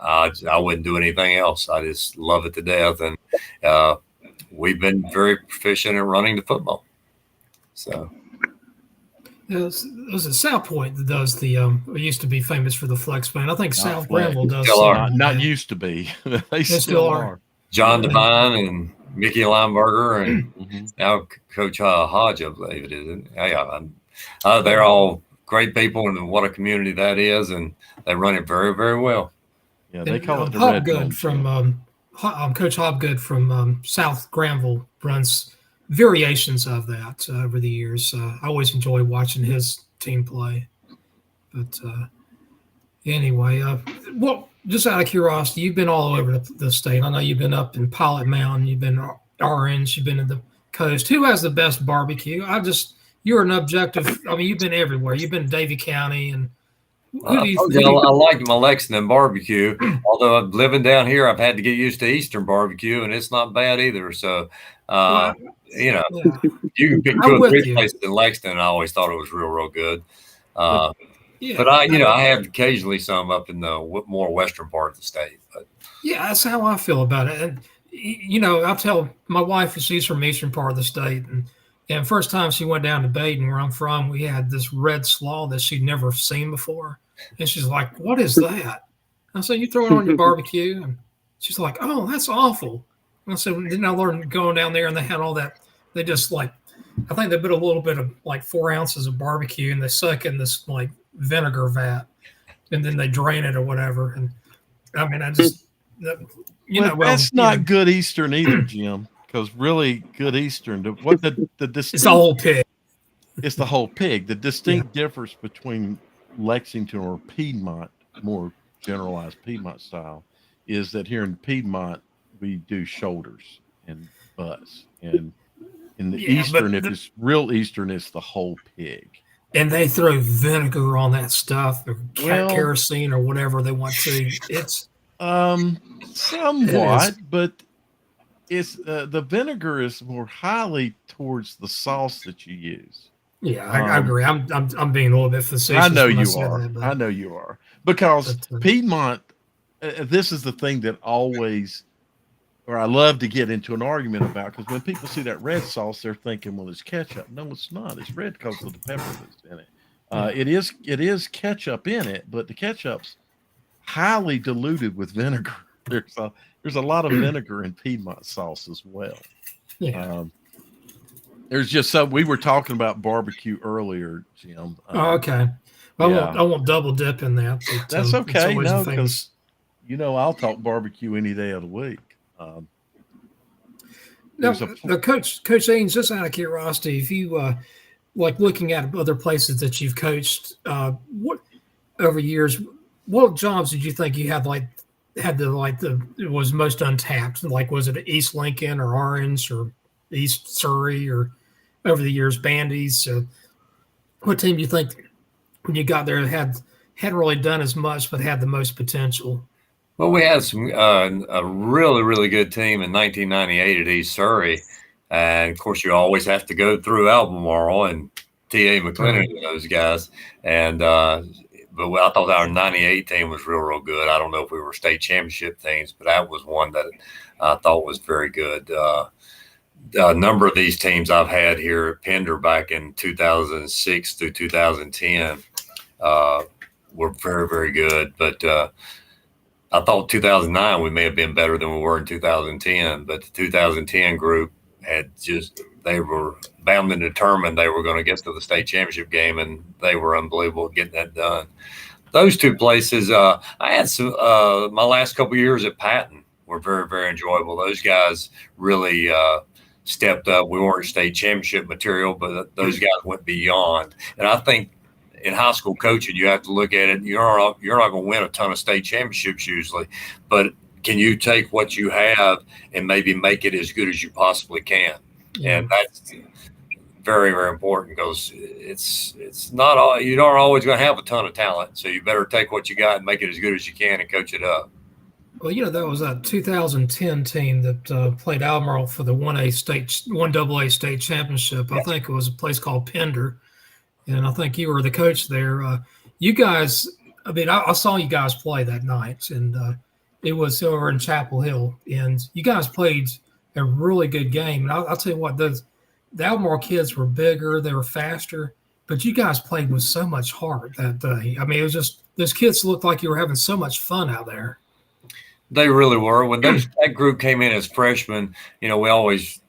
I wouldn't do anything else. I just love it to death, and we've been very proficient at running the football. So. There's a South Point that does the it used to be famous for the flex band. I think South flex. Granville does. Still are. something Not like that. used to be. They still still are. are. John Devine and Mickey Lineberger and Mhm. now Coach Hodge, I believe it is. Yeah, they're all great people, and what a community that is, and they run it very, very well. Yeah, they call it the Red Hobgood Bone. from Coach Hobgood from South Granville runs variations of that over the years. I always enjoy watching his team play. But anyway, well, just out of curiosity, you've been all over the state. I know you've been up in Pilot Mountain, you've been Orange, you've been in the coast. Who has the best barbecue? You're an objective. I mean, you've been everywhere. You've been in Davie County, and I like my Lexington barbecue. Although I'm living down here, I've had to get used to Eastern barbecue, and it's not bad either. So, you can pick two or three places in Lexington. I always thought it was real good. But I have occasionally some up in the more western part of the state. But yeah, that's how I feel about it. And I'll tell my wife, she's from eastern part of the state, and first time she went down to Baden, where I'm from, we had this red slaw that she'd never seen before. And she's like, "What is that?" I said, "You throw it on your barbecue." And she's like, "Oh, that's awful." And I said, then I learned going down there, and they had all that. They just I think they put a little bit of 4 ounces of barbecue, and they suck in this vinegar vat, and then they drain it or whatever. And I mean, that's not good Eastern either, Jim. Because really good Eastern, it's the whole pig. It's the whole pig. The distinct difference between Lexington or Piedmont, more generalized Piedmont style, is that here in Piedmont we do shoulders and butts, and in the Eastern, if it's real Eastern, it's the whole pig. And they throw vinegar on that stuff, or kerosene, or whatever they want to. It's somewhat, but it's the vinegar is more highly towards the sauce that you use. Yeah, I agree. I'm being a little bit facetious. I know you are. I know you are, because Piedmont. This is the thing that I love to get into an argument about, because when people see that red sauce, they're thinking, well, it's ketchup. No, it's not. It's red because of the pepper that's in it. It is ketchup in it, but the ketchup's highly diluted with vinegar. There's a lot of vinegar in Piedmont sauce as well. Yeah. There's just we were talking about barbecue earlier, Jim. Okay. I won't double dip in that. But, that's okay. No, because I'll talk barbecue any day of the week. Now, Coach Eanes, just out of curiosity, if you looking at other places that you've coached, what over years, what jobs did you think you had was most untapped? Was it East Lincoln or Orange or East Surrey, or over the years Bandy's? What team do you think when you got there hadn't really done as much but had the most potential? Well, we had a really, really good team in 1998 at East Surrey. And, of course, you always have to go through Albemarle and T.A. McLennan and those guys. And but I thought our 98 team was real good. I don't know if we were state championship teams, but that was one that I thought was very good. A number of these teams I've had here at Pender back in 2006 through 2010 were very, very good. But I thought 2009 we may have been better than we were in 2010, but the 2010 group they were bound and determined they were going to get to the state championship game, and they were unbelievable at getting that done. Those two places, I had some, my last couple of years at Patton were very, very enjoyable. Those guys really stepped up. We weren't state championship material, but those guys went beyond. And I think in high school coaching, you have to look at it. You're not going to win a ton of state championships usually, but can you take what you have and maybe make it as good as you possibly can? Yeah. And that's very, very important, because it's not all, you aren't always going to have a ton of talent. So you better take what you got and make it as good as you can and coach it up. Well, that was a 2010 team that played Albemarle for the 1AA state championship. Yes. I think it was a place called Pender, and I think you were the coach there. You guys, I mean, I saw you guys play that night, and it was over in Chapel Hill, and you guys played a really good game. And I'll tell you what, the Albemarle kids were bigger, they were faster, but you guys played with so much heart that day. I mean, it was just, those kids looked like you were having so much fun out there. They really were. When that group came in as freshmen, we always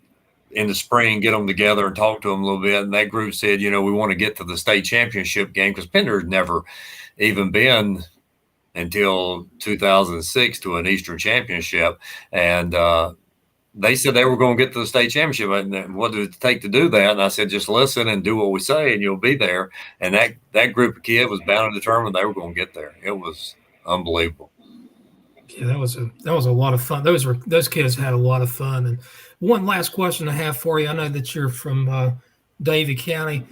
in the spring get them together and talk to them a little bit. And that group said, we want to get to the state championship game, because Pender had never even been until 2006 to an Eastern championship. And they said they were going to get to the state championship. And what did it take to do that? And I said, just listen and do what we say and you'll be there. And that group of kids was bound and determined they were going to get there. It was unbelievable. Yeah, that was a lot of fun. Those kids had a lot of fun. And one last question I have for you. I know that you're from Davie County.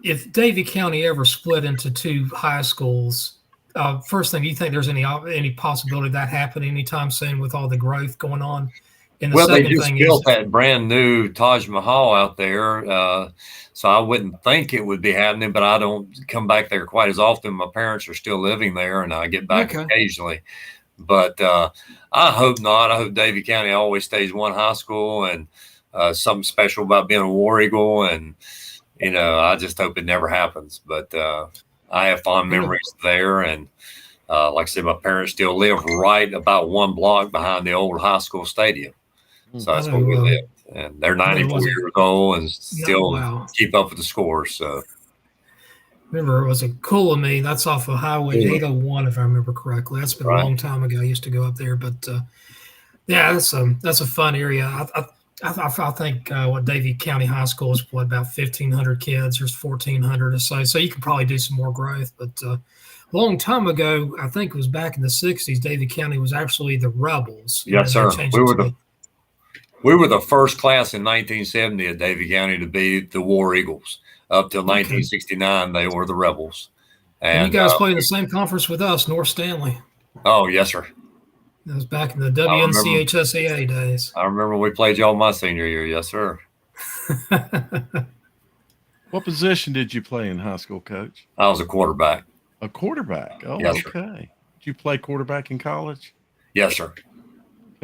If Davie County ever split into two high schools, first thing, do you think there's any possibility of that happening anytime soon with all the growth going on? And they just built that brand new Taj Mahal out there, so I wouldn't think it would be happening. But I don't come back there quite as often. My parents are still living there, and I get back occasionally. But I hope not. I hope Davie County always stays one high school, and something special about being a War Eagle. And I just hope it never happens. But I have fond memories there, and like I said, my parents still live right about one block behind the old high school stadium. So that's where we live. And they're 94 years old and still keep up with the scores. So remember, it was a Coolamine. That's off of Highway 801, if I remember correctly. That's been a long time ago. I used to go up there, but that's a fun area. I think what Davie County High School is about 1,500 kids. There's 1,400 or so. So you can probably do some more growth. But a long time ago, I think it was back in the 60s, Davie County was actually the Rebels. Yes, sir. We were the first class in 1970 at Davie County to be the War Eagles. Up till 1969, they were the Rebels. And you guys played in the same conference with us, North Stanley. Oh, yes, sir. That was back in the WNCHSEA days. I remember we played y'all my senior year. Yes, sir. What position did you play in high school, Coach? I was a quarterback. A quarterback? Oh, yes, okay. Sir. Did you play quarterback in college? Yes, sir.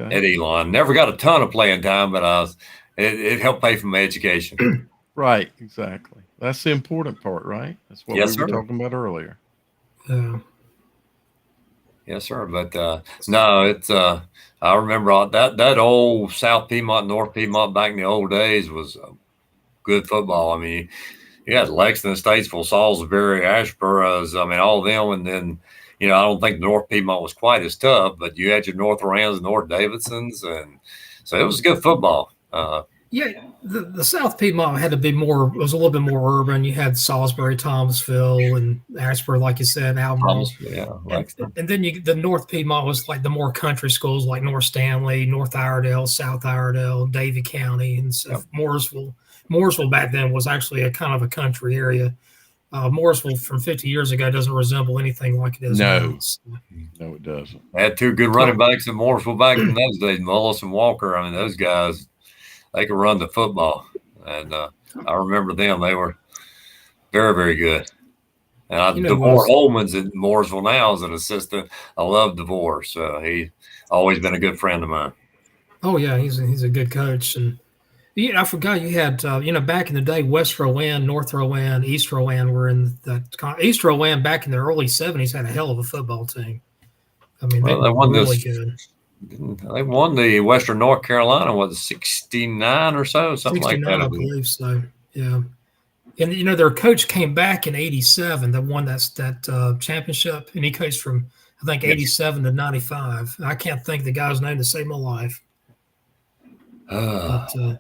Okay. At Elon. Never got a ton of playing time, but it helped pay for my education. Right, exactly. That's the important part, right? That's what we were talking about earlier. Yes, sir. But no, it's I remember that old South Piedmont, North Piedmont back in the old days was good football. I mean, you had Lexington, Statesville, Salisbury, Ashboro, I mean, all of them. And then, I don't think North Piedmont was quite as tough, but you had your North Rams and North Davidsons. And so it was good football. The South Piedmont had to be was a little bit more urban. You had Salisbury, Thomasville, and Ashboro, like you said, Albemarle. And then the North Piedmont was like the more country schools like North Stanley, North Iredell, South Iredell, Davie County, and stuff. Mooresville. Mooresville back then was actually a kind of a country area. Mooresville from 50 years ago doesn't resemble anything like it is now. No, it doesn't. They had two good running backs in Mooresville back in those days, Mullis and Walker. I mean, those guys, they could run the football. And I remember them. They were very, very good. And DeVore Holman's in Mooresville now as an assistant. I love DeVore. So he's always been a good friend of mine. Oh, yeah, he's a good coach. And I forgot you had, back in the day, West Rowan, North Rowan, East Rowan were in that. East Rowan back in the early 70s had a hell of a football team. I mean, they were really good. They won the Western North Carolina, 69 or so, something like that. I believe so, yeah. And, their coach came back in 87 that won that championship, and he coached from, I think, 87 to 95. I can't think the guy's name to save my life. But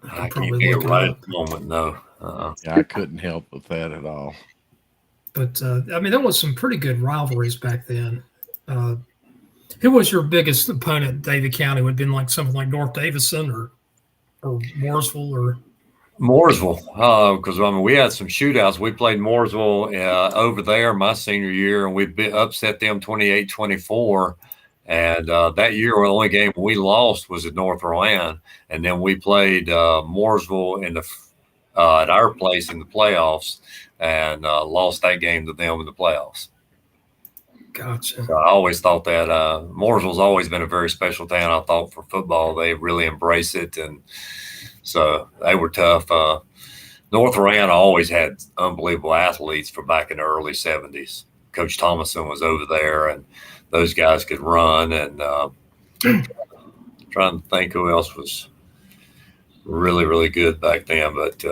I I could can't probably think look of it right at up. the moment. No. Yeah, I couldn't help with that at all. But I mean, there was some pretty good rivalries back then. Who was your biggest opponent in David County? Would have been like something like North Davison or Mooresville or Mooresville, because I mean we had some shootouts. We played Mooresville over there my senior year, and upset them 28-24. And that year, the only game we lost was at North Rowan, and then we played Mooresville at our place in the playoffs, and lost that game to them in the playoffs. gotcha. So I always thought that Mooresville's always been a very special town. I thought for football, they really embrace it, and so they were tough. North Rowan always had unbelievable athletes for back in the early 70s. Coach Thomason was over there, and those guys could run. And trying to think who else was really, really good back then. But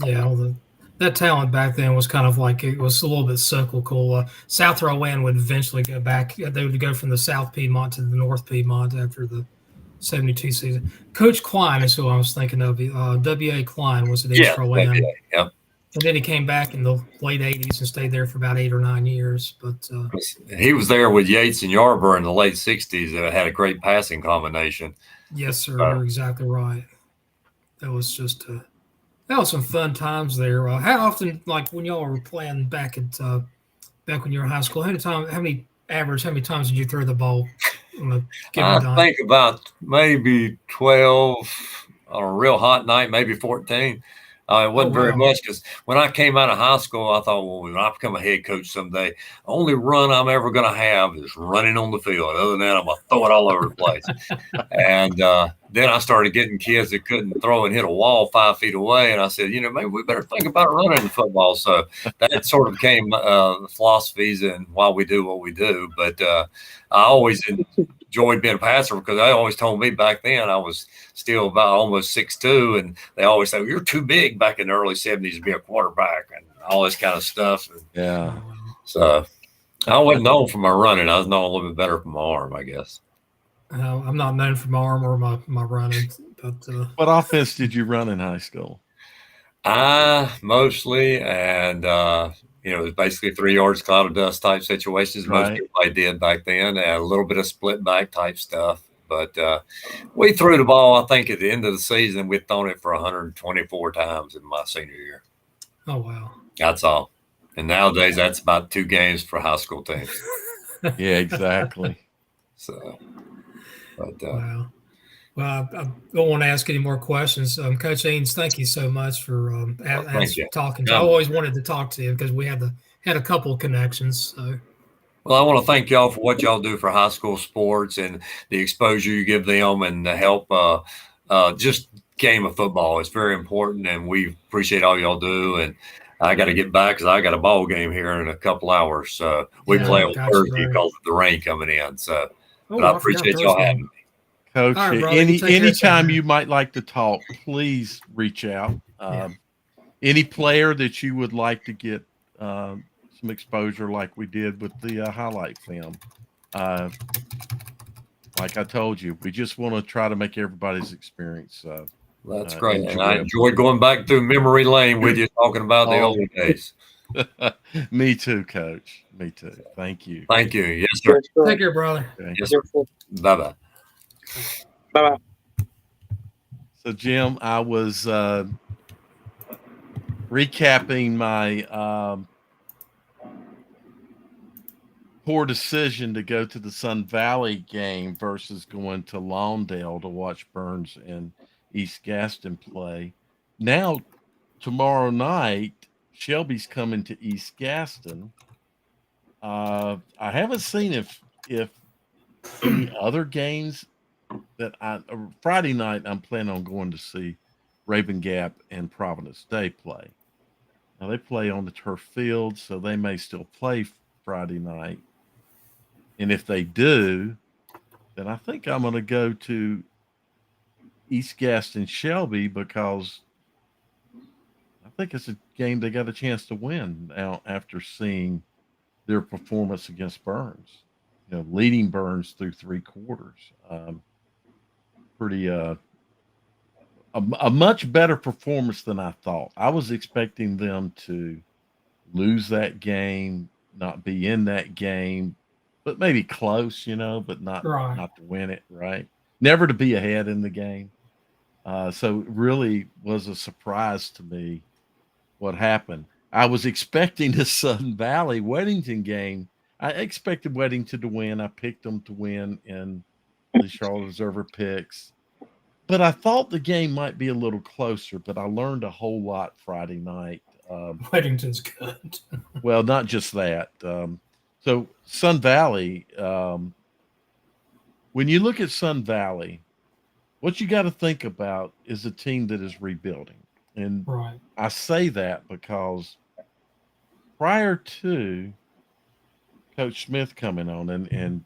Yeah, well, that talent back then was kind of like it was a little bit cyclical. South Rowan would eventually go back. They would go from the South Piedmont to the North Piedmont after the 72 season. Coach Klein is who I was thinking of. W.A. Klein was at East Rowan. yeah. And then he came back in the late 80s and stayed there for about 8 or 9 years. But He was there with Yates and Yarborough in the late 60s. That had a great passing combination. yes, sir, you're exactly right. That was just that was some fun times there. How often, like when y'all were playing back when you were in high school, how many times did you throw the ball on a given I night? think about maybe 12 on a real hot night, maybe 14. It wasn't very much because when I came out of high school, I thought, well, when I become a head coach someday, only run I'm ever going to have is running on the field. Other than that, I'm going to throw it all over the place. And then I started getting kids that couldn't throw and hit a wall 5 feet away. And I said, maybe we better think about running the football. So that sort of became the philosophies and why we do what we do. But I always enjoyed being a passer because they always told me back then I was still about almost 6'2", and they always say, well, you're too big back in the early 70s to be a quarterback and all this kind of stuff. And Yeah. so I wasn't known for my running. I was known a little bit better for my arm, I guess. I'm not known for my arm or my running, but What offense did you run in high school? Mostly, and it was basically 3 yards, cloud of dust type situations. Most Right. people I did back then, and a little bit of split back type stuff. But we threw the ball, I think, at the end of the season. We'd thrown it for 124 times in my senior year. oh wow. That's all. And nowadays, that's about 2 games for high school teams. Yeah, exactly. So, but Wow. Well, I don't want to ask any more questions. Coach Ains, thank you so much for thank you. talking. I always wanted to talk to you because we had a couple of connections. So. Well, I want to thank y'all for what y'all do for high school sports and the exposure you give them and the help. Just game of football is very important, and we appreciate all y'all do. And I got to get back because I got a ball game here in a couple hours. So we play on Thursday because of the rain coming in. So, but I appreciate y'all having me. Coach, right, brother, anytime you might like to talk, please reach out. Any player that you would like to get some exposure like we did with the highlight film. Like I told you, we just want to try to make everybody's experience. That's great. And I enjoyed going back through memory lane with you talking about the old days. Me too, Coach. Me too. Thank you. Thank you. Yes, sir. Take care, brother. Okay. Yes, sir. Bye-bye. Bye-bye. So, Jim, I was recapping my poor decision to go to the Sun Valley game versus going to Lawndale to watch Burns and East Gaston play. Now, tomorrow night, Shelby's coming to East Gaston. I haven't seen if any other games that Friday night I'm planning on going to see Raven Gap and Providence Day play. Now they play on the turf field, so they may still play Friday night. And if they do, then I think I'm going to go to East Gaston Shelby because I think it's a game they got a chance to win now after seeing their performance against Burns. leading Burns through 3 quarters. Pretty a much better performance than I thought. I was expecting them to lose that game, not be in that game, but maybe close, but not Right. not to win it, right? Never to be ahead in the game. So it really was a surprise to me what happened. I was expecting the Sun Valley Weddington game. I expected Weddington to win. I picked them to win in the Charlotte Observer picks. But I thought the game might be a little closer, but I learned a whole lot Friday night. Weddington's good. Well, not just that. So Sun Valley, when you look at Sun Valley, what you got to think about is a team that is rebuilding. And Right. I say that because prior to Coach Smith coming on, and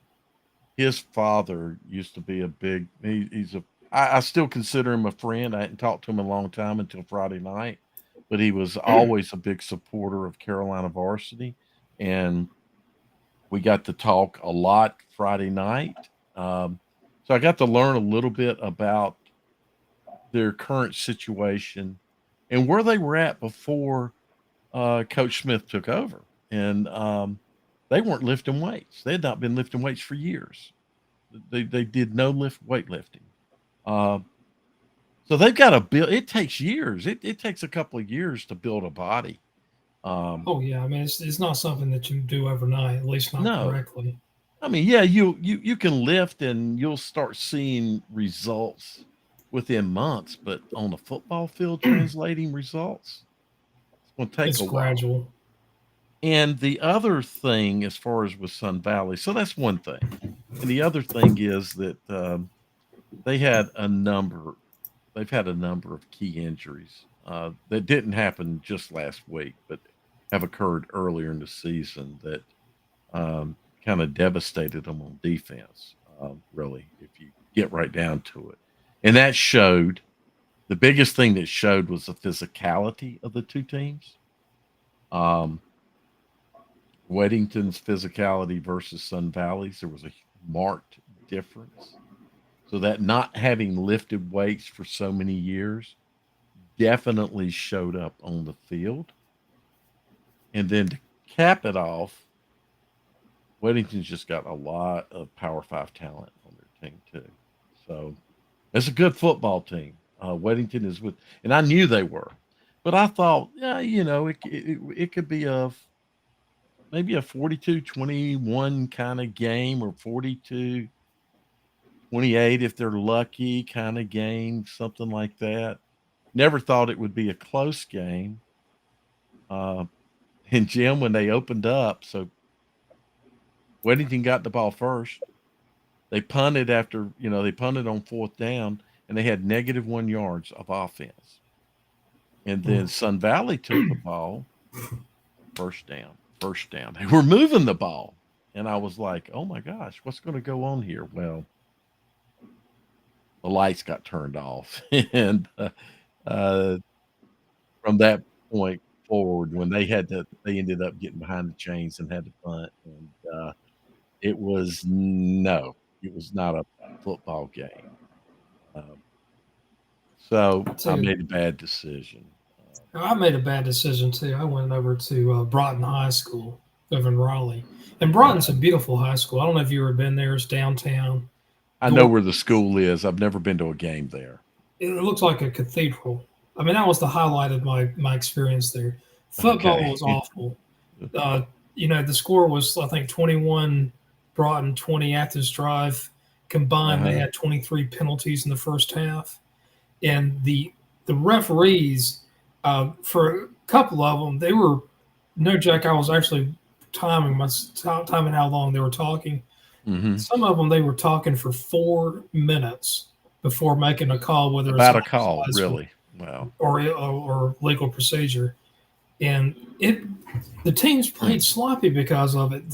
his father used to be a big, I still consider him a friend. I hadn't talked to him in a long time until Friday night, but he was always a big supporter of Carolina Varsity. And we got to talk a lot Friday night. So I got to learn a little bit about their current situation and where they were at before Coach Smith took over. And they weren't lifting weights. They had not been lifting weights for years. They did no weightlifting. So they've got to build. It takes years. It takes a couple of years to build a body. Oh yeah, I mean it's not something that you do overnight, at least not No. correctly. I mean, yeah, you can lift and you'll start seeing results within months, but on the football field, translating results, it's going to take It's a while. gradual. And the other thing, as far as with Sun Valley, so that's one thing. And the other thing is that they've had a number of key injuries that didn't happen just last week, but have occurred earlier in the season that kind of devastated them on defense, really, if you get right down to it. And that showed, the biggest thing that showed was the physicality of the two teams. Weddington's physicality versus Sun Valley's, there was a marked difference. So that not having lifted weights for so many years definitely showed up on the field. And then to cap it off, Weddington's just got a lot of Power 5 talent on their team too. So it's a good football team. Weddington is with, and I knew they were, but I thought, yeah, it could be maybe a 42-21 kind of game, or 42-28 if they're lucky kind of game, something like that. Never thought it would be a close game. And Jim, when they opened up, so Weddington got the ball first. They punted they punted on 4th down, and they had -1 yards of offense. And then Sun Valley took the ball, first down. They were moving the ball. And I was like, oh my gosh, what's going to go on here? Well, the lights got turned off. And from that point forward, when they ended up getting behind the chains and had to punt. And it was not a football game. So I made a bad decision. I made a bad decision too. I went over to Broughton High School over in Raleigh, and Broughton's a beautiful high school. I don't know if you've ever been there. It's downtown. I know where the school is. I've never been to a game there. It looks like a cathedral. I mean, that was the highlight of my experience there. Football was awful. The score was, I think, 21 Broughton, 20 Athens Drive. Combined, they had 23 penalties in the first half. And the referees, for a couple of them, they were, no joke, I was actually timing how long they were talking. Mm-hmm. Some of them, they were talking for 4 minutes before making a call, whether about it's a call, really, wow, or legal procedure. And the teams played sloppy because of it.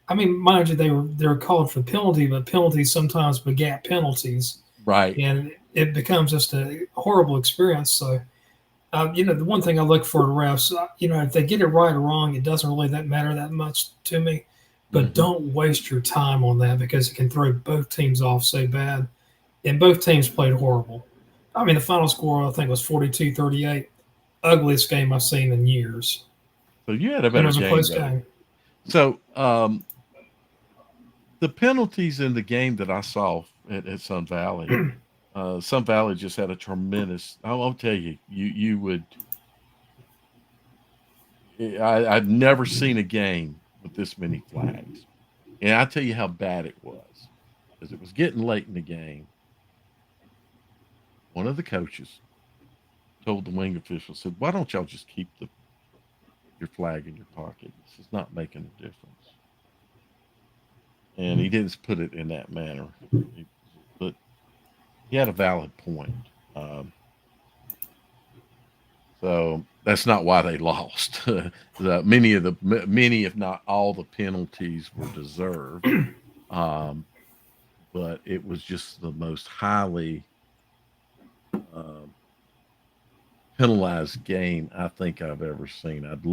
Mind you, they were called for penalty, but penalties sometimes begat penalties, right? And it becomes just a horrible experience. So, the one thing I look for the refs, if they get it right or wrong, it doesn't really matter that much to me. but don't waste your time on that because it can throw both teams off so bad. And both teams played horrible. I mean, the final score, I think, was 42-38. Ugliest game I've seen in years. So you had a And it better was a game, close though. game. So the penalties in the game that I saw at Sun Valley, Sun Valley just had a tremendous. I'll tell you, you would. I've never seen a game with this many flags, and I tell you how bad it was, because it was getting late in the game. One of the coaches told the wing official, said, "Why don't y'all just keep your flag in your pocket? This is not making a difference." And he didn't put it in that manner, but he had a valid point. So that's not why they lost. Many, if not all, the penalties were deserved, but it was just the most highly penalized game I think I've ever seen. I'd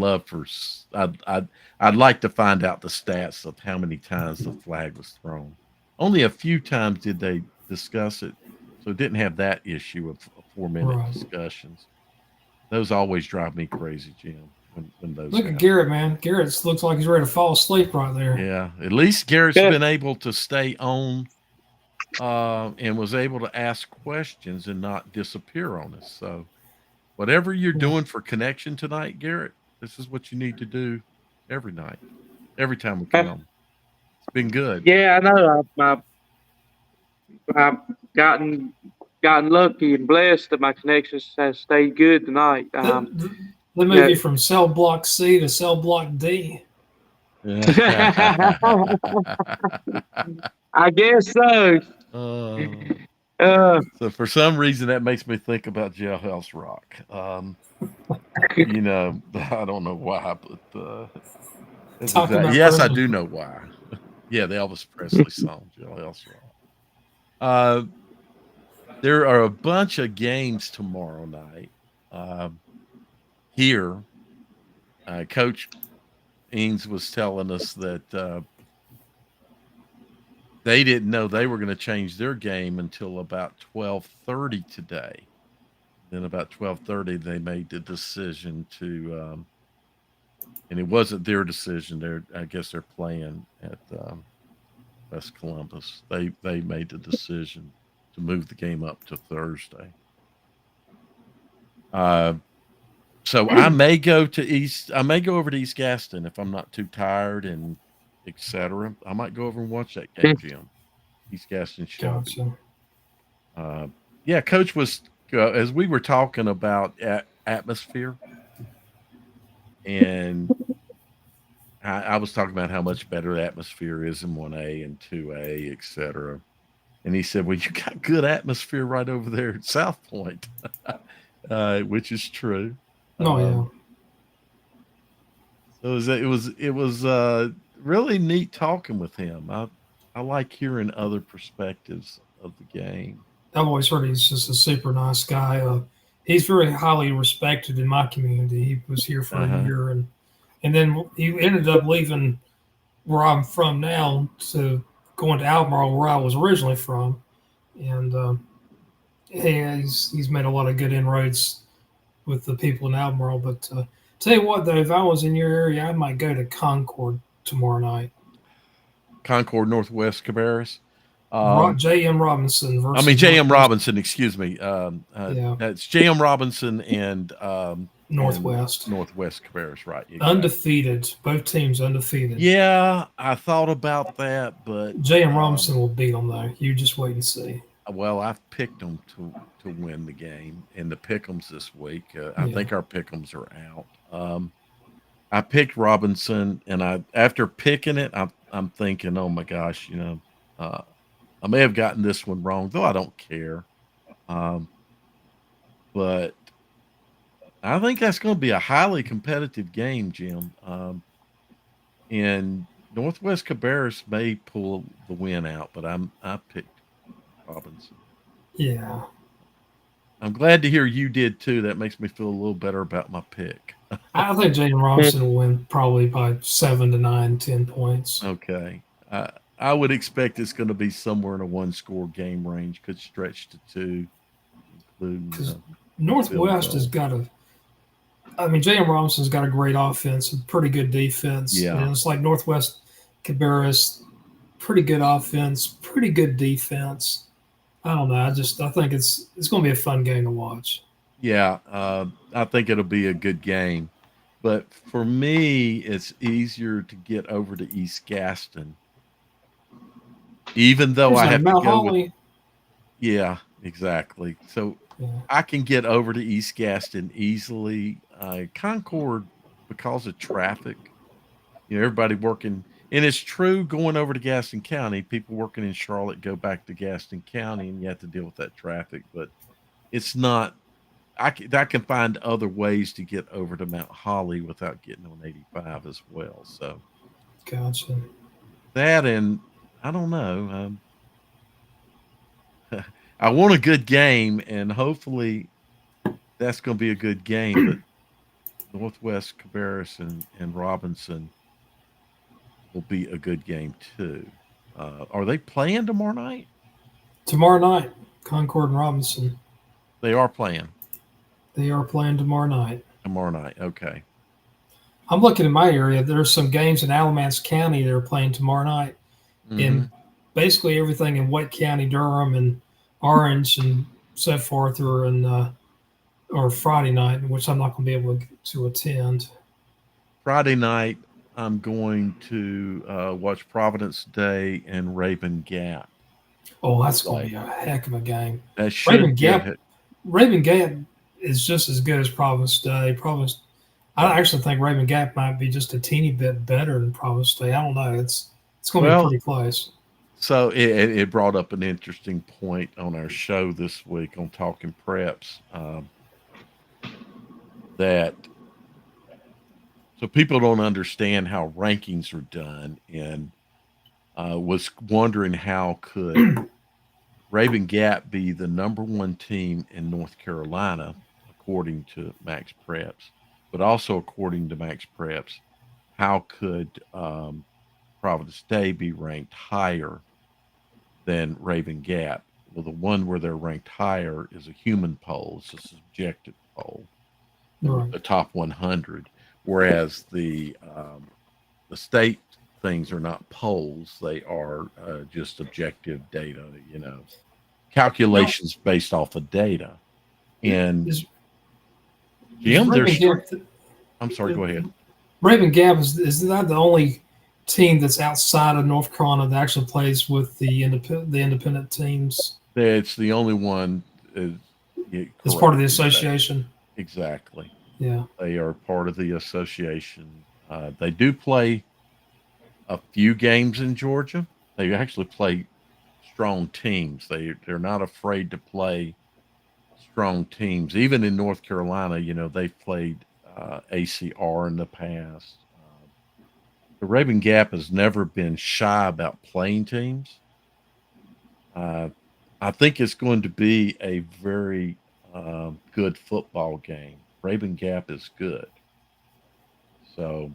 like to find out the stats of how many times the flag was thrown. Only a few times did they discuss it, so it didn't have that issue of 4-minute Right. discussions. Those always drive me crazy, Jim. When those Look happen. at Garrett, man. Garrett looks like he's ready to fall asleep right there. Yeah, at least Garrett's been able to stay on and was able to ask questions and not disappear on us. So whatever you're doing for connection tonight, Garrett, this is what you need to do every night, every time we come. It's been good. Yeah, I know. I've gotten lucky and blessed that my connection has stayed good tonight. They move you from cell block C to cell block D. I guess so. So for some reason that makes me think about Jailhouse Rock. You know, I don't know why, but yes, I do know why. Yeah, the Elvis Presley song, Jailhouse Rock. There are a bunch of games tomorrow night. Here, Coach Ings was telling us that they didn't know they were going to change their game until about 12:30 today. Then about 12:30, they made the decision to, and it wasn't their decision. I guess they're playing at West Columbus. They made the decision to move the game up to Thursday. So I may go over to East Gaston if I'm not too tired and etc. I might go over and watch that game, Jim. East Gaston Shelby. Yeah, Coach was as we were talking about atmosphere, and I was talking about how much better the atmosphere is in 1A and 2A, etc. And he said, "Well, you got good atmosphere right over there at South Point," which is true. Oh yeah. So it was really neat talking with him. I like hearing other perspectives of the game. I've always heard he's just a super nice guy. He's very highly respected in my community. He was here for a year, and then he ended up leaving where I'm from now to going to Albemarle, where I was originally from. And he's made a lot of good inroads with the people in Albemarle. But tell you what, though, if I was in your area, I might go to Concord tomorrow night. Concord Northwest Cabarrus. J.M. Robinson versus. I mean J.M. Robinson. Excuse me. Yeah. It's J.M. Robinson and Northwest. And Northwest Cabarrus, right? Exactly. Undefeated. Both teams undefeated. Yeah, I thought about that, but J.M. Robinson will beat them though. You just wait and see. Well, I've picked them to win the game in the pick'ems this week. I think our pick'ems are out. I picked Robinson, and after picking it, I'm thinking, oh my gosh, I may have gotten this one wrong, though I don't care. But I think that's going to be a highly competitive game, Jim. And Northwest Cabarrus may pull the win out, but I picked Robinson. Yeah. I'm glad to hear you did too. That makes me feel a little better about my pick. I think Jaden Robinson will win probably by 7 to 9, 10 points. Okay. I would expect it's going to be somewhere in a one-score game range. Could stretch to two, including Because field Northwest has goal. got a. I mean, Jaden Robinson's got a great offense and pretty good defense. Yeah. And it's like Northwest Cabarrus, pretty good offense, pretty good defense. I don't know. I think it's going to be a fun game to watch. Yeah, I think it'll be a good game. But for me, it's easier to get over to East Gaston, even though Who's I that? have to Mount go with. Holly. Yeah, exactly. So Yeah. I can get over to East Gaston easily. Concord, because of traffic, everybody working, and it's true going over to Gaston County. People working in Charlotte go back to Gaston County, and you have to deal with that traffic. But it's not. I can find other ways to get over to Mount Holly without getting on 85 as well. So Gotcha. that, and I don't know. I want a good game, and hopefully that's going to be a good game. But Northwest Cabarrus and Robinson will be a good game too. Are they playing tomorrow night? Tomorrow night, Concord and Robinson. They are playing They are playing tomorrow night. tomorrow night. Okay. I'm looking in my area. There's some games in Alamance County that are playing tomorrow night. Mhm. And basically everything in Wake County, Durham, and Orange, and so forth are in or Friday night, which I'm not going to be able to attend. Friday night, I'm going to watch Providence Day and Raven Gap. Oh, that's going to be a heck of a game. That should be Raven Gap is just as good as Providence Day. I actually think Raven Gap might be just a teeny bit better than Providence Day. I don't know. It's going to be pretty close. So it brought up an interesting point on our show this week on Talking Preps, that so people don't understand how rankings are done, and was wondering how could Raven Gap be the number one team in North Carolina according to Max Preps, but also according to Max Preps, how could Providence Day be ranked higher than Raven Gap? Well, the one where they're ranked higher is a human poll. It's a subjective poll, Right. the top 100, whereas the state things are not polls; they are just objective data. Calculations based off of data. And Jim, I'm sorry. Go ahead. Raven Gap is not the only team that's outside of North Carolina that actually plays with the independent teams. It's the only one. It's part of the association. Exactly. Yeah. They are part of the association. They do play a few games in Georgia. They actually play strong teams. They're not afraid to play strong teams. Even in North Carolina, they've played ACR in the past. The Raven Gap has never been shy about playing teams. I think it's going to be a very good football game. Raven Gap is good. So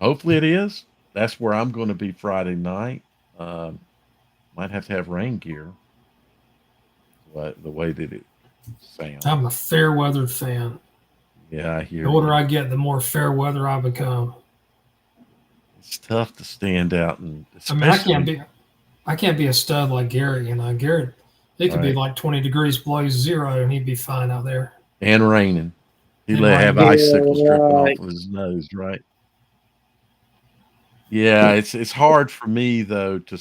hopefully it is. That's where I'm going to be Friday night. Might have to have rain gear, but the way that it sounds. I'm a fair weathered fan. Yeah, I hear The older you. I get, the more fair weather I become. It's tough to stand out, and I can't be a stud like Garrett. Garrett, it could be Right. like 20 degrees below zero, and he'd be fine out there. And raining. He'd And have raining. icicles dripping off of his nose, right? Yeah, it's hard for me though to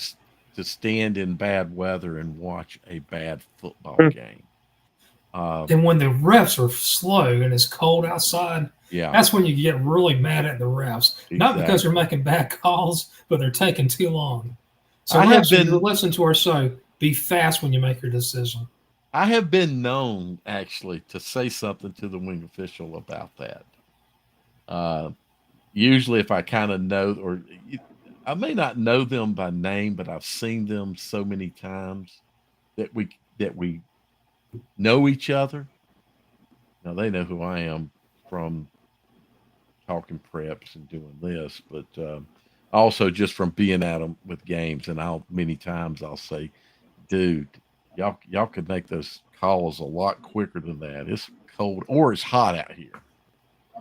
stand in bad weather and watch a bad football game. And when the refs are slow and it's cold outside, Yeah, that's when you get really mad at the refs. Not because they're making bad calls, but they're taking too long. So refs, if you listen to our show, be fast when you make your decision. I have been known actually to say something to the wing official about that. Usually if I kind of know, or I may not know them by name, but I've seen them so many times that we know each other. Now they know who I am from talking preps and doing this, but also just from being at them with games. And many times I'll say, dude, y'all could make those calls a lot quicker than that. It's cold or it's hot out here.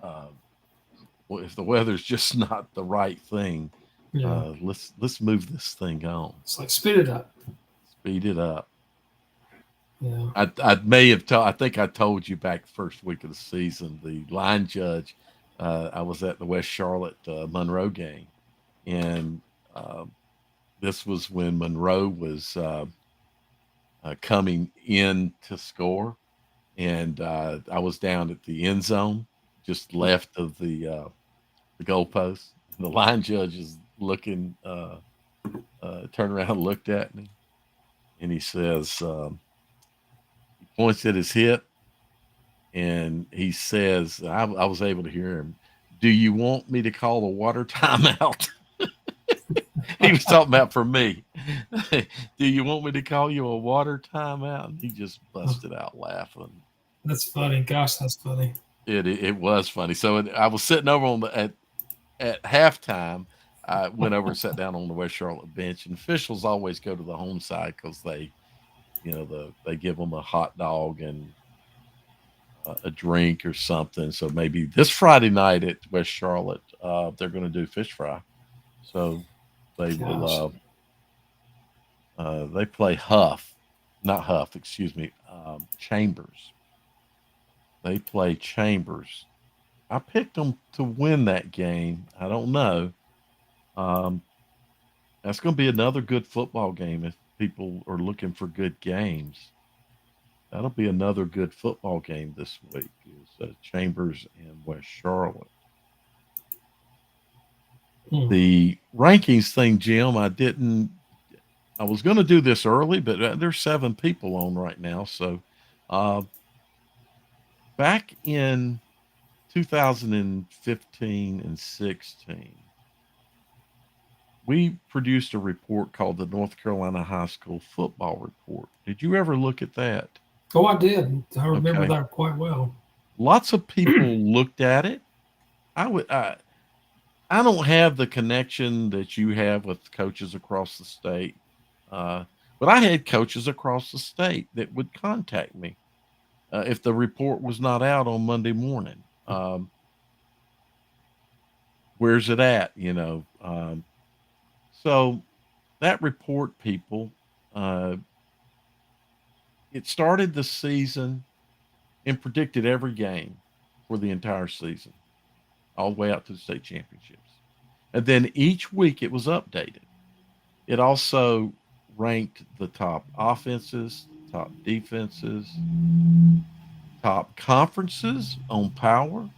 Well, if the weather's just not the right thing, Yeah. let's move this thing on. It's like speed it up. Speed it up. Yeah. I may have told. I think I told you back the first week of the season. The line judge. I was at the West Charlotte Monroe game, and this was when Monroe was coming in to score, and I was down at the end zone, just left of the goalpost. And the line judge is looking, turned around, and looked at me, and he says, he points at his hip, and he says, I was able to hear him. Do you want me to call a water timeout? He was talking about for me. Do you want me to call you a water timeout? And he just busted out laughing. That's funny. Gosh, that's funny. It was funny. So I was sitting over on at halftime. I went over and sat down on the West Charlotte bench, and officials always go to the home side because they give them a hot dog and a drink or something. So maybe this Friday night at West Charlotte, they're going to do fish fry. So they will. They play Chambers. They play Chambers. I picked them to win that game. I don't know. That's going to be another good football game if people are looking for good games. That'll be another good football game this week. Is Chambers and West Charlotte. The rankings thing, Jim, I was going to do this early, but there's 7 people on right now. So back in 2015 and 16, we produced a report called the North Carolina High School Football Report. Did you ever look at that? Oh, I did. I remember that quite well. Lots of people looked at it. I don't have the connection that you have with coaches across the state, but I had coaches across the state that would contact me if the report was not out on Monday morning. Where's it at? So that report, people, it started the season and predicted every game for the entire season, all the way out to the state championships. And then each week it was updated. It also ranked the top offenses, top defenses, top conferences on power,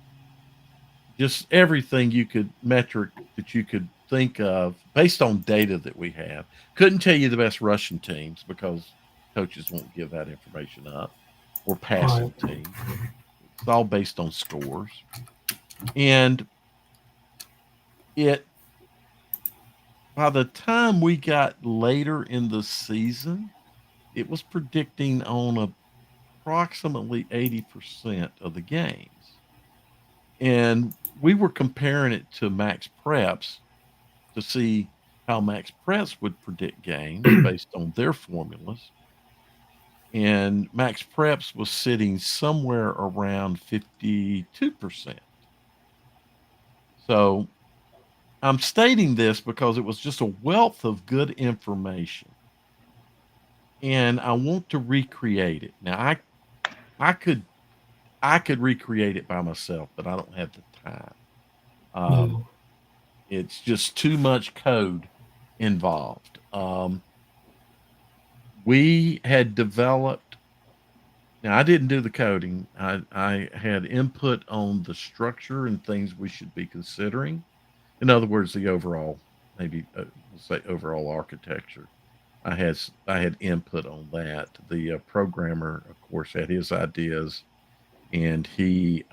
just everything metric that you could think of based on data that we have. Couldn't tell you the best rushing teams because coaches won't give that information up, or passing teams. It's all based on scores. And by the time we got later in the season, it was predicting on approximately 80% of the games. And we were comparing it to Max Preps to see how Max Preps would predict games based on their formulas. And Max Preps was sitting somewhere around 52%. So I'm stating this because it was just a wealth of good information. And I want to recreate it. Now I could recreate it by myself, but I don't have the time. It's just too much code involved. We had developed. Now I didn't do the coding. I had input on the structure and things we should be considering. In other words, the overall, maybe we'll say overall architecture. I had input on that. The programmer, of course, had his ideas, and he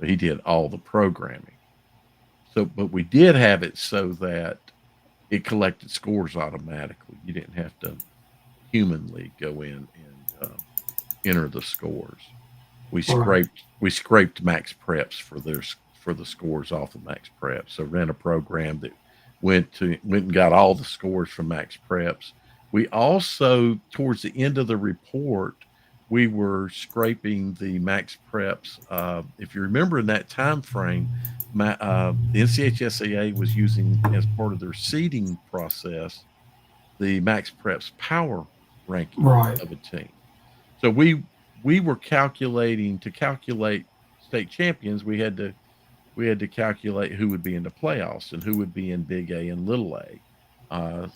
did all the programming. So, but we did have it so that it collected scores automatically. You didn't have to humanly go in and enter the scores. we Right. scraped Max Preps for the scores off of Max Preps. So ran a program that went and got all the scores from Max Preps. We also, towards the end of the report, we were scraping the Max Preps. If you remember in that time frame, the NCHSAA was using, as part of their seeding process, the Max Preps power ranking Right. of a team. So we were calculating, to calculate state champions. We had to calculate who would be in the playoffs and who would be in Big A and Little A.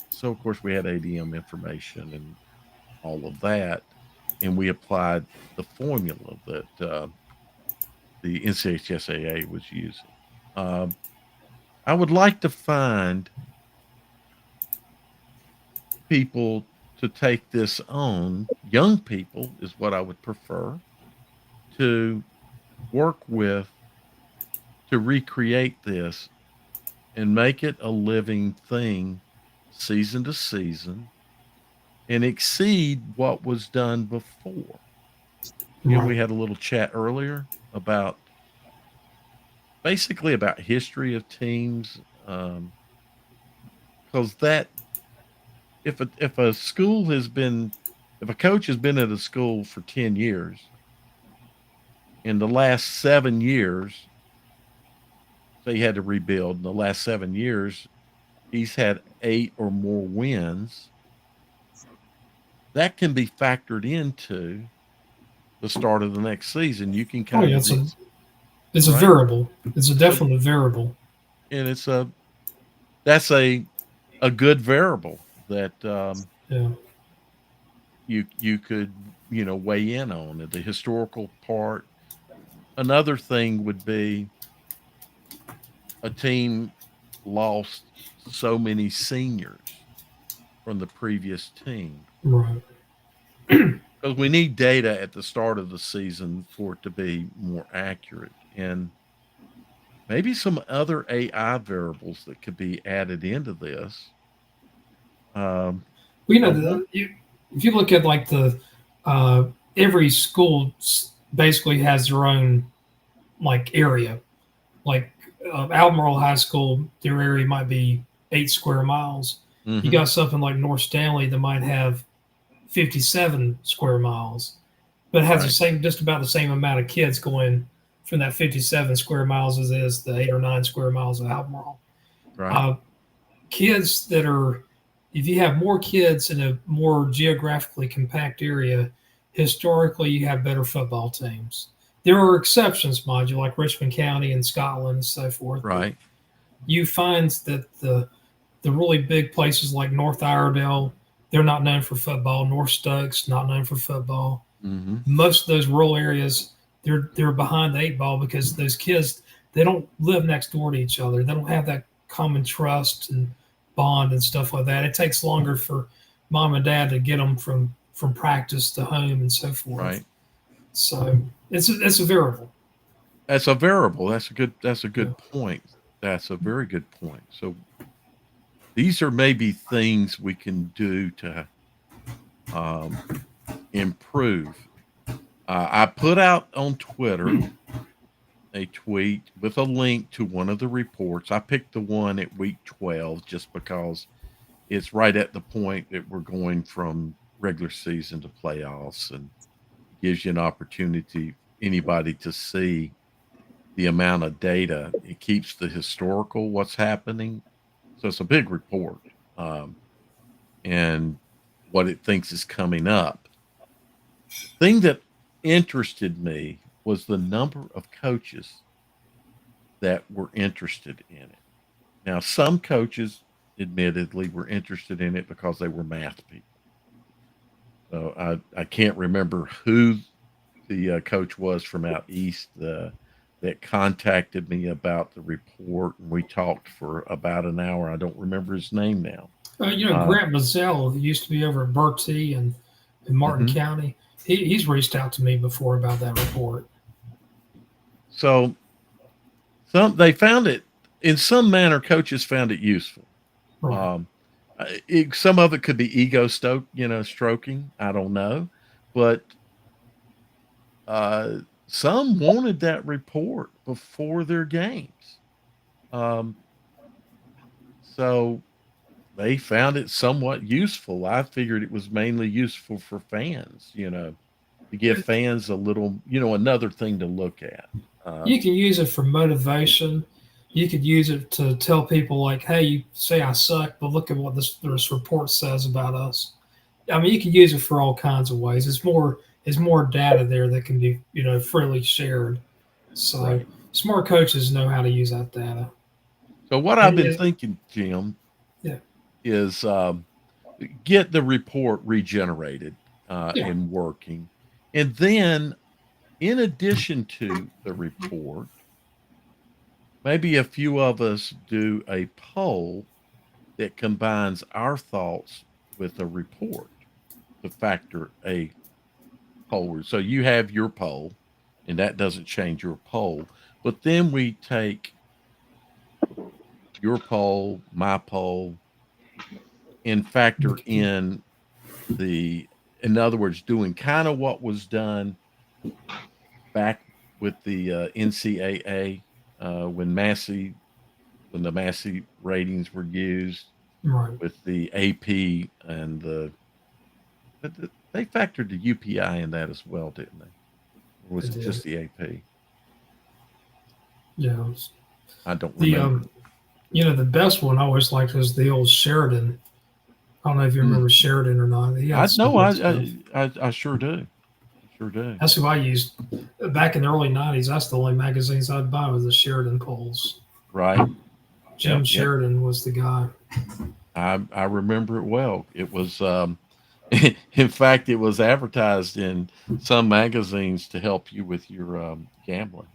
So of course we had ADM information and all of that, and we applied the formula that the NCHSAA was using. Um, I would like to find people to take this on. Young people is what I would prefer to work with, to recreate this and make it a living thing season to season and exceed what was done before. We Right. had a little chat earlier about, basically, about history of teams, because that, if a school has been, if a coach has been at a school for 10 years, in the last 7 years, say he had to rebuild, in the last 7 years he's had 8 or more wins, that can be factored into the start of the next season. You can Oh kind yeah, of it's a right. variable. It's a So, definite variable. and that's a good variable that, Yeah. you could, weigh in on the historical part. Another thing would be, a team lost so many seniors from the previous team, Right. because we need data at the start of the season for it to be more accurate, and maybe some other AI variables that could be added into this. Um, Well, I want if you look at like uh, every school basically has their own like area. Like Albemarle High School, their area might be 8 square miles. You mhm, got something like North Stanley that might have 57 square miles, but has the right, same, just about the same amount of kids going from that 57 square miles as is the 8 or 9 square miles of Albemarle. right, Uh, Kids that are, if you have more kids in a more geographically compact area, historically you have better football teams. There are exceptions, mind you, like Richmond County and Scotland and so forth, but right, you find that the really big places like North Iredale, they're not known for football. North Stokes, not known for football. mhm, Most of those rural areas, they're behind the 8 ball because those kids, they don't live next door to each other. They don't have that common trust and bond and stuff like that. It takes longer for mom and dad to get them from practice to home and so forth. right. So it's a variable. That's a variable. That's a Yeah. good point. That's a very good point. So these are maybe things we can do to, um, improve. I put out on Twitter a tweet with a link to one of the reports. I picked the one at week 12 just because it's right at the point that we're going from regular season to playoffs, and gives you an opportunity, anybody, to see the amount of data. It keeps the historical, what's happening. So it's a big report, and what it thinks is coming up. Thing that interested me was the number of coaches that were interested in it. Now, some coaches, admittedly, were interested in it because they were math people. So I can't remember who the coach was from out east, that contacted me about the report, and we talked for about an hour. I don't remember his name now. Uh, Grant Mazzell, who used to be over at Bertie and in Martin mhm. County, he's reached out to me before about that report. So they found it, in some manner. Coaches found it useful. Right. Um, some of it could be stroking. I don't know, but some wanted that report before their games. Um, so they found it somewhat useful. I figured it was mainly useful for fans, to give fans a little, another thing to look at. You can use it for motivation. You could use it to tell people like, "Hey, you say I suck, but look at what this report says about us." I mean, you can use it for all kinds of ways. It's more data there that can be freely shared. So Right. smart coaches know how to use that data. So what I've And been thinking, Jim, yeah, is get the report regenerated yeah, and working. And then, in addition to the report, maybe a few of us do a poll that combines our thoughts with a report to factor a poll. So you have your poll, and that doesn't change your poll. But then we take your poll, my poll, and factor in in other words, doing kind of what was done back with the NCAA when the Massey ratings were used right. with the AP and they factored the UPI in that as well, didn't they? Or was They it did. just the AP? Yeah. I don't The remember. the best one I always liked was the old Sheridan. I don't know if you remember Sheridan or not. He I had some know. good stuff. I sure do. I sure do. That's who I used back in the early '90s. That's the only magazines I'd buy was the Sheridan polls. Right. Jim Yep. Sheridan was the guy. I remember it well. It was in fact it was advertised in some magazines to help you with your gambling.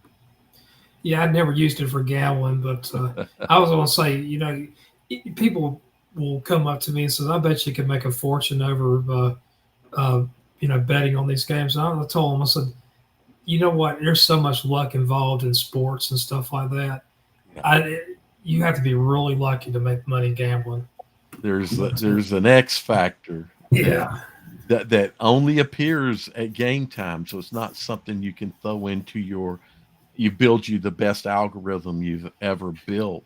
Yeah, I'd never used it for gambling, but I was going to say, people will come up to me and say, "I bet you can make a fortune over, betting on these games." And I told them, I said, "You know what? There's so much luck involved in sports and stuff like that. Yeah. You have to be really lucky to make money gambling." There's an X factor Yeah, that only appears at game time, so it's not something you can throw into you build you the best algorithm you've ever built,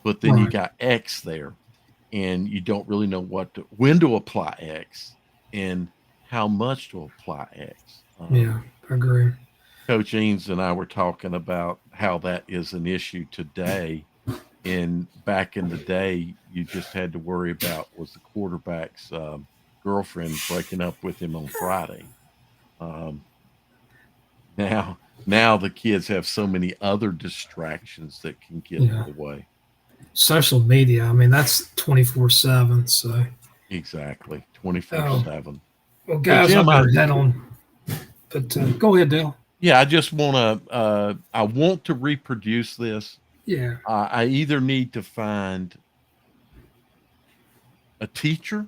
but then you right. got X there, and you don't really know when to apply X and how much to apply X. Yeah, I agree. Coach Eanes and I were talking about how that is an issue today. And back in the day, you just had to worry about was the quarterback's girlfriend breaking up with him on Friday. Um, now the kids have so many other distractions that can get in Yeah, the way. social media. I mean, that's 24/7. So, Exactly, twenty four oh seven. well, So guys, I Jim, better head on. But go ahead, Dale. I just want to I want to reproduce this. Yeah. I either need to find a teacher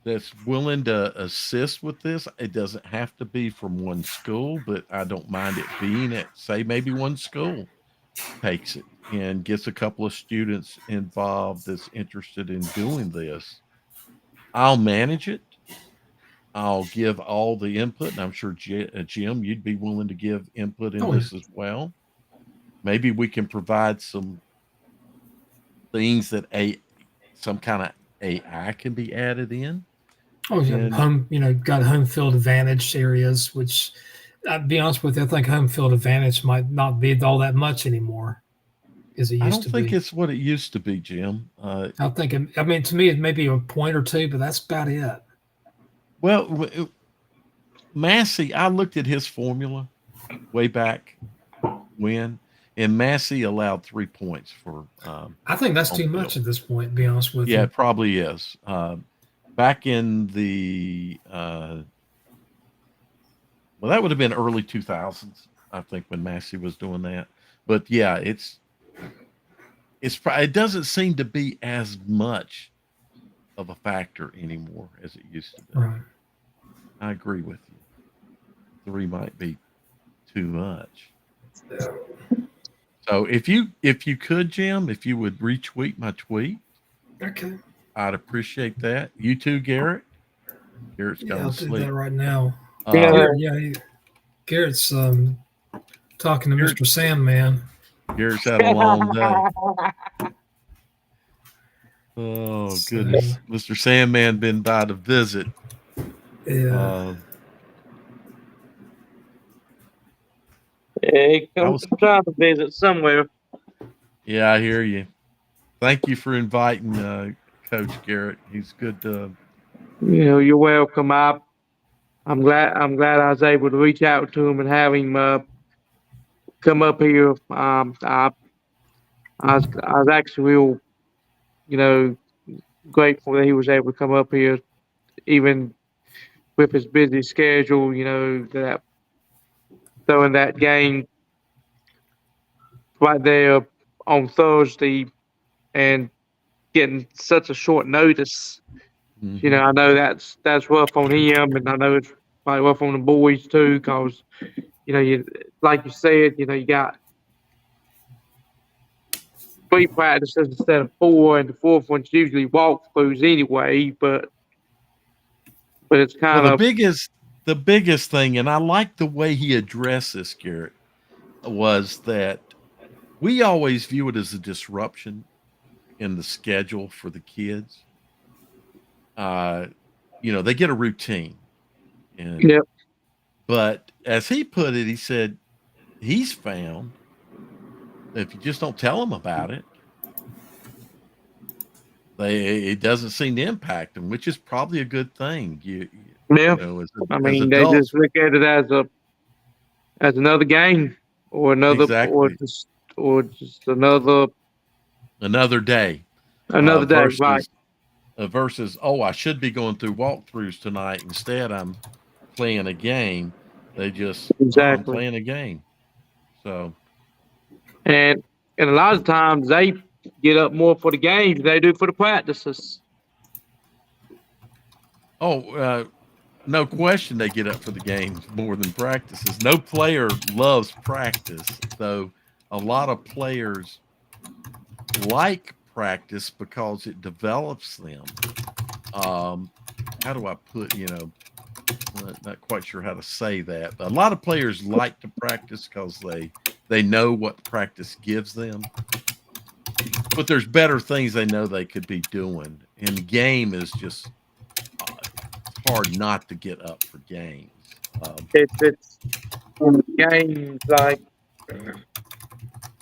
that's willing to assist with this. It doesn't have to be from one school, but I don't mind it being at, say, maybe one school takes it and gets a couple of students involved that's interested in doing this. I'll manage it. I'll give all the input, and I'm sure Jim, you'd be willing to give input in Oh yeah. this as well. Maybe we can provide some things that some kind of AI can be added in. Oh yeah. And Home. Got home field advantage areas, which, I'll be honest with you, I think home field advantage might not be all that much ananymore as it I used don't to think be. it's what it used to be, Jim. I think. I mean, to me, it may be a point or two, but that's about it. Well, Massey, I looked at his formula way back when, and Massey allowed 3 points for I think that's home too field. much at this point. To be honest with Yeah, you. it probably is. Back in the well, that would have been early 2000s, I think, when Massey was doing that. But yeah, it doesn't seem to be as much of a factor anymore as it used to be. Right. I agree with you. 3 might be too much. So if you could, Jim, if you would retweet my tweet, Okay. I'd appreciate that. You too, Garrett. Garrett's Yeah, gone I'll to do that sleep. right now. Um, Yeah. Garrett's talking to Garrett- Mr. Sandman. Garrett's had a long day. Oh, goodness. Mr. Sandman been by to visit. Yeah. Hey, I I'm was- trying to visit somewhere. Yeah, I hear you. Thank you for inviting Coach Garrett. He's good to. You're welcome. I'm glad I was able to reach out to him and have him come up here. I was actually real, you know, grateful that he was able to come up here, even with his busy schedule. That throwing that game right there on Thursday and getting such a short notice. Mhm. I know that's rough on him, and I know it's probably rough on the boys too, because you like you said, you got 3 practices instead of 4, and the fourth one's usually walkthroughs anyway. But it's Well, kind of the biggest thing, and I like the way he addressed this, Garrett, was that we always view it as a disruption in the schedule for the kids. They get a routine, and yep, but as he put it, he said he's found if you just don't tell them about it, it doesn't seem to impact them, which is probably a good thing. yeah. I As mean, they just adults, look at it as another game, or exactly just another day day, right? Versus, oh, I should be going through walkthroughs tonight. Instead, I'm playing a game. They just, oh, I'm Exactly. playing a game. So, And a lot of times they get up more for the games than they do for the practices. no question they get up for the games more than practices. No player loves practice, though a lot of players like practice because it develops them. How do I put, not quite sure how to say that, but a lot of players like to practice because they know what practice gives them. But there's better things they know they could be doing. And the game is just hard not to get up for games. It's games like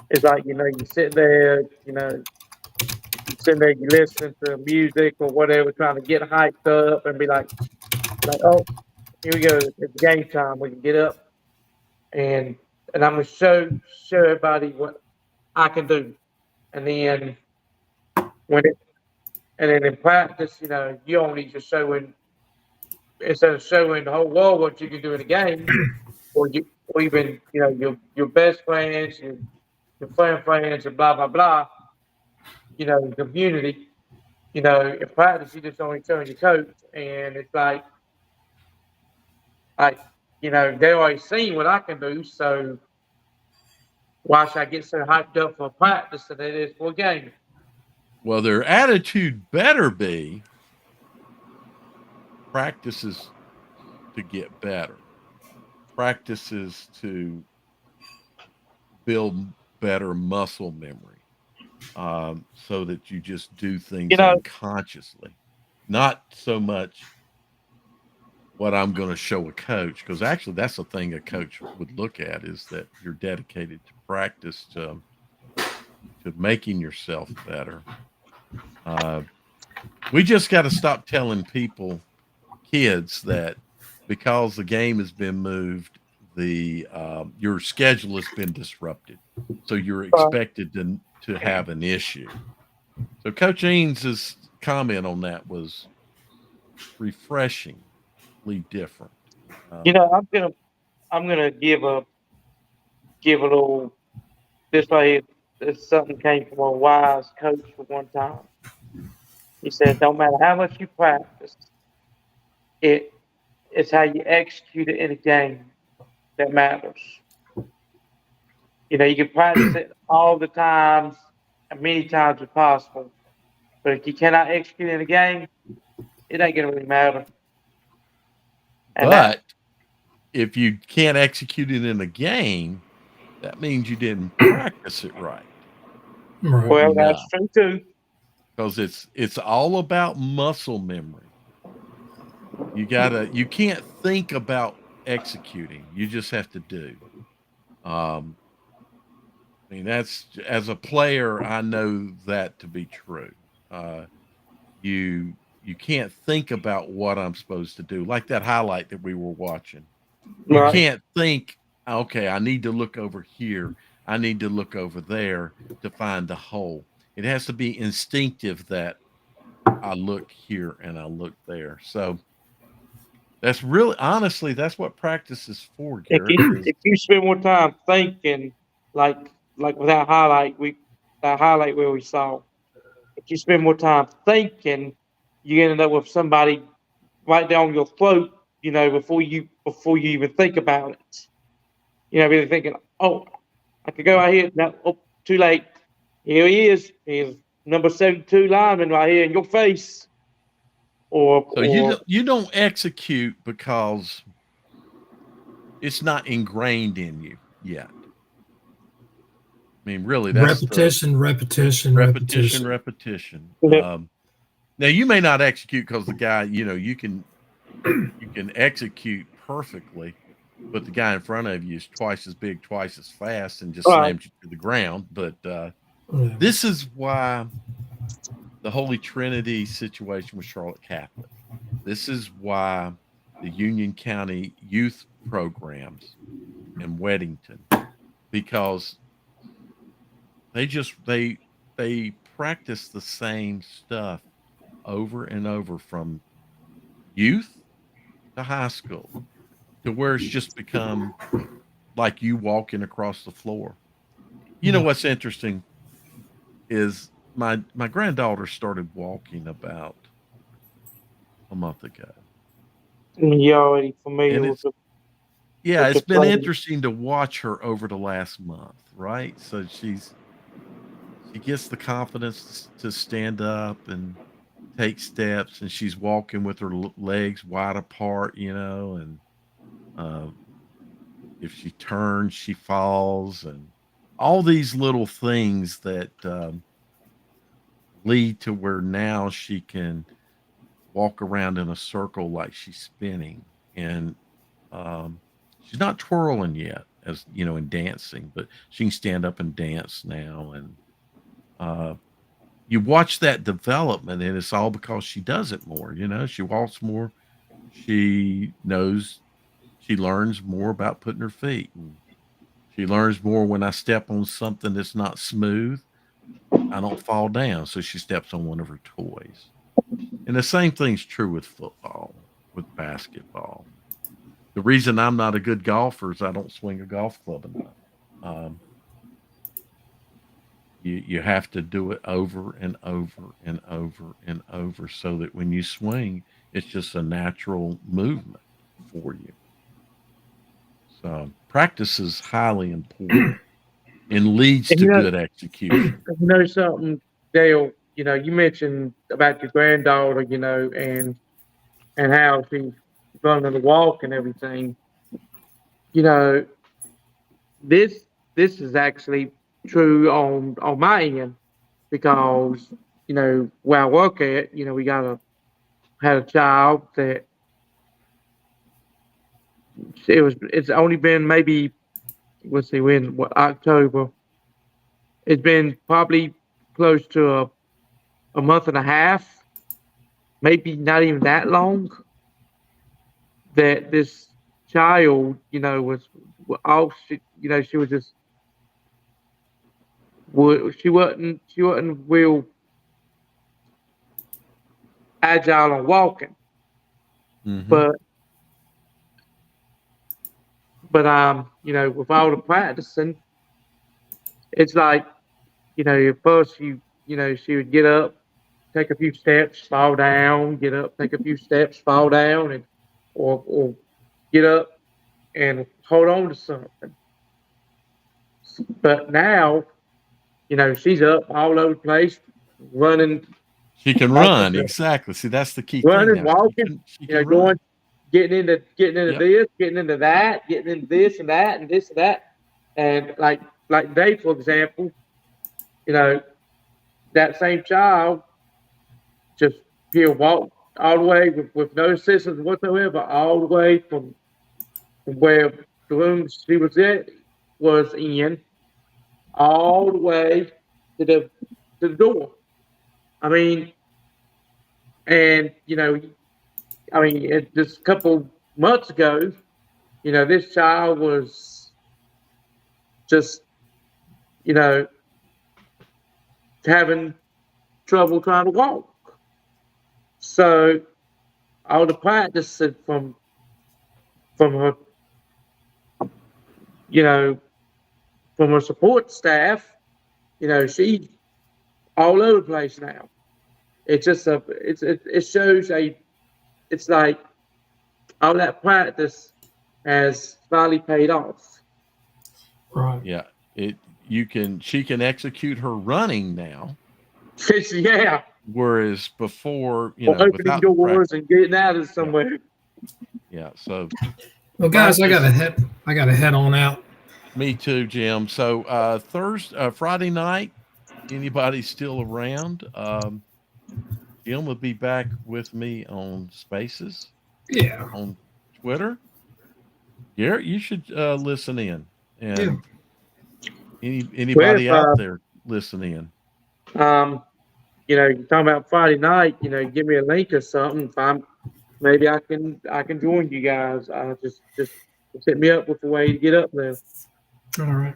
it's like you sit there, you listen to music or whatever, trying to get hyped up and be like, oh, here we go, it's game time. We can get up and I'm gonna show everybody what I can do. And then when it and then in practice, you only just showing instead of showing the whole world what you can do in a game, or even your best friends, your friends, and blah blah blah. Community. In practice, you just only showing your coach, and it's like they already seen what I can do, so why should I get so hyped up for practice than it is for a game? Well, their attitude better be practices to get better, practices to build better muscle memory, so that you just do things unconsciously, not so much what I'm going to show a coach, because actually that's the thing a coach would look at, is that you're dedicated to practice, to making yourself better. We just got to stop telling kids, that because the game has been moved, your schedule has been disrupted, so you're expected to have an issue. So Coach Eanes' comment on that was refreshingly different. I'm gonna give a little. This right here, this something came from a wise coach for one time. He said, "No matter how much you practice, it's how you execute it in a game that matters. You can practice it all the times, and many times as possible, but if you cannot execute in a game, it ain't gonna really matter." And But if you can't execute it in a game, that means you didn't practice it right. Right. Well, enough. that's true too. Because it's all about muscle memory. You can't think about executing. You just have to do. Um, I mean, that's as a player, I know that to be true. Uh, you can't think about what I'm supposed to do, like that highlight that we were watching. You Right. can't think, okay, I need to look over here. I need to look over there to find the hole. It has to be instinctive that I look here and I look there. So that's really, honestly, that's what practice is for, Garrett. Is If you spend more time thinking, like with that highlight where we saw, if you spend more time thinking, you end up with somebody right down your throat, before you even think about it. Really thinking, oh, I could go out here. No, oh, too late. Here he is. He's number 72 lineman right here in your face. so you don't execute because it's not ingrained in you yet. I mean, really, that's the Repetition. repetition. Yeah. Now you may not execute because the guy, you can execute perfectly, but the guy in front of you is twice as big, twice as fast, and just Right. slams you to the ground. But Yeah. this is why the Holy Trinity situation with Charlotte Catholic. This is why the Union County youth programs in Weddington, because they practice the same stuff over and over from youth to high school to where it's just become like you walking across the floor. You know Yeah. what's interesting is my granddaughter started walking about a month ago. You're already familiar And with it's the been play. interesting to watch her over the last month, right? So she gets the confidence to stand up and take steps, and she's walking with her legs wide apart, and uh, if she turns, she falls, and all these little things that lead to where now she can walk around in a circle like she's spinning, and um, she's not twirling yet, as in dancing, but she can stand up and dance now, and uh, you watch that development, and it's all because she does it more. She walks more, she knows, she learns more about putting her feet, and she learns more when I step on something that's not smooth, I don't fall down. So she steps on one of her toys. And the same thing's true with football, with basketball. The reason I'm not a good golfer is I don't swing a golf club enough. Um, you have to do it over and over and over and over so that when you swing, it's just a natural movement for you. So practice is highly important and leads And to good execution. something, Dale. You mentioned about your granddaughter, and how she's learning to walk and everything. You know, this this is actually true on my end because where I work at, we had a child that it's only been maybe, let's see, when what, October. It's been probably close to a month and a half, maybe not even that long, that this child, was all she was just she wasn't real agile on walking, Mm-hmm. but with all the practicing, it's like at first she would get up, take a few steps, fall down, get up, take a few steps, fall down, and or get up and hold on to something. But now, she's up all over the place, running, She can like I run, said, exactly. See, that's the key thing running, now. walking, She can going run. getting into Yep. this, getting into that, getting into this and that and this and that. And like Dave, for example, you know, that same child just he'll walk all the way with no assistance whatsoever, all the way from where the room she was in, all the way to the door. I mean, and just a couple months ago, this child was just, having trouble trying to walk. So all the practice from her, from her support staff, she's all over the place now. It's just it shows it's like all that practice has finally paid off. Right. Yeah. She can execute her running now. Yeah. Whereas before, Opening without doors and getting out of somewhere. Yeah. So Well, guys, I gotta head on out. me too, Jim. So Friday night, anybody still around? Jim will be back with me on Spaces. Yeah. On Twitter. Garrett, you should listen in. And anybody out there listen in. You're talking about Friday night, give me a link or something. Maybe I can join you guys. Just hit me up with the way to get up there. All right.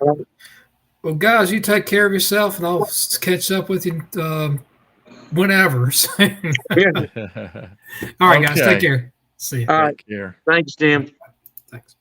Well, guys, you take care of yourself, and I'll catch up with you whenever. Yeah. All right, guys, take care. See you. All right. Take care. Thanks, Jim. Thanks.